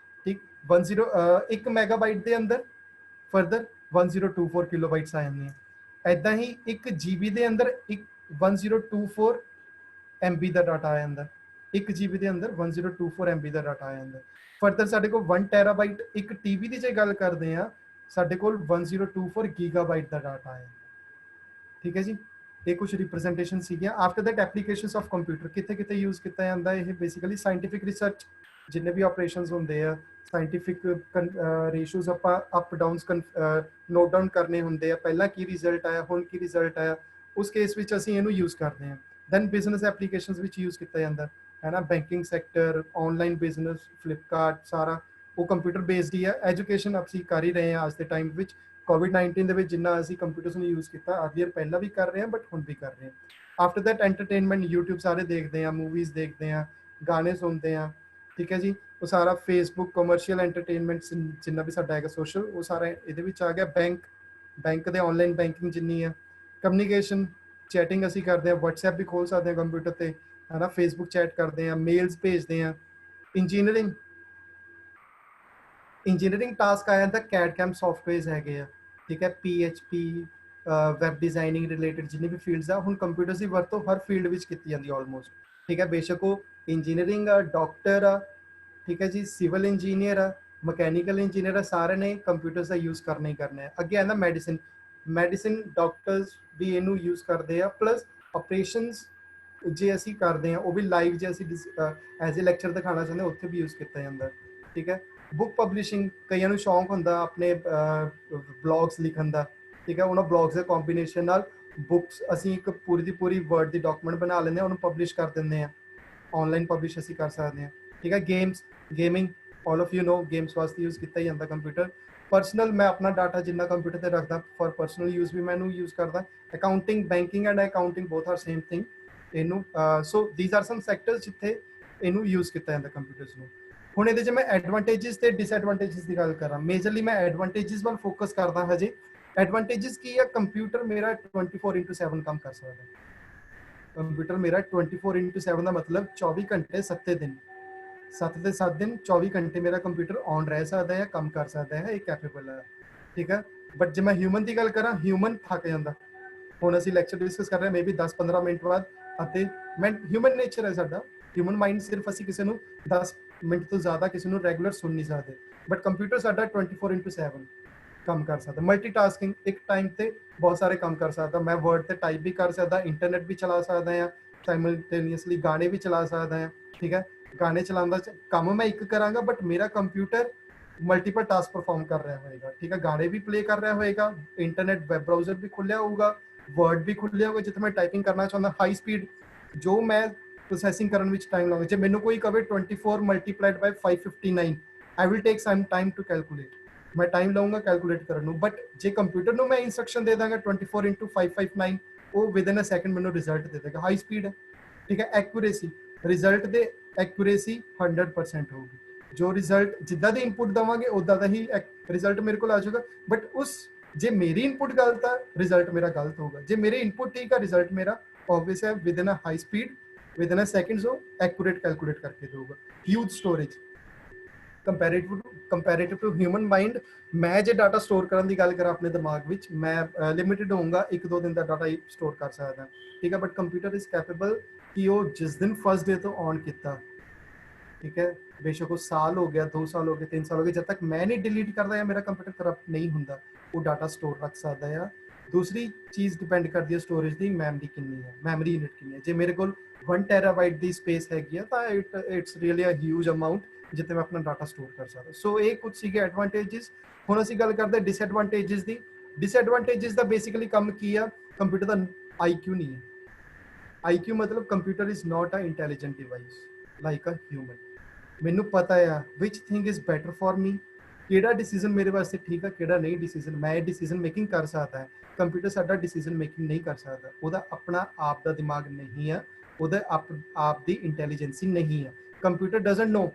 ਠੀਕ। 1 ਮੈਗਾਬਾਈਟ ਦੇ ਅੰਦਰ ਫਰਦਰ 1024 ਕਿਲੋਬਾਈਟਸ ਆ ਜਾਂਦੀਆਂ। ਐਦਾਂ ਹੀ 1 GB ਦੇ ਅੰਦਰ 1024 MB ਦਾ ਡਾਟਾ ਆ ਜਾਂਦਾ। 1 GB ਦੇ ਅੰਦਰ 1024 MB ਦਾ ਡਾਟਾ ਆ ਜਾਂਦਾ। ਫਰਦਰ ਸਾਡੇ ਕੋਲ 1 ਟੈਰਾਬਾਈਟ ਇੱਕ ਟੀਵੀ ਦੀ ਜੇ ਗੱਲ ਕਰਦੇ ਆ, ਸਾਡੇ ਕੋਲ 1024 ਗੀਗਾਬਾਈਟ ਦਾ ਡਾਟਾ ਹੈ। ਠੀਕ ਹੈ ਜੀ, ਇਹ ਕੁਝ ਰਿਪਰੈਜ਼ੈਂਟੇਸ਼ਨ ਸੀਗੀਆਂ। After that applications of computer ਕਿੱਥੇ ਕਿੱਥੇ ਯੂਜ਼ ਕੀਤਾ ਜਾਂਦਾ। ਇਹ ਬੇਸਿਕਲੀ ਸਾਇੰਟੀਫਿਕ ਰਿਸਰਚ, ਜਿੰਨੇ ਵੀ ਆਪਰੇਸ਼ਨਸ ਹੁੰਦੇ ਆ, ਸਾਇੰਟੀਫਿਕ ਰੇਸ਼ੋਜ਼ ਆਪਾਂ ਅਪ ਡਾਊਨਸ ਨੋਟ ਡਾਊਨ ਕਰਨੇ ਹੁੰਦੇ ਆ, ਪਹਿਲਾਂ ਕੀ ਰਿਜ਼ਲਟ ਆਇਆ, ਹੁਣ ਕੀ ਰਿਜ਼ਲਟ ਆਇਆ, ਉਸ ਕੇਸ ਵਿੱਚ ਅਸੀਂ ਇਹਨੂੰ ਯੂਜ਼ ਕਰਦੇ ਹਾਂ। ਦੈਨ ਬਿਜ਼ਨਸ ਐਪਲੀਕੇਸ਼ਨਸ ਵਿੱਚ ਯੂਜ਼ ਕੀਤਾ ਜਾਂਦਾ ਹੈ ਨਾ, banking sector, online business, Flipkart, ਸਾਰਾ ਉਹ ਕੰਪਿਊਟਰ ਬੇਸਡ ਹੀ ਹੈ। ਐਜੂਕੇਸ਼ਨ ਅਸੀਂ ਕਰ ਹੀ ਰਹੇ ਹਾਂ ਅੱਜ ਦੇ ਟਾਈਮ ਵਿੱਚ। COVID-19 ਦੇ ਵਿੱਚ ਜਿੰਨਾ ਅਸੀਂ ਕੰਪਿਊਟਰਸ ਨੂੰ ਯੂਜ਼ ਕੀਤਾ, ਅਰਲੀਅਰ ਪਹਿਲਾਂ ਵੀ ਕਰ ਰਹੇ ਹਾਂ ਬਟ ਹੁਣ ਵੀ ਕਰ ਰਹੇ ਹਾਂ। ਆਫਟਰ ਦੈਟ ਐਂਟਰਟੇਨਮੈਂਟ, YouTube ਸਾਰੇ ਦੇਖਦੇ ਹਾਂ, ਮੂਵੀਜ਼ ਦੇਖਦੇ ਹਾਂ, ਗਾਣੇ ਸੁਣਦੇ ਹਾਂ। ਠੀਕ ਹੈ ਜੀ, ਉਹ ਸਾਰਾ ਫੇਸਬੁੱਕ ਕਮਰਸ਼ੀਅਲ ਐਂਟਰਟੇਨਮੈਂਟ ਜਿੰਨਾ ਵੀ ਸਾਡਾ ਹੈਗਾ ਸੋਸ਼ਲ, ਉਹ ਸਾਰਾ ਇਹਦੇ ਵਿੱਚ ਆ ਗਿਆ। ਬੈਂਕ ਦੇ ਆਨਲਾਈਨ ਬੈਂਕਿੰਗ ਜਿੰਨੀ ਆ, ਕਮਿਊਨੀਕੇਸ਼ਨ, ਚੈਟਿੰਗ ਅਸੀਂ ਕਰਦੇ ਹਾਂ, WhatsApp ਵੀ ਖੋਲ ਸਕਦੇ ਹਾਂ ਕੰਪਿਊਟਰ ਤੇ, ਹੈ ਨਾ, ਫੇਸਬੁੱਕ ਚੈਟ ਕਰਦੇ ਹਾਂ, ਮੇਲਸ ਭੇਜਦੇ ਹਾਂ। ਇੰਜੀਨੀਅਰਿੰਗ ਟਾਸਕ ਆ ਜਾਂਦਾ, CAD CAM ਸੌਫਟਵੇਅਰਸ ਹੈਗੇ ਆ। ਠੀਕ ਹੈ, PHP, ਵੈਬ ਡਿਜ਼ਾਈਨਿੰਗ ਰਿਲੇਟਡ ਜਿੰਨੇ ਵੀ ਫੀਲਡਸ ਆ, ਹੁਣ ਕੰਪਿਊਟਰਸ ਦੀ ਵਰਤੋਂ ਹਰ ਫੀਲਡ ਵਿੱਚ ਕੀਤੀ ਜਾਂਦੀ ਆਲਮੋਸਟ। ਠੀਕ ਹੈ, ਬੇਸ਼ੱਕ ਉਹ ਇੰਜੀਨੀਅਰਿੰਗ ਆ, ਡਾਕਟਰ ਆ, ਠੀਕ ਹੈ ਜੀ, ਸਿਵਲ ਇੰਜੀਨੀਅਰ ਆ, ਮਕੈਨੀਕਲ ਇੰਜੀਨੀਅਰ ਆ, ਸਾਰੇ ਨੇ ਕੰਪਿਊਟਰਸ ਦਾ ਯੂਜ਼ ਕਰਨਾ ਹੀ ਕਰਨਾ ਹੈ। ਅੱਗੇ ਆਉਂਦਾ ਮੈਡੀਸਿਨ ਡਾਕਟਰਸ ਵੀ ਇਹਨੂੰ ਯੂਜ਼ ਕਰਦੇ ਆ, ਪਲੱਸ ਆਪਰੇਸ਼ਨਸ ਜੇ ਅਸੀਂ ਕਰਦੇ ਹਾਂ ਉਹ ਵੀ ਲਾਈਵ, ਜੇ ਅਸੀਂ ਐਜ਼ ਏ ਲੈਕਚਰ ਦਿਖਾਉਣਾ ਚਾਹੁੰਦੇ ਉੱਥੇ ਵੀ ਯੂਜ਼ ਕੀਤਾ ਜਾਂਦਾ। ਠੀਕ ਹੈ, ਬੁੱਕ ਪਬਲਿਸ਼ਿੰਗ, ਕਈਆਂ ਨੂੰ ਸ਼ੌਂਕ ਹੁੰਦਾ ਆਪਣੇ ਬਲੌਗਸ ਲਿਖਣ ਦਾ। ਠੀਕ ਹੈ, ਉਹਨਾਂ ਬਲੌਗਸ ਦੇ ਕੰਬੀਨੇਸ਼ਨ ਨਾਲ ਬੁੱਕਸ ਅਸੀਂ ਇੱਕ ਪੂਰੀ ਦੀ ਪੂਰੀ ਵਰਡ ਦੀ ਡਾਕੂਮੈਂਟ ਬਣਾ ਲੈਂਦੇ ਹਾਂ, ਉਹਨੂੰ ਪਬਲਿਸ਼ ਕਰ ਦਿੰਦੇ ਹਾਂ, ਆਨਲਾਈਨ ਪਬਲਿਸ਼ ਅਸੀਂ ਕਰ ਸਕਦੇ ਹਾਂ। ਠੀਕ ਹੈ, gaming, all of you know, games ਵਾਸਤੇ ਯੂਜ਼ ਕੀਤਾ ਹੀ ਜਾਂਦਾ ਕੰਪਿਊਟਰ। ਪਰਸਨਲ, ਮੈਂ ਆਪਣਾ ਡਾਟਾ ਜਿੰਨਾ ਕੰਪਿਊਟਰ ਤੇ ਰੱਖਦਾ ਫॉर ਪਰਸਨਲ ਯੂਜ਼ ਵੀ ਮੈਂ ਇਹਨੂੰ ਯੂਜ਼ ਕਰਦਾ। Accounting, banking and accounting both are same thing. ਇਹਨੂੰ ਸੋ ਦੀਜ਼ ਆਰ ਸਮ ਸੈਕਟਰਸ ਜਿੱਥੇ ਇਹਨੂੰ ਯੂਜ਼ ਕੀਤਾ ਜਾਂਦਾ ਕੰਪਿਊਟਰਸ ਨੂੰ। ਹੁਣ ਇਹਦੇ 'ਚ ਮੈਂ ਐਡਵਾਂਟੇਜਸ ਤੇ ਡਿਸਐਡਵਾਂਟੇਜਸ ਦੀ ਗੱਲ ਕਰਾਂ, ਮੇਜਰਲੀ ਮੈਂ ਐਡਵਾਂਟੇਜਸ ਵੱਲ ਫੋਕਸ ਕਰਦਾ ਹਜੇ। ਐਡਵਾਂਟੇਜਸ ਕੀ ਆ, ਕੰਪਿਊਟਰ ਮੇਰਾ 24/7 ਕੰਮ ਕਰ ਸਕਦਾ। ਕੰਪਿਊਟਰ ਮੇਰਾ 24/7 ਦਾ ਮਤਲਬ 24 ਘੰਟੇ 7 ਦਿਨ, 7 ਦੇ 7 ਦਿਨ 24 ਘੰਟੇ ਮੇਰਾ ਕੰਪਿਊਟਰ ਔਨ ਰਹਿ ਸਕਦਾ ਹੈ, ਕੰਮ ਕਰ ਸਕਦਾ ਹੈ, ਇਹ ਕੈਪੇਬਲ ਹੈ। ਠੀਕ ਹੈ, ਬਟ ਜੇ ਮੈਂ ਹਿਊਮਨ ਦੀ ਗੱਲ ਕਰਾਂ, ਹਿਊਮਨ ਥੱਕ ਜਾਂਦਾ। ਹੁਣ ਅਸੀਂ ਲੈਕਚਰ ਡਿਸਕਸ ਕਰ ਰਹੇ ਹਾਂ, ਮੇਬੀ 10-15 ਮਿੰਟ ਬਾਅਦ, ਅਤੇ ਮੈਂ ਹਿਊਮਨ ਨੇਚਰ ਹੈ ਸਾਡਾ, ਹਿਊਮਨ ਮਾਈਂਡ, ਸਿਰਫ ਅਸੀਂ ਕਿਸੇ ਨੂੰ 10 ਮਿੰਟ ਤੋਂ ਜ਼ਿਆਦਾ ਕਿਸੇ ਨੂੰ ਰੈਗੂਲਰ ਸੁਣ ਨਹੀਂ ਸਕਦੇ। ਬਟ ਕੰਪਿਊਟਰ ਸਾਡਾ 24/7 ਕੰਮ ਕਰ ਸਕਦਾ। ਮਲਟੀਟਾਸਕਿੰਗ, ਇੱਕ ਟਾਈਮ ਤੇ ਬਹੁਤ ਸਾਰੇ ਕੰਮ ਕਰ ਸਕਦਾ। ਮੈਂ ਵਰਡ ਤੇ ਟਾਈਪ ਵੀ ਕਰ ਸਕਦਾ, ਇੰਟਰਨੈਟ ਵੀ ਚਲਾ ਸਕਦਾ ਹਾਂ, ਸਾਈਮਲਟੇਨੀਅਸਲੀ ਗਾਣੇ ਵੀ ਚਲਾ ਸਕਦਾ ਹਾਂ। ਠੀਕ ਹੈ, ਗਾਣੇ ਚਲਾਉਣ ਦਾ ਕੰਮ ਮੈਂ ਇੱਕ ਕਰਾਂਗਾ, ਬਟ ਮੇਰਾ ਕੰਪਿਊਟਰ ਮਲਟੀਪਲ ਟਾਸਕ ਪਰਫਾਰਮ ਕਰ ਰਿਹਾ ਹੋਏਗਾ। ਠੀਕ ਹੈ, ਗਾਣੇ ਵੀ ਪਲੇ ਕਰ ਰਿਹਾ ਹੋਏਗਾ, ਇੰਟਰਨੈਟ ਵੈਬ ਬਰਾਊਜ਼ਰ ਵੀ ਖੁੱਲਿਆ ਹੋਊਗਾ, ਵਰਡ ਵੀ ਖੁੱਲਿਆ ਹੋਊਗਾ, ਜਿੱਥੇ ਮੈਂ ਟਾਈਪਿੰਗ ਕਰਨਾ ਚਾਹੁੰਦਾ, ਹਾਈ ਸਪੀਡ, ਜੋ ਮੈਂ ਪ੍ਰੋਸੈਸਿੰਗ ਕਰਨ ਵਿੱਚ ਟਾਈਮ ਲਾਉਂਗਾ। ਜੇ ਮੈਨੂੰ ਕੋਈ ਕਵੇ 24 multiplied by 559, I will take some time to calculate, ਮੈਂ ਟਾਈਮ ਲਾਉਂਗਾ ਕੈਲਕੂਲੇਟ ਕਰਨ ਨੂੰ। ਬਟ ਜੇ ਕੰਪਿਊਟਰ ਨੂੰ ਮੈਂ ਇੰਸਟਰਕਸ਼ਨ ਦੇ ਦਾਂਗਾ 24/559, ਉਹ ਵਿਦਨ ਅ ਸੈਕਿੰਡ ਮੈਨੂੰ ਰਿਜ਼ਲਟ ਦੇ ਦੇਗਾ, ਹਾਈ ਸਪੀਡ ਹੈ। ਠੀਕ ਹੈ, ਐਕੂਰੇਸੀ, ਰਿਜ਼ਲਟ ਦੇ ਐਕੂਰੇਸੀ 100% ਹੋਊਗੀ। ਜੋ ਰਿਜ਼ਲਟ ਜਿੱਦਾਂ ਦੀ ਇਨਪੁਟ ਦੇਵਾਂਗੇ ਉੱਦਾਂ ਦਾ ਹੀ ਰਿਜ਼ਲਟ ਮੇਰੇ ਕੋਲ ਆ ਜਾਊਗਾ। ਬਟ ਜੇ ਮੇਰੀ ਇਨਪੁਟ ਗਲਤ ਆ, ਰਿਜ਼ਲਟ ਮੇਰਾ ਗਲਤ ਹੋਊਗਾ। ਜੇ ਮੇਰੀ ਇਨਪੁਟ ਠੀਕ ਆ, ਰਿਜ਼ਲਟ ਮੇਰਾ obvious ਹੈ, within a high speed, within a seconds ਉਹ ਐਕੂਰੇਟ ਕੈਲਕੂਲੇਟ ਕਰਕੇ ਦੇਊਗਾ। Huge storage, comparative to human mind, ਮੈਂ ਜੇ ਡਾਟਾ ਸਟੋਰ ਕਰਨ ਦੀ ਗੱਲ ਕਰਾਂ ਆਪਣੇ ਦਿਮਾਗ ਵਿੱਚ, ਮੈਂ ਲਿਮਿਟਡ ਹੋਊਗਾ, 1-2 ਦਿਨ ਦਾ ਡਾਟਾ ਸਟੋਰ ਕਰ ਸਕਦਾ। ਠੀਕ ਹੈ, ਬਟ ਕੰਪਿਊਟਰ ਇਜ਼ ਕੈਪੇਬਲ ਕਿ ਉਹ ਜਿਸ ਦਿਨ ਫਸਟ ਡੇ ਤੋਂ ਔਨ ਕੀਤਾ, ਠੀਕ ਹੈ, ਬੇਸ਼ੱਕ ਉਹ ਸਾਲ ਹੋ ਗਿਆ, 2 ਸਾਲ ਹੋ ਗਏ, 3 ਸਾਲ ਹੋ ਗਏ, ਜਦ ਤੱਕ ਮੈਂ ਨਹੀਂ ਡਿਲੀਟ ਕਰਦਾ ਜਾਂ ਮੇਰਾ ਕੰਪਿਊਟਰ ਕਰਪਟ ਨਹੀਂ ਹੁੰਦਾ, ਉਹ ਡਾਟਾ ਸਟੋਰ ਰੱਖ ਸਕਦਾ ਆ। ਦੂਸਰੀ ਚੀਜ਼ ਡਿਪੈਂਡ ਕਰਦੀ ਹੈ ਸਟੋਰੇਜ ਦੀ, ਮੈਮਰੀ ਕਿੰਨੀ ਹੈ, ਮੈਮਰੀ ਯੂਨਿਟ ਕਿੰਨੀ ਹੈ। ਜੇ ਮੇਰੇ ਕੋਲ 1 ਟੈਰਾਬਾਈਟ ਦੀ ਸਪੇਸ ਹੈਗੀ ਆ ਤਾਂ it's really a huge amount ਜਿੱਥੇ ਮੈਂ ਆਪਣਾ ਡਾਟਾ ਸਟੋਰ ਕਰ ਸਕਦਾ। ਸੋ ਇਹ ਕੁਝ ਸੀਗੇ ਐਡਵਾਂਟੇਜਸ। ਹੁਣ ਅਸੀਂ ਗੱਲ ਕਰਦੇ ਡਿਸਐਡਵਾਂਟੇਜਸ ਦੀ। ਡਿਸਐਡਵਾਂਟੇਜਸ ਦਾ ਬੇਸਿਕਲੀ ਕੰਮ ਕੀ ਆ, ਕੰਪਿਊਟਰ ਦਾ IQ ਨਹੀਂ ਹੈ। IQ ਮਤਲਬ computer is not a intelligent device like a human. ਮੈਨੂੰ ਪਤਾ ਆ which thing is better for me, ਕਿਹੜਾ ਡਿਸੀਜਨ ਮੇਰੇ ਵਾਸਤੇ ਠੀਕ ਆ, ਕਿਹੜਾ ਨਹੀਂ ਡਿਸੀਜਨ, ਮੈਂ ਇਹ ਡਿਸੀਜਨ ਮੇਕਿੰਗ ਕਰ ਸਕਦਾ ਹੈ। ਕੰਪਿਊਟਰ ਸਾਡਾ ਡਿਸੀਜਨ ਮੇਕਿੰਗ ਨਹੀਂ ਕਰ ਸਕਦਾ, ਉਹਦਾ ਆਪਣਾ ਆਪ ਦਾ ਦਿਮਾਗ ਨਹੀਂ ਆ, ਉਹਦਾ ਆਪ ਦੀ ਇੰਟੈਲੀਜੈਂਸੀ ਨਹੀਂ ਆ। ਕੰਪਿਊਟਰ ਡਜ਼ਨਟ ਨੋ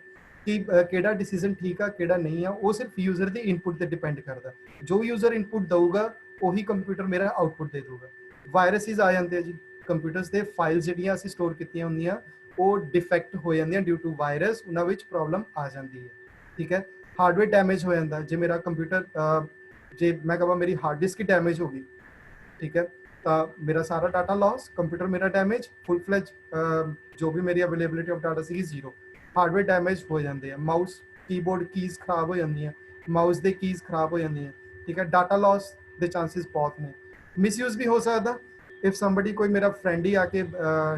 ਕਿ ਕਿਹੜਾ ਡਿਸੀਜਨ ਠੀਕ ਆ, ਕਿਹੜਾ ਨਹੀਂ ਆ, ਉਹ ਸਿਰਫ ਯੂਜ਼ਰ ਦੀ ਇਨਪੁਟ ਤੇ ਡਿਪੈਂਡ ਕਰਦਾ। ਜੋ ਯੂਜ਼ਰ ਇਨਪੁਟ ਦਊਗਾ ਉਹੀ ਕੰਪਿਊਟਰ ਮੇਰਾ ਆਊਟਪੁੱਟ ਦੇ ਦਊਗਾ। ਵਾਇਰਸਿਸ ਆ ਜਾਂਦੇ ਆ ਜੀ ਕੰਪਿਊਟਰਸ ਦੇ, ਫਾਈਲ ਜਿਹੜੀਆਂ ਅਸੀਂ ਸਟੋਰ ਕੀਤੀਆਂ ਹੁੰਦੀਆਂ ਉਹ ਡਿਫੈਕਟ ਹੋ ਜਾਂਦੀਆਂ ਡਿਊ ਟੂ ਵਾਇਰਸ, ਉਹਨਾਂ ਵਿੱਚ ਪ੍ਰੋਬਲਮ ਆ ਜਾਂਦੀ ਹੈ। ਠੀਕ ਹੈ, ਹਾਰਡਵੇਅਰ ਡੈਮੇਜ ਹੋ ਜਾਂਦਾ। ਜੇ ਮੇਰਾ ਕੰਪਿਊਟਰ जे मैं कहा मेरी हार्ड डिस्क ही डैमेज हो गई, ठीक है, तो मेरा सारा डाटा लॉस, कंप्यूटर मेरा डैमेज, फुल फ्लैज जो भी मेरी अवेलेबिलिटी ऑफ डाटा सी जीरो, हार्डवेयर डैमेज हो जाते हैं, माउस कीबोर्ड कीज़ खराब हो जाती हैं, माउस के कीज़ खराब हो जाती हैं, ठीक है, डाटा लॉस के चांसिस बहुत ने, मिसयूज भी हो सकता। इफ समबडी कोई मेरा फ्रेंड ही आके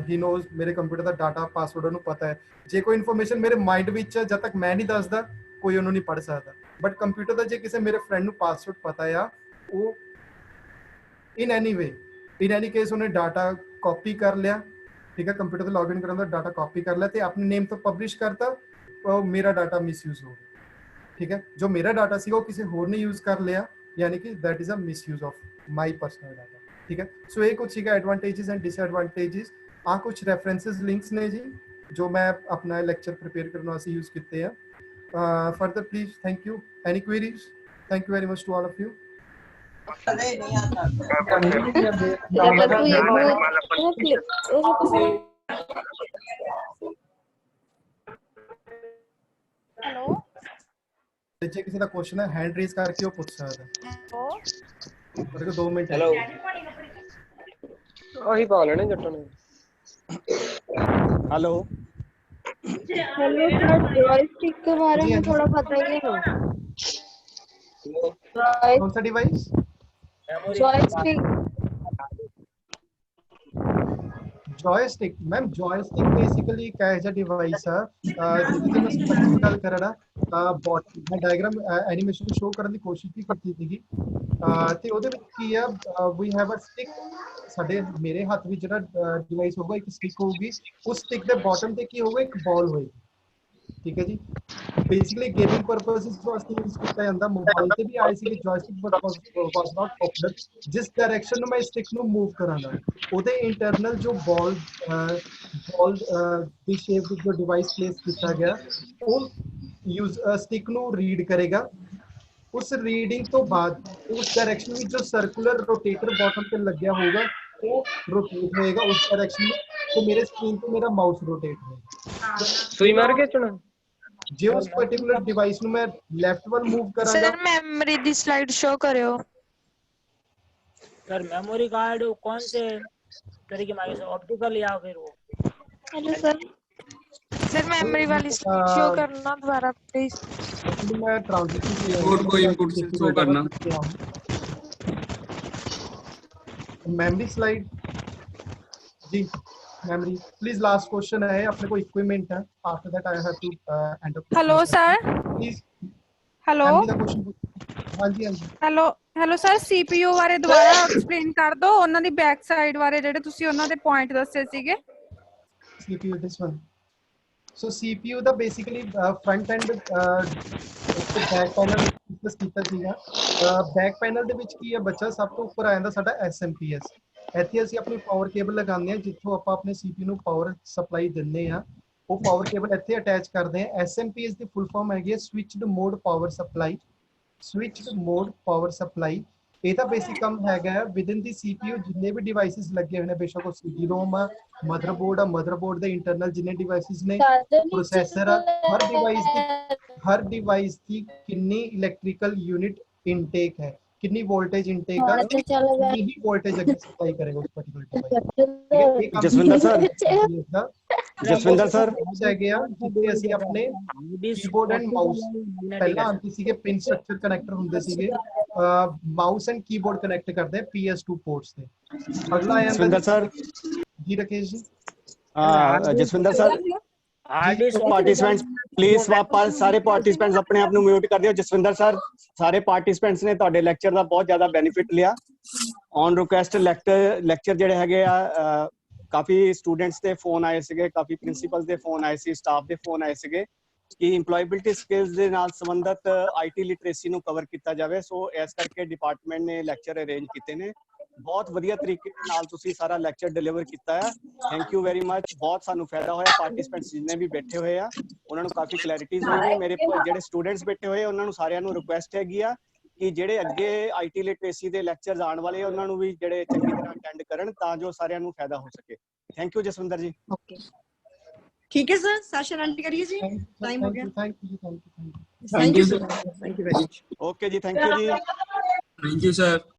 ही नोज मेरे कंप्यूटर का डाटा पासवर्ड उन्होंने पता है, जे कोई इन्फॉर्मेशन मेरे माइंड में जब तक मैं नहीं दसदा कोई उन्होंने नहीं पढ़ सकता, बट कंप्यूटर का जे किसी मेरे फ्रेंड को पासवर्ड पता है वो in any way, in any case उन्हें डाटा कॉपी कर लिया, ठीक है, कंप्यूटर से लॉग इन करना डाटा कॉपी कर लिया, अपने नेम तो पब्लिश करता, तो मेरा डाटा मिसयूज हो गया, ठीक है, जो मेरा डाटा सी वो किसी होर ने यूज कर लिया, यानी कि that is a misuse of my personal data, ठीक है। सो ये कुछ एडवांटेजेस एंड डिसएडवांटेजेस आ कुछ रेफरेंसेस लिंक्स ने जी जो मैं अपना लेक्चर प्रिपेयर करने वास्ते यूज किए हैं। Further please, thank you, any queries, thank you very much to all of you. Hello, जे किसी का क्वेश्चन है हैंड रेज करके वो पूछ सकता है, मेरे को 2 मिनट। हेलो, वही बोल रहे जट्टू ने। हेलो हेलो सर, जॉयस्टिक के बारे में थोड़ा बताइए ना। कौन सा device? Joystick. Joystick ma'am, joystick basically एक ऐसा डिवाइस है ਜਿਹਦੀ ਤੇ ਮੈਂ ਸਟਰਕਚਰ ਗੱਲ ਕਰ ਰਹਾ ਮੈਂ ਡਾਇਗਰਾਮ ਐਨੀਮੇਸ਼ਨ ਸ਼ੋ ਕਰਨ ਦੀ ਕੋਸ਼ਿਸ਼ ਵੀ ਕੀਤੀ ਸੀਗੀ ਤੇ ਉਹਦੇ ਵਿੱਚ ਕੀ ਆ ਵੀ ਹੈਵ ਅ ਸਟਿਕ, ਸਾਡੇ ਮੇਰੇ ਹੱਥ ਵਿੱਚ ਜਿਹੜਾ ਡਿਵਾਈਸ ਹੋਊਗਾ ਇੱਕ ਸਟਿਕ ਹੋਊਗੀ, ਉਸ ਸਟਿਕ ਦੇ ਬਾਟਮ ਤੇ ਕੀ ਹੋਊਗਾ ਇੱਕ ਬਾਲ ਹੋਏਗੀ, ਠੀਕ ਹੈ ਜੀ। बेसिकली गेमिंग पर्पसेस वास्ते यूज किया जाता, मोबाइल ਤੇ ਵੀ ਆਏ ਸੀ ਜॉयस्टिक ਬਟ ਵਾਸ ਨਾਟ ਪॉपुलर। ਜਿਸ ਡਾਇਰੈਕਸ਼ਨ ਨੂੰ ਮੈਂ ਸਟਿਕ ਨੂੰ ਮੂਵ ਕਰਾਂਗਾ ਉਹਦੇ ਇੰਟਰਨਲ ਜੋ ਬਾਲ ਦੀ ਸ਼ੇਪ ਵਿੱਚ ਜੋ ਡਿਵਾਈਸ ਪਲੇਸ ਕੀਤਾ ਗਿਆ ਉਹ ਯੂਜ਼ ਸਟਿਕ ਨੂੰ ਰੀਡ ਕਰੇਗਾ, ਉਸ ਰੀਡਿੰਗ ਤੋਂ ਬਾਅਦ ਉਸ ਡਾਇਰੈਕਸ਼ਨ ਵਿੱਚ ਜੋ ਸਰਕੂਲਰ ਰੋਟੇਟਰ ਬਾਟਮ ਤੇ ਲੱਗਿਆ ਹੋਊਗਾ ਉਹ ਰੋਟੇਟ ਹੋਏਗਾ ਉਸ ਡਾਇਰੈਕਸ਼ਨ में, तो मेरे स्क्रीन पे मेरा माउस रोटेट होगा। सुई मार के चुना जे उस पर्टिकुलर डिवाइस ਨੂੰ ਮੈਂ ਲੈਫਟ ਵੱਲ मूव ਕਰਾਂਗਾ। सर मेमोरी दी स्लाइड शो करियो। सर मेमोरी कार्ड कौन से तरीके में आगे, ऑप्टिकल या फिर वो? हेलो सर, सर मेमोरी वाली स्लाइड शो करना दोबारा प्लीज। मैं ट्रांजिशन और कोई इनपुट शो करना, मेमोरी स्लाइड जी, मेमोरी प्लीज। लास्ट क्वेश्चन है, अपने को इक्विपमेंट है, after that I have to end up. Hello sir, please hello, memory का क्वेश्चन। हां जी हां जी, हेलो हेलो सर, सीपीयू ਬਾਰੇ ਦੁਬਾਰਾ ਐਕਸਪਲੇਨ ਕਰ ਦਿਓ, ਉਹਨਾਂ ਦੀ ਬੈਕ ਸਾਈਡ ਬਾਰੇ ਜਿਹੜੇ ਤੁਸੀਂ ਉਹਨਾਂ ਦੇ ਪੁਆਇੰਟ ਦੱਸੇ ਸੀਗੇ। CPU this one, so CPU the basically front end back panel discuss ਕੀਤਾ ਸੀਗਾ। ਬੈਕ ਪੈਨਲ ਦੇ ਵਿੱਚ ਕੀ ਹੈ ਬੱਚਾ, ਸਭ ਤੋਂ ਉੱਪਰ ਆ ਜਾਂਦਾ ਸਾਡਾ SMPS। ਇੱਥੇ ਅਸੀਂ ਆਪਣੀ ਪਾਵਰ ਕੇਬਲ ਲਗਾਉਂਦੇ ਹਾਂ, ਜਿੱਥੋਂ ਆਪਾਂ ਆਪਣੇ CPU ਨੂੰ ਪਾਵਰ ਸਪਲਾਈ ਦਿੰਦੇ ਆ, ਉਹ ਪਾਵਰ ਕੇਬਲ ਇੱਥੇ ਅਟੈਚ ਕਰਦੇ ਆ। SMPS ਦੀ ਫੁੱਲ ਫਾਰਮ ਹੈਗੀ ਹੈ switched mode power supply, switched mode power supply. ਇਹਦਾ ਬੇਸਿਕ ਕੰਮ ਹੈਗਾ ਵਿਦਿਨ ਦੀ CPU ਜਿੰਨੇ ਵੀ ਡਿਵਾਈਸਿਸ ਲੱਗੇ ਹੋਏ ਨੇ, ਬੇਸ਼ੱਕ ਉਹ CD-ROM ਆ, ਮਦਰਬੋਰਡ ਆ, ਮਦਰਬੋਰਡ ਦੇ ਇੰਟਰਨਲ ਜਿੰਨੇ ਡਿਵਾਈਸਿਸ ਨੇ, ਪ੍ਰੋਸੈਸਰ ਆ, ਹਰ ਡਿਵਾਈਸ ਦੀ ਕਿੰਨੀ ਇਲੈਕਟ੍ਰੀਕਲ यूनिट इनटेक है, कितनी वोल्टेज इनटेक है, कितनी ही वोल्टेज अगर सप्लाई करेगा उस particular Jaswinder sir, Jaswinder sir है गया जिथे ਅਸੀਂ ਆਪਣੇ ਕੀਬੋਰਡ ਐਂਡ ਮਾਊਸ ਪਹਿਲਾਂ ਆਉਂਦੀ ਸੀਗੇ ਪਿਨ ਸਟਰਕਚਰ ਕਨੈਕਟਰ ਹੁੰਦੇ ਸੀਗੇ, ਮਾਊਸ ਐਂਡ ਕੀਬੋਰਡ ਕਨੈਕਟ ਕਰਦੇ PS2 पोर्ट्स ਤੇ। अगला आया Jaswinder sir ji, Rakesh ji. Jaswinder sir participants please वापस सारे पार्टिसिपेंट्स अपने आप ਨੂੰ म्यूट कर दियो। जसविंदर सर, ਸਾਰੇ ਪਾਰਟਿਸਪੈਂਟਸ ਨੇ ਤੁਹਾਡੇ ਲੈਕਚਰ ਦਾ ਬਹੁਤ ਜ਼ਿਆਦਾ ਬੈਨੀਫਿਟ ਲਿਆ। ਔਨ ਰਿਕੁਐਸਟ ਲੈਕਚਰ ਜਿਹੜੇ ਹੈਗੇ ਆ, ਕਾਫੀ ਸਟੂਡੈਂਟਸ ਦੇ ਫੋਨ ਆਏ ਸੀਗੇ, ਕਾਫੀ ਪ੍ਰਿੰਸੀਪਲਸ ਦੇ ਫੋਨ ਆਏ ਸੀ, ਸਟਾਫ ਦੇ ਫੋਨ ਆਏ ਸੀਗੇ ਕਿ ਇੰਪਲੋਏਬਿਲਿਟੀ ਸਕਿੱਲਸ ਦੇ ਨਾਲ ਸੰਬੰਧਿਤ IT ਲਿਟਰੇਸੀ ਨੂੰ ਕਵਰ ਕੀਤਾ ਜਾਵੇ। ਸੋ ਇਸ ਕਰਕੇ ਡਿਪਾਰਟਮੈਂਟ ਨੇ ਲੈਕਚਰ ਅਰੇਂਜ ਕੀਤੇ ਨੇ। ਬਹੁਤ ਵਧੀਆ ਤਰੀਕੇ ਨਾਲ ਤੁਸੀਂ ਸਾਰਾ ਲੈਕਚਰ ਡਿਲੀਵਰ ਕੀਤਾ ਹੈ, ਥੈਂਕ ਯੂ ਵੈਰੀ ਮਚ। ਬਹੁਤ ਸਾਨੂੰ ਫਾਇਦਾ ਹੋਇਆ, ਪਾਰਟਿਸਪੈਂਟਸ ਜਿੰਨੇ ਵੀ ਬੈਠੇ ਹੋਏ ਆ ਉਹਨਾਂ ਨੂੰ ਕਾਫੀ ਕਲੈਰਿਟੀਜ਼ ਹੋਈ ਨੇ। ਮੇਰੇ ਜਿਹੜੇ ਸਟੂਡੈਂਟਸ ਬੈਠੇ ਹੋਏ ਉਹਨਾਂ ਨੂੰ ਸਾਰਿਆਂ ਨੂੰ ਰਿਕੁਐਸਟ ਹੈਗੀ ਆ ਕਿ ਜਿਹੜੇ ਅੱਗੇ IT ਲਿਟਰੇਸੀ ਦੇ ਲੈਕਚਰਸ ਆਉਣ ਵਾਲੇ ਉਹਨਾਂ ਨੂੰ ਵੀ ਜਿਹੜੇ ਚੰਗੀ ਤਰ੍ਹਾਂ ਅਟੈਂਡ ਕਰਨ ਤਾਂ ਜੋ ਸਾਰਿਆਂ ਨੂੰ ਫਾਇਦਾ ਹੋ ਸਕੇ। ਥੈਂਕ ਯੂ ਜਸਵਿੰਦਰ ਜੀ। ओके, ठीक है सर, सेशन एंड करिए जी, टाइम हो गया। Thank you thank you sir, thank you very much. Okay जी, थैंक यू जी। Thank you sir.